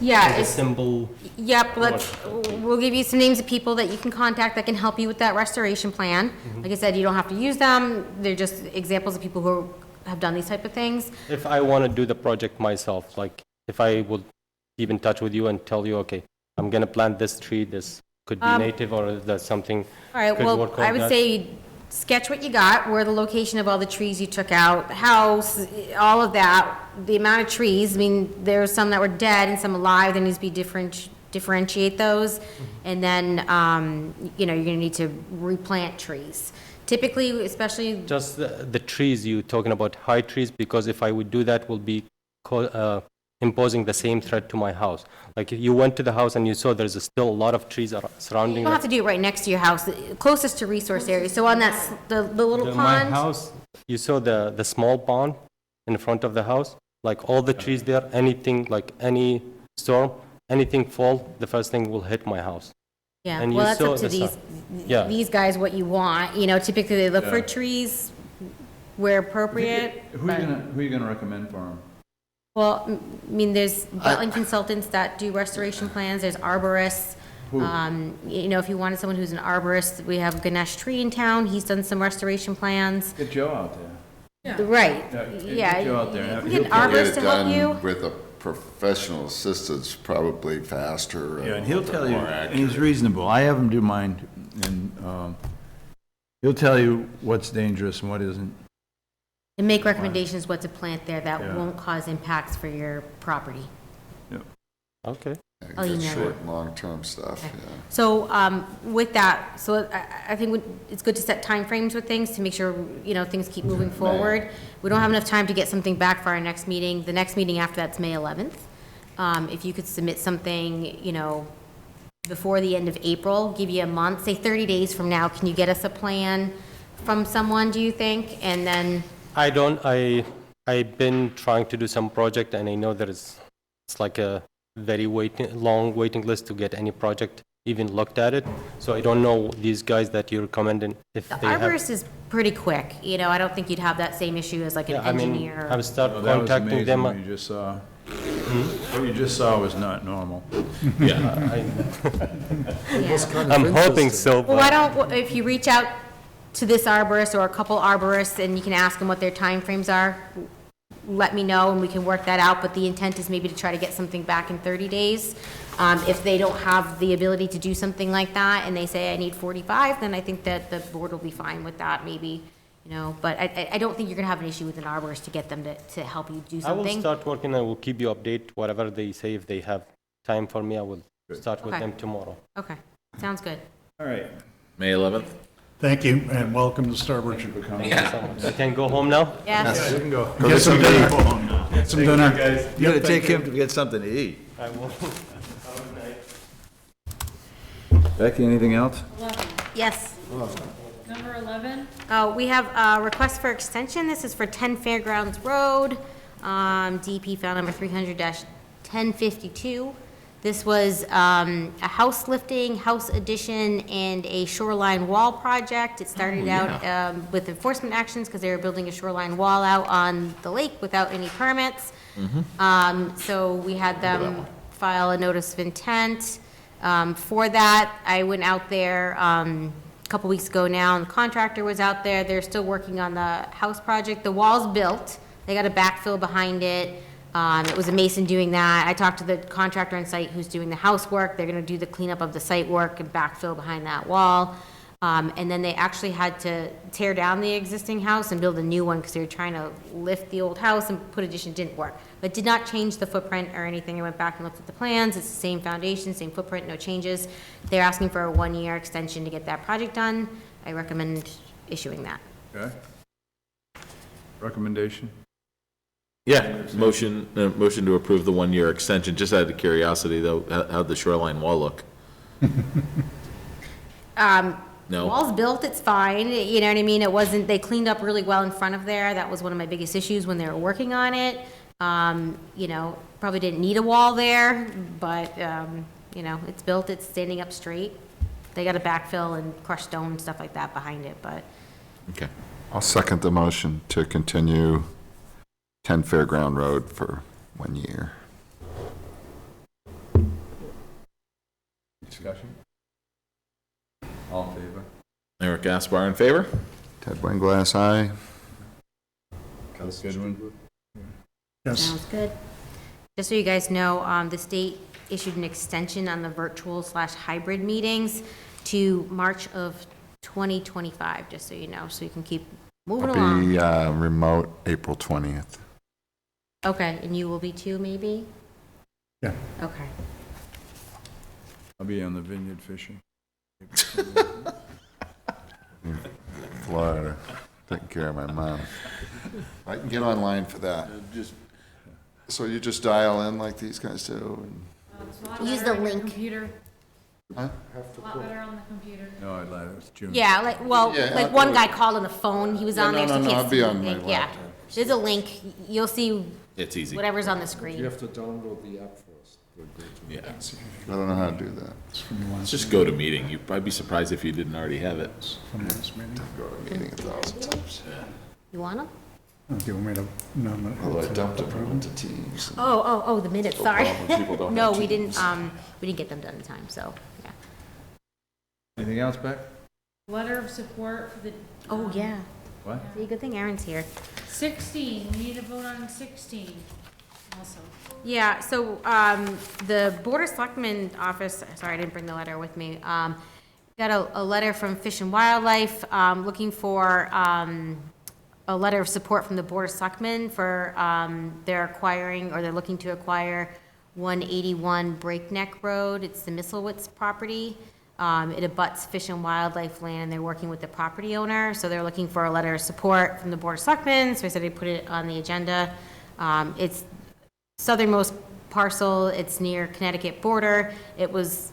yeah, is a it's, symbol. yep, we'll give you some names of people that you can contact that can help you with that restoration plan. Like I said, you don't have to use them. They're just examples of people who have done these type of things. If I want to do the project myself, like if I would keep in touch with you and tell you, okay, I'm gonna plant this tree, this could be native, or is that something? All right, could well, work I on would that? say sketch what you got, where the location of all the trees you took out, house, all of that, the amount of trees. I mean, there's some that were dead and some alive, there needs to be differentiate those. And then, you know, you're gonna need to replant trees. Typically, especially, Just the trees, you talking about high trees, because if I would do that, will be imposing the same threat to my house. Like, if you went to the house and you saw there's still a lot of trees surrounding you don't have it. to do it right next to your house, closest to resource area. So on that, the little My pond. house, you saw the small pond in front of the house, like all the trees there, anything, like any storm, anything fall, the first thing will hit my house. Yeah, And well, you that's saw up to the these, Yeah. these guys what you want. You know, typically they look for Yeah. trees where appropriate. Who are you gonna recommend for him? Well, I mean, there's wetland consultants that do restoration plans, there's arborists. Who? You know, if you wanted someone who's an arborist, we have Ganesh Tree in town, he's done some restoration plans. Get Joe out there. Right, Get yeah. Joe out there. You Have- can he'll get an tell you. arborist to help you. With a professional assistance, probably faster. Yeah, and he'll tell you, more and accurate. he's reasonable. I have him do mine, and he'll tell you what's dangerous and what isn't. And make recommendations what to plant there that Yeah. won't cause impacts for your property. Okay. I'll Good email short, it. and long-term stuff, yeah. So, with that, so I think it's good to set timeframes with things to make sure, you know, things keep moving forward. We don't have enough time to get something back for our next meeting. The next meeting after that's May 11th. If you could submit something, you know, before the end of April, give you a month, say 30 days from now, can you get us a plan from someone, do you think? And then, I've been trying to do some project, and I know it's like a very long waiting list to get any project even looked at it. So I don't know these guys that you're recommending, if the they have. arborist is pretty quick, you know, I don't think you'd have that same issue as like an Yeah, I mean, engineer. I've started Oh, that was contacting them. amazing what you just saw. What you just saw was not normal. Yeah. I'm hoping so, Well, why but don't, if you reach out to this arborist or a couple arborists and you can ask them what their timeframes are, let me know and we can work that out, but the intent is maybe to try to get something back in 30 days. If they don't have the ability to do something like that and they say, I need 45, then I think that the board will be fine with that, maybe, you know, but I don't think you're gonna have an issue with an arborist to get them to help you do I will something. start working, I will keep you update, whatever they say. If they have time for me, I will start with Okay. them tomorrow. Okay, sounds good. All right. May 11th? Thank you, and welcome to Sturbridge. I can go home now? Yes. You can go. Get some dinner. Get some dinner. You gotta take him to get something to eat. I will. Becky, anything else? Yes. Number 11? We have a request for extension. This is for 10 Fairgrounds Road, DP file number 300-1052. This was a house lifting, house addition, and a shoreline wall project. It started out with enforcement actions because they were building a shoreline wall out on the lake without any permits. So we had them file a notice of intent. For that, I went out there a couple weeks ago now, and the contractor was out there. They're still working on the house project. The wall's built. They got a backfill behind it. It was a mason doing that. I talked to the contractor on site who's doing the housework. They're gonna do the cleanup of the site work and backfill behind that wall. And then they actually had to tear down the existing house and build a new one because they were trying to lift the old house and put addition. Didn't work. But did not change the footprint or anything. I went back and looked at the plans. It's the same foundation, same footprint, no changes. They're asking for a 1-year extension to get that project done. I recommend issuing that. Okay. Recommendation? Yeah, motion to approve the 1-year extension. Just out of curiosity, though, how'd the shoreline wall look? No? Wall's built, it's fine, you know what I mean? It wasn't, they cleaned up really well in front of there. That was one of my biggest issues when they were working on it. You know, probably didn't need a wall there, but, you know, it's built, it's standing up straight. They got a backfill and crushed stone and stuff like that behind it, but. Okay. I'll second the motion to continue 10 Fairground Road for 1 year. Discussion? All in favor? Eric Gaspar in favor? Ted Winglass, aye. Goodwin? Yes. Sounds good. Just so you guys know, the state issued an extension on the virtual/hybrid meetings to March of 2025, just so you know, so you can keep moving I'll be along. remote April 20th. Okay, and you will be too, maybe? Yeah. Okay. I'll be on the vineyard fishing. Florida, taking care of my mom. I can get online for that. So you just dial in like these guys do? and- Use the link. Computer. Huh? A lot better on the computer. No, I lied, it was June. Yeah, Yeah, like one guy called on the phone, he was Yeah, on there, no, so no, he no, can't I'll be see on my anything. Yeah, laptop. there's a link, you'll see It's easy. whatever's on the You screen. have to download the app first. Yeah. I don't know how to do that. Just go to meeting. I'd be surprised if you didn't already have it. Go to meeting 1,000 times. You want them? Do you want me to nominate? Although I dumped it into Teams. Oh, the minutes, sorry. problem, people don't No, have we Teams. didn't get them done in time, so, yeah. Anything else, Beck? Letter of support for the. Oh, yeah. What? See, good thing Aaron's here. 16, we need to vote on 16 also. Yeah, so, the Board of Selectmen office, sorry, I didn't bring the letter with me, got a letter from Fish and Wildlife, looking for, a letter of support from the Board of Selectmen for, they're acquiring, or they're looking to acquire 181 Breakneck Road. It's the Misselwitz property. It abuts Fish and Wildlife land, and they're working with the property owner, so they're looking for a letter of support from the Board of Selectmen, so I said I'd put it on the agenda. It's southernmost parcel, it's near Connecticut border. It was,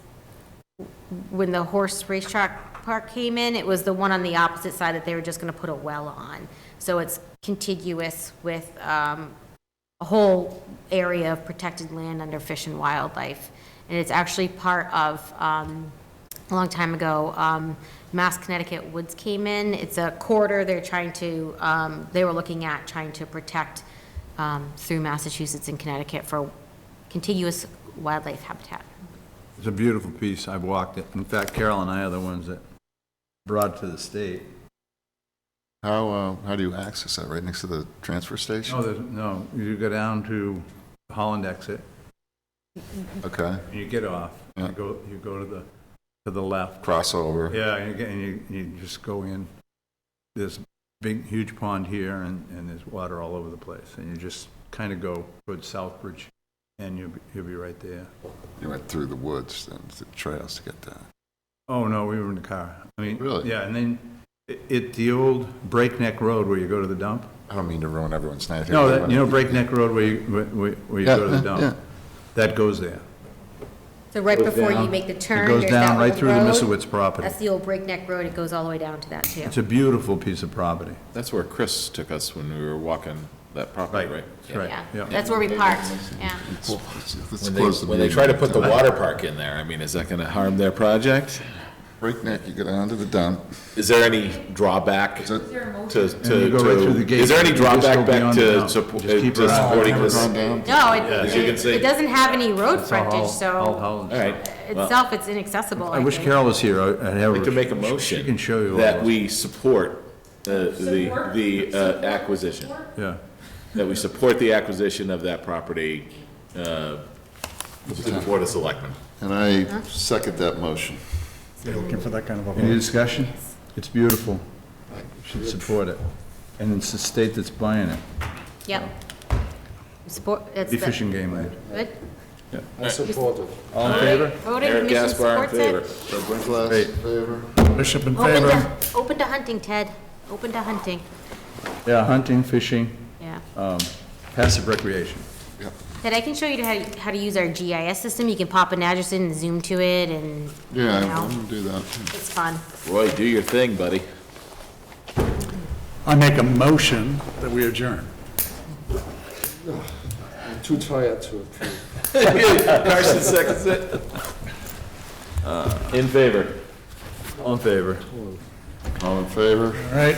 when the horse racetrack park came in, it was the one on the opposite side that they were just gonna put a well on. So it's contiguous with, a whole area of protected land under Fish and Wildlife. And it's actually part of, a long time ago, Mass Connecticut Woods came in. It's a corridor they're trying to, they were looking at trying to protect through Massachusetts and Connecticut for contiguous wildlife habitat. It's a beautiful piece. I've walked it. In fact, Carol and I are the ones that brought it to the state. How do you access that? Right next to the transfer station? No, you go down to Holland exit, Okay. and you get off. Yeah. You go to the left. Crossover. Yeah, and you just go in. There's big, huge pond here, and there's water all over the place. And you just kind of go towards Southbridge, and you'll be right there. You went through the woods and the trails to get there. Oh, no, we were in the car. I mean, Really? Yeah, and then the old Breakneck Road where you go to the dump. I don't mean to ruin everyone's night here. No, you know Breakneck Road where you Yeah, go to the yeah, dump? yeah. That goes there. So right Goes before you down- make the turn, It goes there's down that right little through the road. Misselwitz property. That's the old Breakneck Road, it goes all the way down to that too. It's a beautiful piece of property. That's where Chris took us when we were walking that property, right? That's right, Yeah, yeah. that's where we parked, yeah. When they try to put the water park in there, I mean, is that gonna harm their project? Breakneck, you go down to the dump. Is there any drawback to, And you go right through the gate. is there any You just go drawback back beyond the to dump. supporting Just keep it on. supporting Never this? gone down. No, As you can see. it doesn't have any road It's all- frontage, all so Holland. All right. Well, itself, it's inaccessible, I wish think. Carol was here. I'd have I'd her. like to make a She motion can show you all that this. we support the acquisition, Yeah. that we support the acquisition of that property to the Board of Selectmen. And I second that motion. You're looking for that kind of a Any vote. discussion? It's beautiful. You should support it. And it's the state that's buying it. Yep. Support, it's The the, fishing game land. good. I support it. All in favor? Voting Eric commission Gaspar in supports favor. it. Fred Winkler, Great. favor? Bishop in Open favor? open to hunting, Ted, open to hunting, Yeah, hunting, fishing, yeah. passive recreation. Ted, I can show you how to use our GIS system, you can pop an address in and zoom to it, and, you Yeah, know, I'm gonna do that. it's fun. Roy, do your thing, buddy. I make a motion that we adjourn. I'm too tired to approve. Carson seconds it. In favor. All in favor? All in favor? All right.